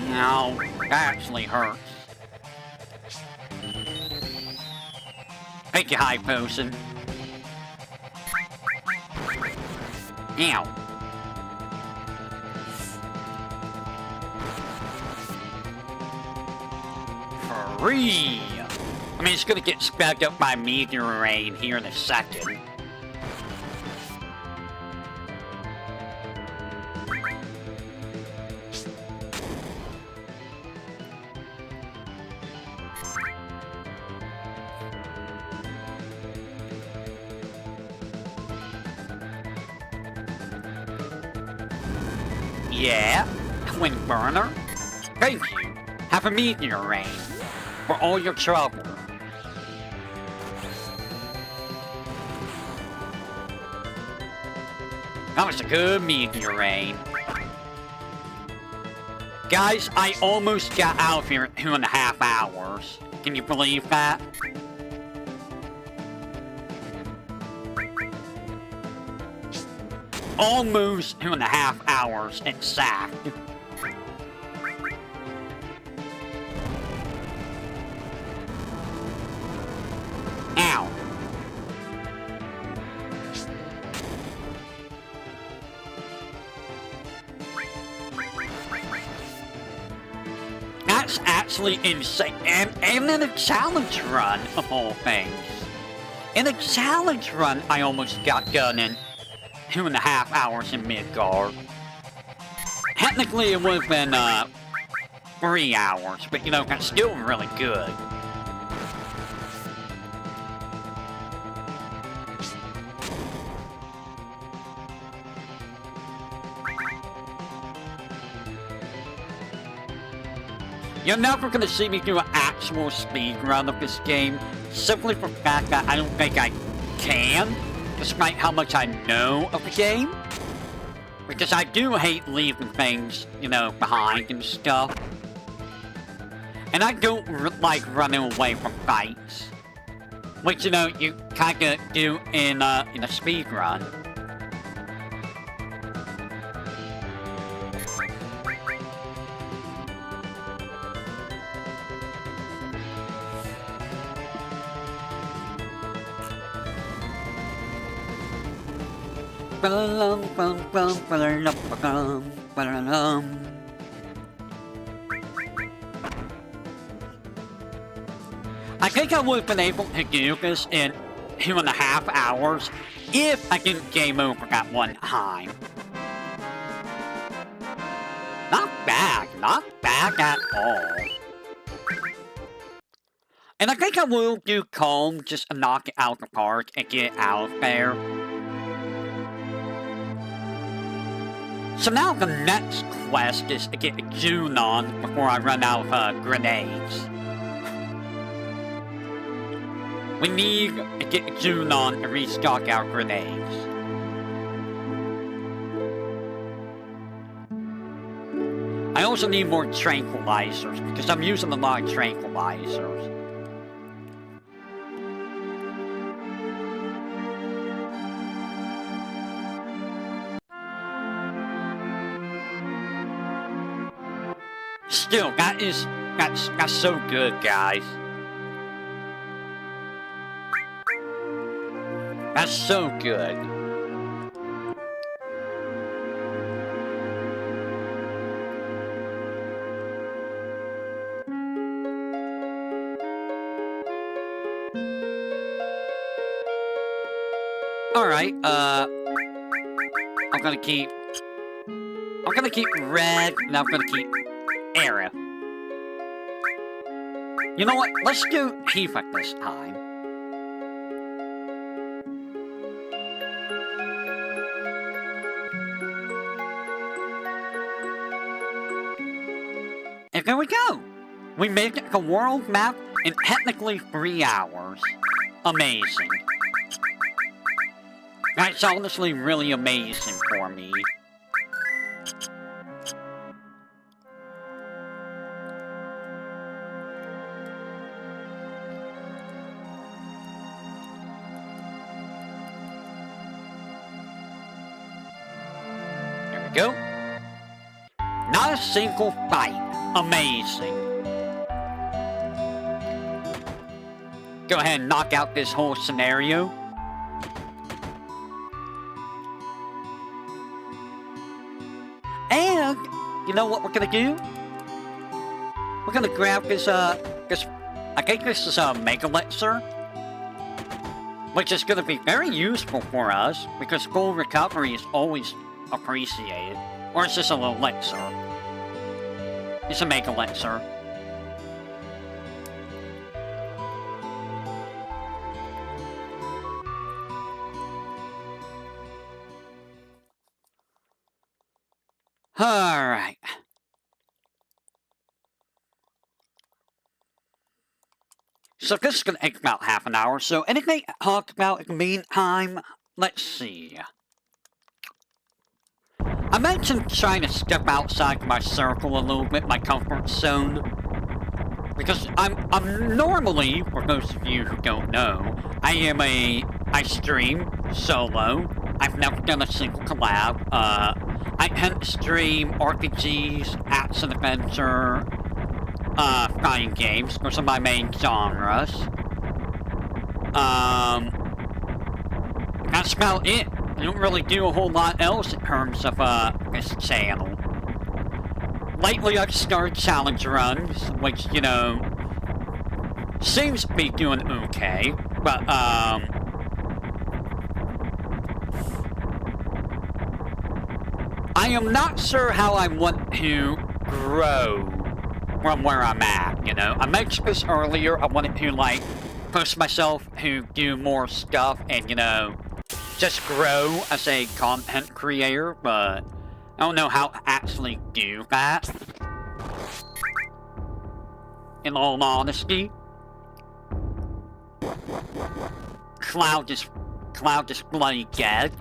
No, that actually hurts. Thank you, High Potion. Ow. Free. I mean, it's gonna get sped up by VTuberEN here in a second. Yeah, Twin Burner. Thank you. Have a VTuberEN for all your trouble. That was a good VTuberEN. Guys, I almost got out of here in 2.5 hours. Can you believe that? Almost 2.5 hours exact. Ow. That's actually insane. And in a challenge run, of all things. In a challenge run, I almost got done in 2.5 hours in Midgar. Technically, it would have been 3 hours, but you know, that's still really good. You're never gonna see me do an actual speedrun of this game, simply for the fact that I don't think I can. Despite how much I know of the game. Because I do hate leaving things, you know, behind and stuff. And I don't like running away from fights. Which, you know, you kinda do in a speed run. I think I would have been able to do this in 2.5 hours if I didn't game over that one time. Not bad at all. And I think I will do Kalm just to knock it out of the park and get it out of there. So now the next quest is to get the Junon before I run out of grenades. We need to get the Junon to restock our grenades. I also need more tranquilizers because I'm using a lot of tranquilizers. Still, that's so good, guys. That's so good. Alright, I'm gonna keep red, and I'm gonna keep arrow. You know what? Let's do Tifa this time. And there we go! We made it a world map in technically 3 hours. Amazing. That's honestly really amazing for me. There we go. Not a single fight. Amazing. Go ahead and knock out this whole scenario. And, you know what we're gonna do? We're gonna grab this, I think this is a Mega Elixir, which is gonna be very useful for us, because full recovery is always appreciated. Or it's just a little elixir. It's a Mega Elixir. Alright. So this is going to take about half an hour, so anything to talk about in the meantime? Let's see. I mentioned trying to step outside my circle a little bit, my comfort zone. Because I'm normally, for those of you who don't know, I stream solo. I've never done a single collab. I tend to stream RPGs, action adventure, fighting games. Those are my main genres. That's about it. I don't really do a whole lot else in terms of this channel. Lately I've started challenge runs, which, you know, seems to be doing okay, but I am not sure how I want to grow from where I'm at, you know. I mentioned this earlier, I wanted to, like, push myself to do more stuff and, you know, just grow as a content creator, but I don't know how to actually do that. In all honesty. Cloud is bloody dead.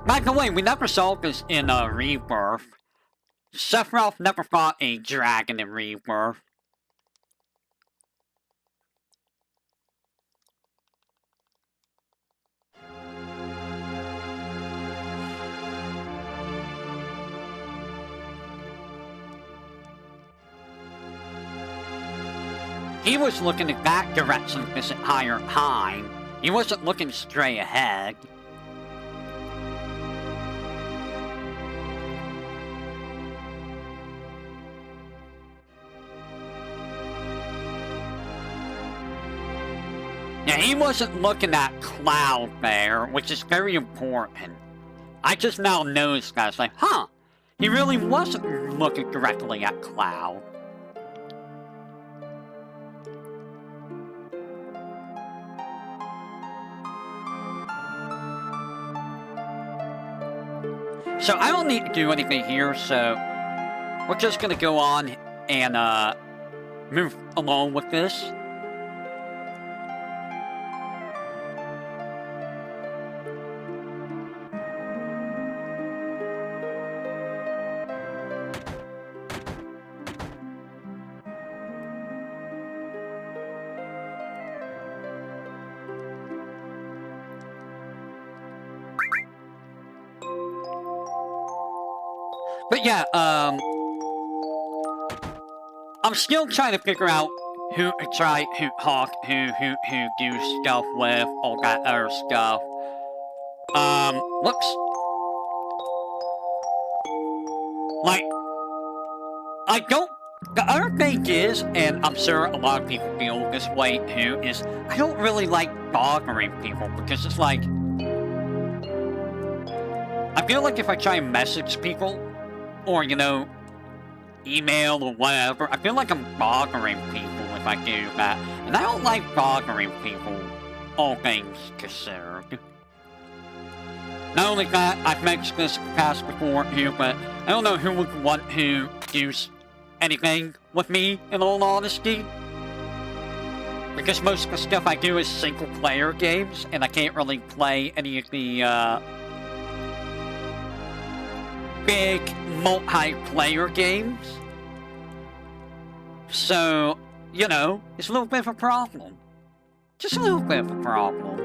By the way, we never saw this in Rebirth. Sephiroth never fought a dragon in Rebirth. he was looking in that direction this entire time. He wasn't looking straight ahead. Yeah, he wasn't looking at Cloud there, which is very important. I just now noticed that. It's like, huh, he really wasn't looking directly at Cloud. So I don't need to do anything here, so we're just gonna go on and move along with this. But yeah, I'm still trying to figure out who to try, who talk, who do stuff with, all that other stuff. Looks like I don't. The other thing is, and I'm sure a lot of people feel this way too, is I don't really like bothering people because it's like I feel like if I try and message people, or, you know, email or whatever, I feel like I'm bothering people if I do that. And I don't like bothering people, all things considered. Not only that, I've mentioned this past before here, but I don't know who would want to do anything with me, in all honesty. Because most of the stuff I do is single-player games, and I can't really play any of the, big multiplayer games. So, you know, it's a little bit of a problem. Just a little bit of a problem.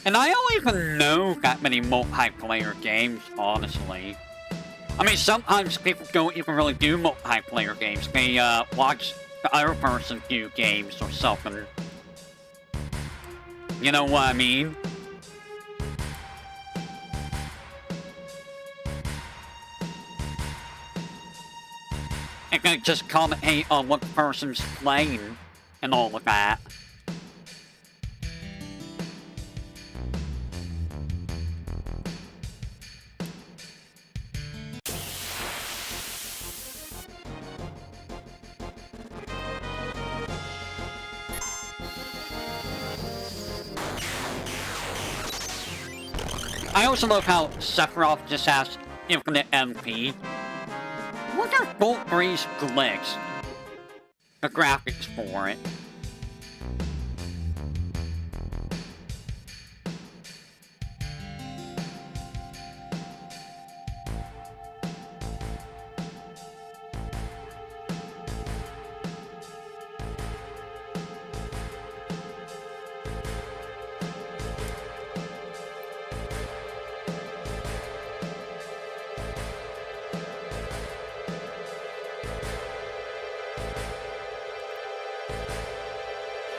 And I don't even know that many multiplayer games, honestly. I mean, sometimes people don't even really do multiplayer games. They, watch the other person do games or something. You know what I mean? And they just commentate on what the person's playing and all of that. I also love how Sephiroth just has infinite MP. Look at Bolt Breeze glitch. The graphics for it.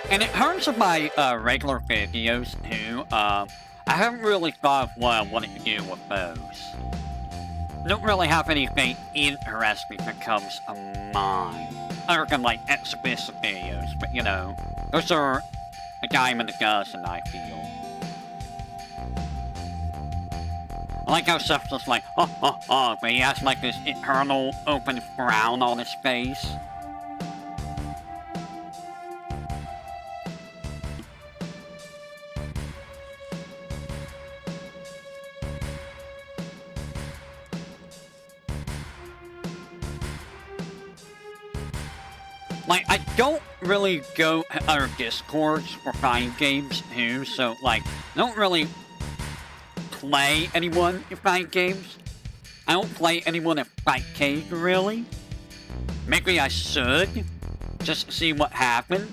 And in terms of my regular videos too, I haven't really thought of what I wanted to do with those. I don't really have anything interesting that comes to mind. Other than like exhibition videos, but you know, those are a dime in a dozen, I feel. I like how Seth's just like, but he has like this eternal open frown on his face. Like, I don't really go to other Discords for fighting games, too, so, like, I don't really play anyone in fighting games. I don't play anyone in Fightcade, really. Maybe I should, just to see what happens.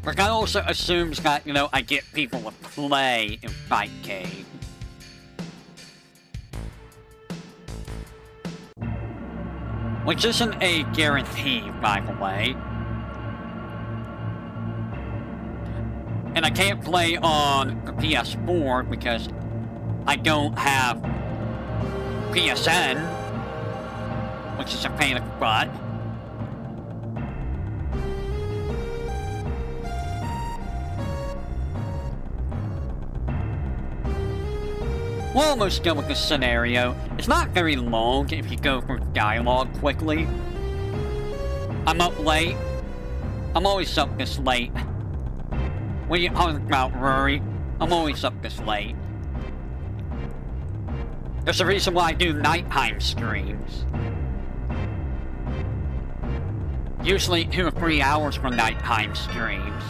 But that also assumes that, you know, I get people to play in Fightcade. Which isn't a guarantee, by the way. And I can't play on the PS4 because I don't have PSN, which is a pain in the butt. We're almost done with this scenario. It's not very long if you go through dialogue quickly. I'm up late. I'm always up this late. What are you talking about, Rory? I'm always up this late. There's a reason why I do nighttime streams. Usually 2 or 3 hours for nighttime streams.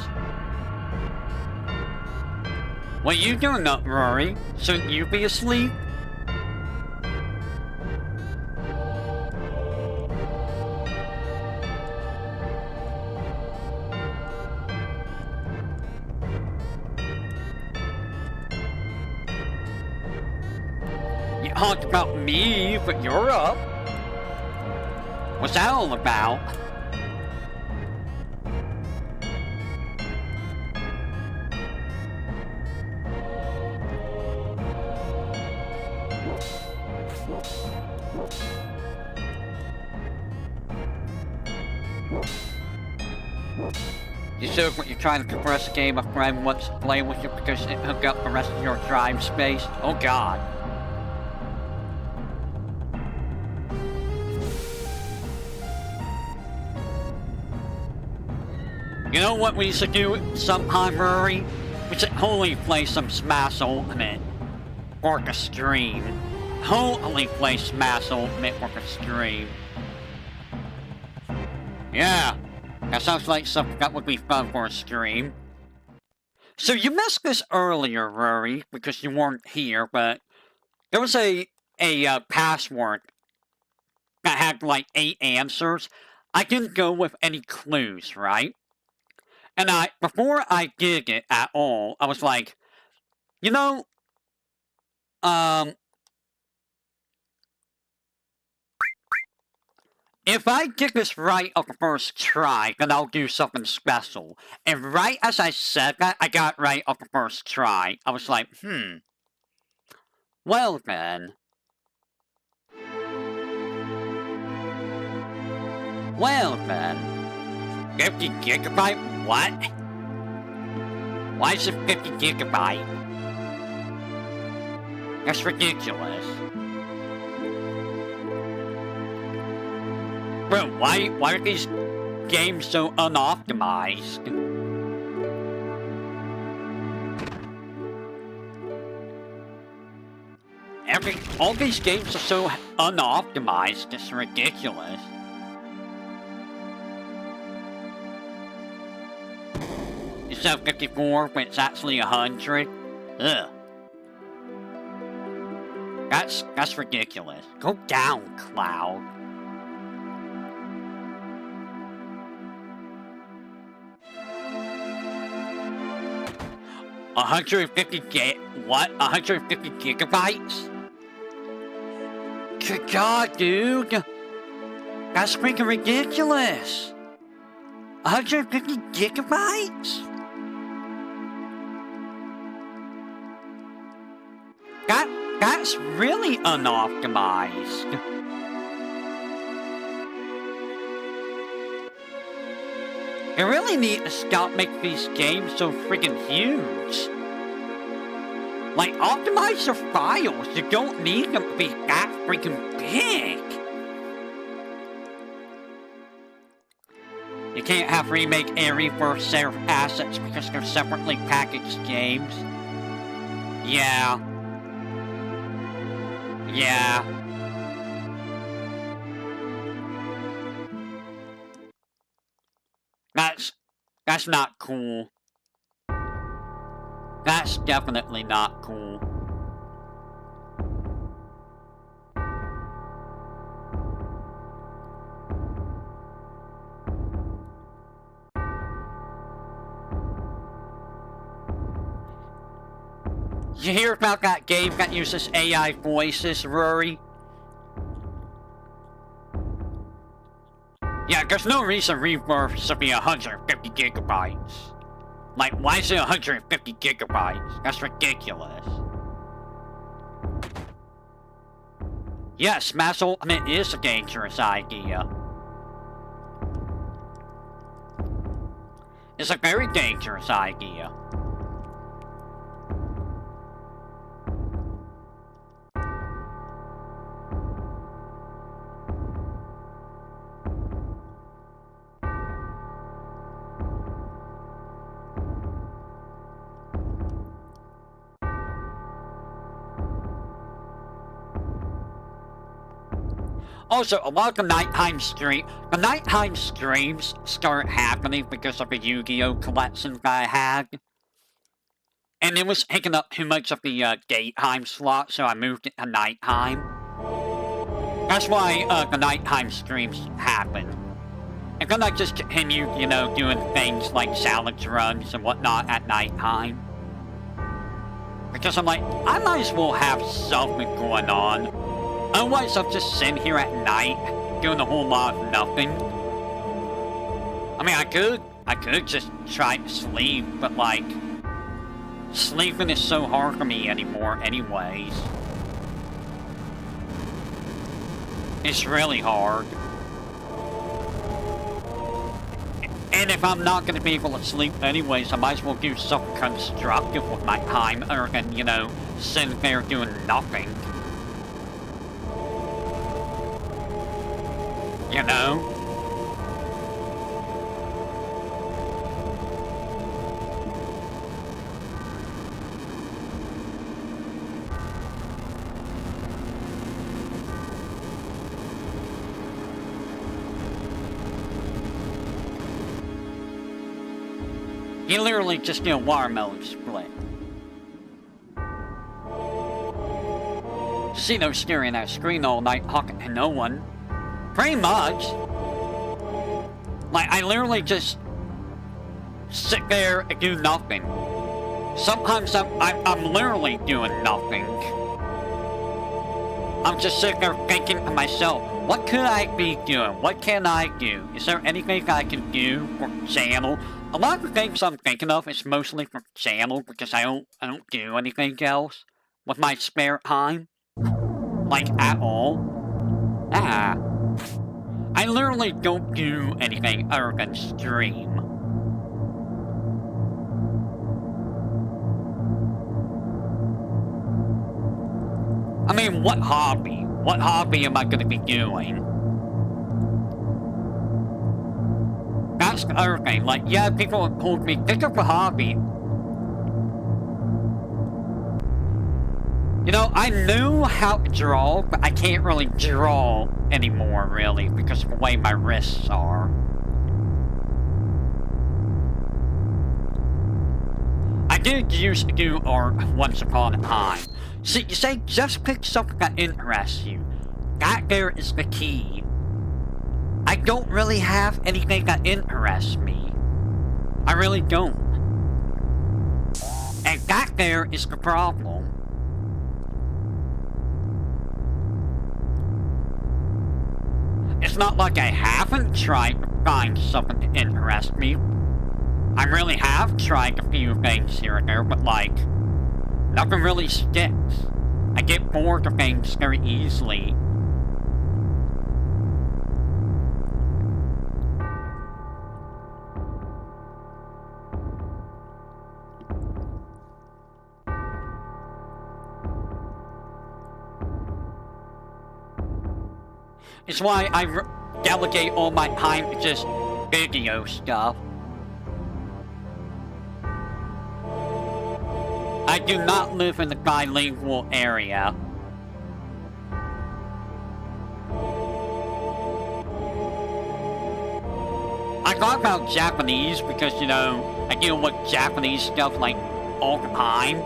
What are you doing up, Rory? Shouldn't you be asleep? You talked about me, but you're up. What's that all about? You showed what you're trying to compress a game a friend wants to play with you because it took up the rest of your drive space? Oh god. You know what we should do sometime, Rory? We should totally play some Smash Ultimate for the stream. Totally play Smash Ultimate for the stream. Yeah. That sounds like something that would be fun for a stream. So you missed this earlier, Rory, because you weren't here, but there was a password that had like 8 answers. I didn't go with any clues, right? And before I did it at all, I was like, you know, if I get this right on the first try, then I'll do something special. And right as I said that, I got it right on the first try. I was like, well then. Well then. 50 gigabyte? What? Why is it 50 gigabyte? That's ridiculous. Bro, why are these games so unoptimized? All these games are so unoptimized, it's ridiculous. It said 54, but it's actually 100. Ugh. That's ridiculous. Go down, Cloud. What? 150 gigabytes? Good God, dude. That's freaking ridiculous. 150 gigabytes? That's really unoptimized. They really need to stop making these games so freaking huge. Like, optimize your files. You don't need them to be that freaking big. You can't have remake and reverse serve assets because they're separately packaged games. Yeah. Yeah. That's not cool. That's definitely not cool. You hear about that game that uses AI voices, Rory? Yeah, there's no reason Rebirth should be 150 gigabytes. Like, why is it 150 gigabytes? That's ridiculous. Yes, Mass Ultimate is a dangerous idea. It's a very dangerous idea. Also, a lot of the nighttime streams start happening because of the Yu-Gi-Oh! Collection that I had. And it was taking up too much of the daytime slot, so I moved it to nighttime. That's why the nighttime streams happen. And then I just continue, you know, doing things like challenge runs and whatnot at nighttime. Because I'm like, I might as well have something going on. Otherwise, I'm just sitting here at night, doing a whole lot of nothing. I mean, I could just try to sleep, but like, sleeping is so hard for me anymore anyways. It's really hard. And if I'm not going to be able to sleep anyways, I might as well do something constructive with my time, other than, you know, sitting there doing nothing. You know? You literally just do a watermelon split. See those staring at a screen all night talking to no one. Pretty much. Like, I literally just sit there and do nothing. Sometimes I'm literally doing nothing. I'm just sitting there thinking to myself, what could I be doing? What can I do? Is there anything I can do for channel? A lot of the things I'm thinking of is mostly for channel because I don't do anything else with my spare time. Like, at all. I literally don't do anything other than stream. I mean, what hobby? What hobby am I going to be doing? That's the other thing. Like, yeah, people have told me, pick up a hobby. You know, I knew how to draw, but I can't really draw anymore, really, because of the way my wrists are. I did used to do art once upon a time. See, you say just pick something that interests you. That there is the key. I don't really have anything that interests me. I really don't. And that there is the problem. It's not like I haven't tried to find something to interest me. I really have tried a few things here and there, but like, nothing really sticks. I get bored of things very easily. It's why I delegate all my time to just video stuff. I do not live in the bilingual area. I talk about Japanese because, you know, I deal with Japanese stuff, like, all the time.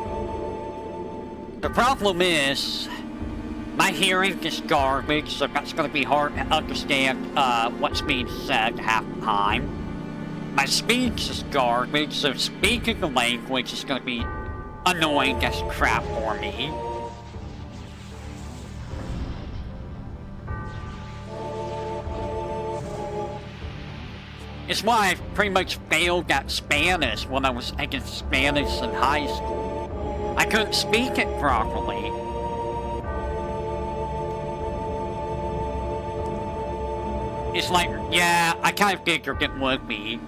The problem is, my hearing is garbage, so that's gonna be hard to understand, what's being said half the time. My speech is garbage, so speaking the language is gonna be annoying as crap for me. It's why I pretty much failed at Spanish when I was taking Spanish in high school. I couldn't speak it properly. It's like, yeah, I kind of figured it would be.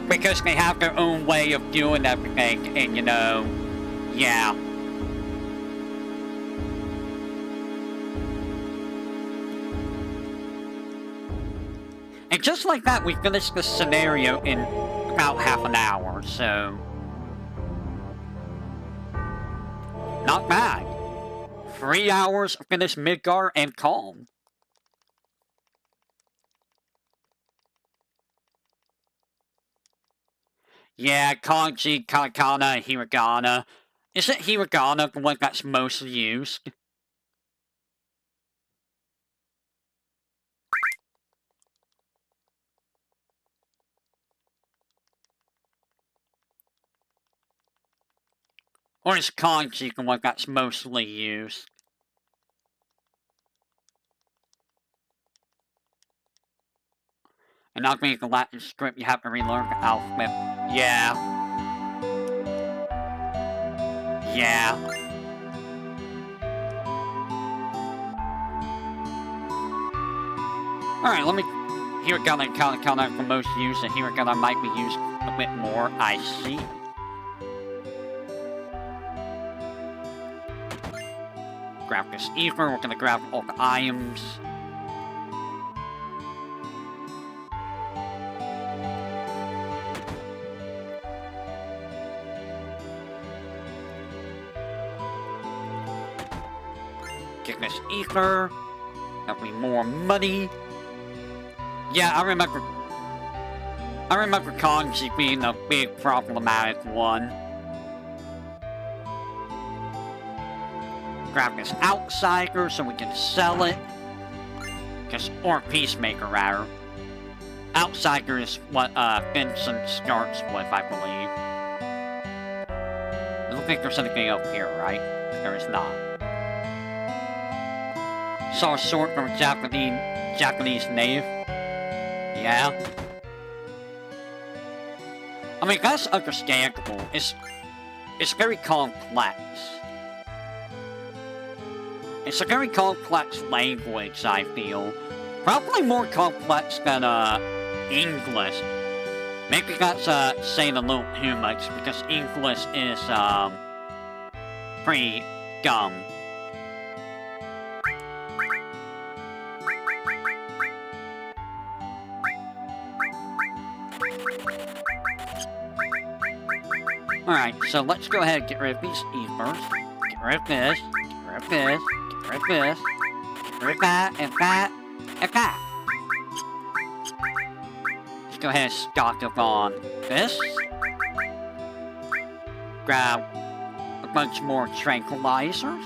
Because they have their own way of doing everything, and you know, yeah. And just like that, we finished the scenario in about half an hour, so... Not bad. 3 hours, finished Midgar and Kalm. Yeah, kanji, katakana, hiragana. Isn't hiragana the one that's most used? Or is kanji the one that's mostly used? And not being the Latin script, you have to relearn the alphabet. Yeah. Yeah. Alright, let me... Hiragana and katakana are the most used, and hiragana might be used a bit more. I see. Grab this ether, we're gonna grab all the items. Get this ether. That'll be more money. Yeah, I remember kanji being a big problematic one. Grab this outsider so we can sell it. Or peacemaker, rather. Outsider is what Vincent starts with, I believe. I don't think there's anything up here, right? There is not. Saw a sword from a Japanese native. Yeah. I mean, that's understandable. It's very complex. It's a very complex language, I feel. Probably more complex than, English. Maybe that's, saying a little too much, because English is, pretty dumb. Alright, so let's go ahead and get rid of these ethers. Get rid of this. Get rid of this. Get rid of this. Get rid of that, and that, and that. Let's go ahead and stock up on this. Grab a bunch more tranquilizers.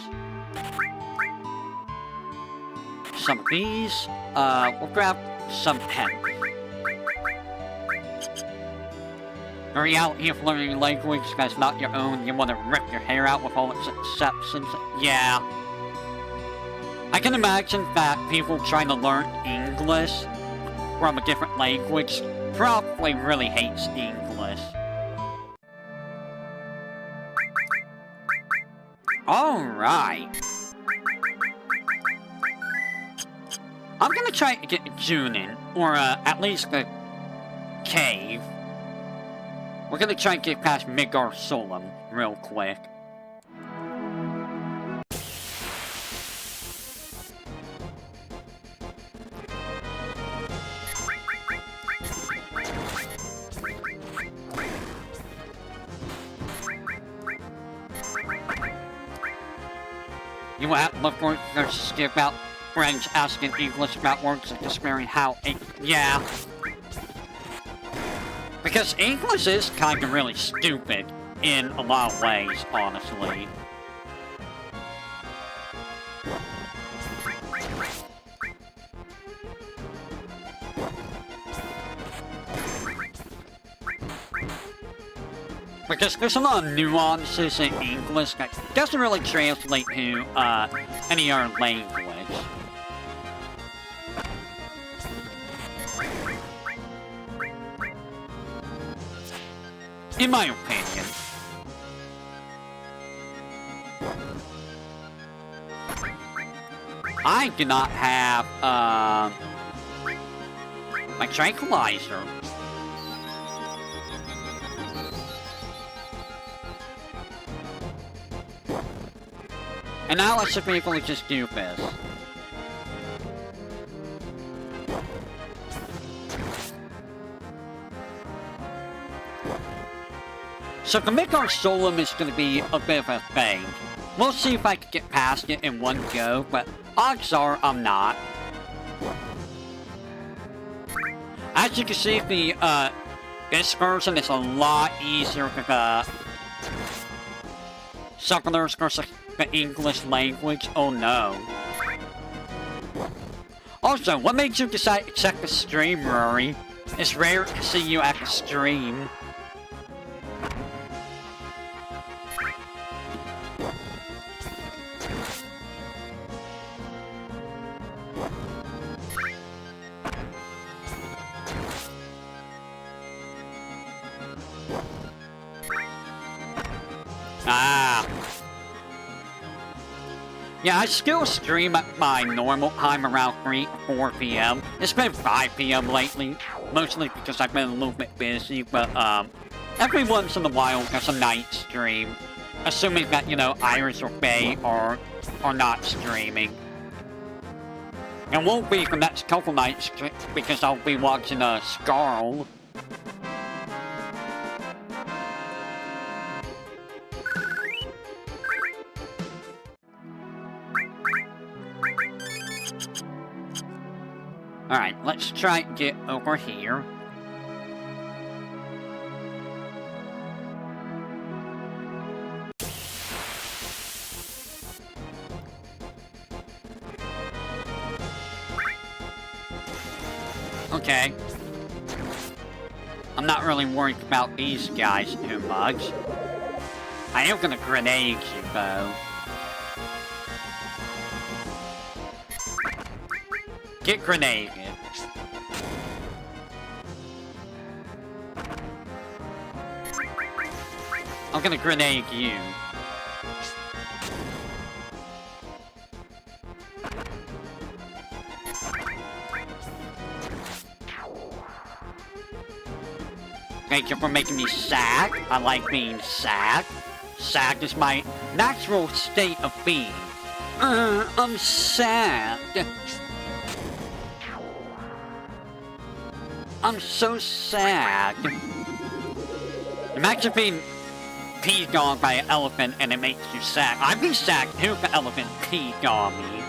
Some of these. We'll grab some pens. The reality of learning a language that's not your own, you want to rip your hair out with all its exceptions. Yeah. I can imagine that people trying to learn English from a different language probably really hates English. Alright. I'm gonna try to get Junin, or at least the cave. We're gonna try and get past Midgar Kalm real quick. You will have to look for there's about friends asking English about words and despairing how yeah. Because English is kind of really stupid in a lot of ways, honestly. Because there's a lot of nuances in English that doesn't really translate to any other language. In my opinion. I do not have, my tranquilizer. And now I should be able to just do this. So the Midgar Kalm is going to be a bit of a thing. We'll see if I can get past it in one go, but odds are I'm not. As you can see, the this version is a lot easier to Southerners versus the English language. Oh no. Also, what made you decide to check the stream, Rory? It's rare to see you at the stream. Ah. Yeah, I still stream at my normal time around 3 or 4 p.m. It's been 5 p.m. lately, mostly because I've been a little bit busy, but every once in a while there's a night stream, assuming that, you know, Iris or Faye are not streaming. And won't be the next couple nights because I'll be watching Scarl. Alright, let's try and get over here. Okay. I'm not really worried about these guys too much. I am gonna grenade you, though. Get grenaded. I'm gonna grenade you. Thank you for making me sad. I like being sad. Sad is my natural state of being. I'm sad. I'm so sad. Imagine being peed on by an elephant and it makes you sad. I'd be sad too if an elephant peed on me.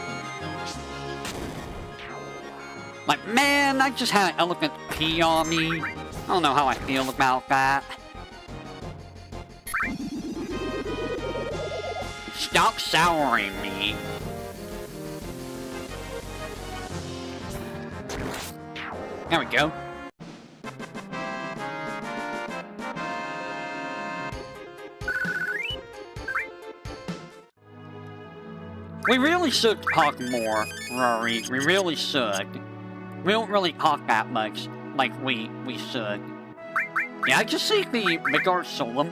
Like, man, I just had an elephant pee on me. I don't know how I feel about that. Stop souring me. There we go. We really should talk more, Rory. We really should. We don't really talk that much like we should. Yeah, I just see the Midgar Kalm.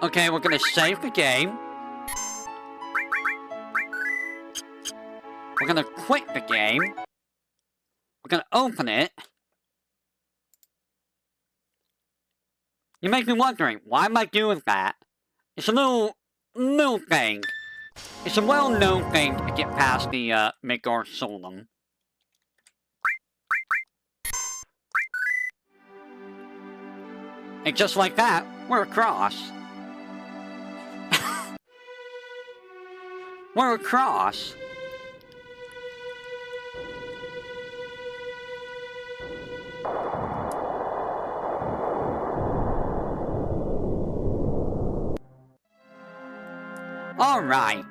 Okay, we're gonna save the game. We're gonna quit the game. We're gonna open it. You may be wondering, why am I doing that? It's a little thing. It's a well-known thing to get past the Midgar Kalm. And just like that, we're across. We're across. Alright.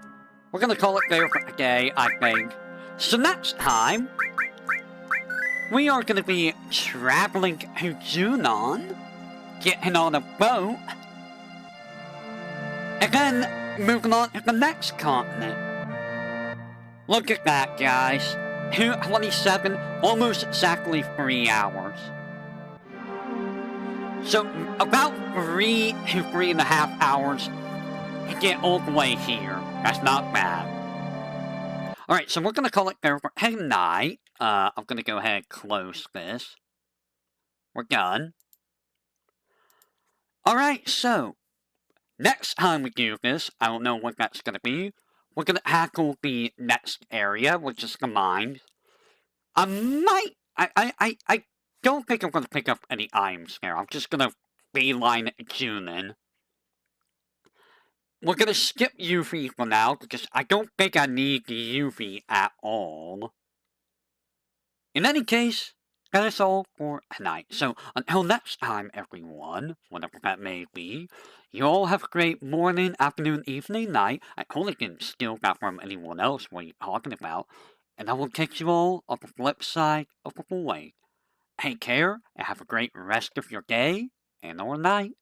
We're gonna call it there for today, I think. So next time, we are gonna be traveling to Junon, getting on a boat, and then moving on to the next continent. Look at that, guys. 2:27, almost exactly 3 hours. So, about 3 to 3.5 hours to get all the way here. That's not bad. Alright, so we're gonna call it there for tonight. I'm gonna go ahead and close this. We're done. Alright, so, next time we do this, I don't know what that's gonna be. We're gonna tackle the next area, which is the mines. I don't think I'm gonna pick up any items there. I'm just gonna beeline Junon. We're gonna skip UV for now, because I don't think I need the UV at all. In any case, that is all for tonight. So, until next time, everyone, whatever that may be, you all have a great morning, afternoon, evening, night. I totally didn't steal that from anyone else. What are you talking about? And I will catch you all on the flip side of the void. Take care, and have a great rest of your day, and or night.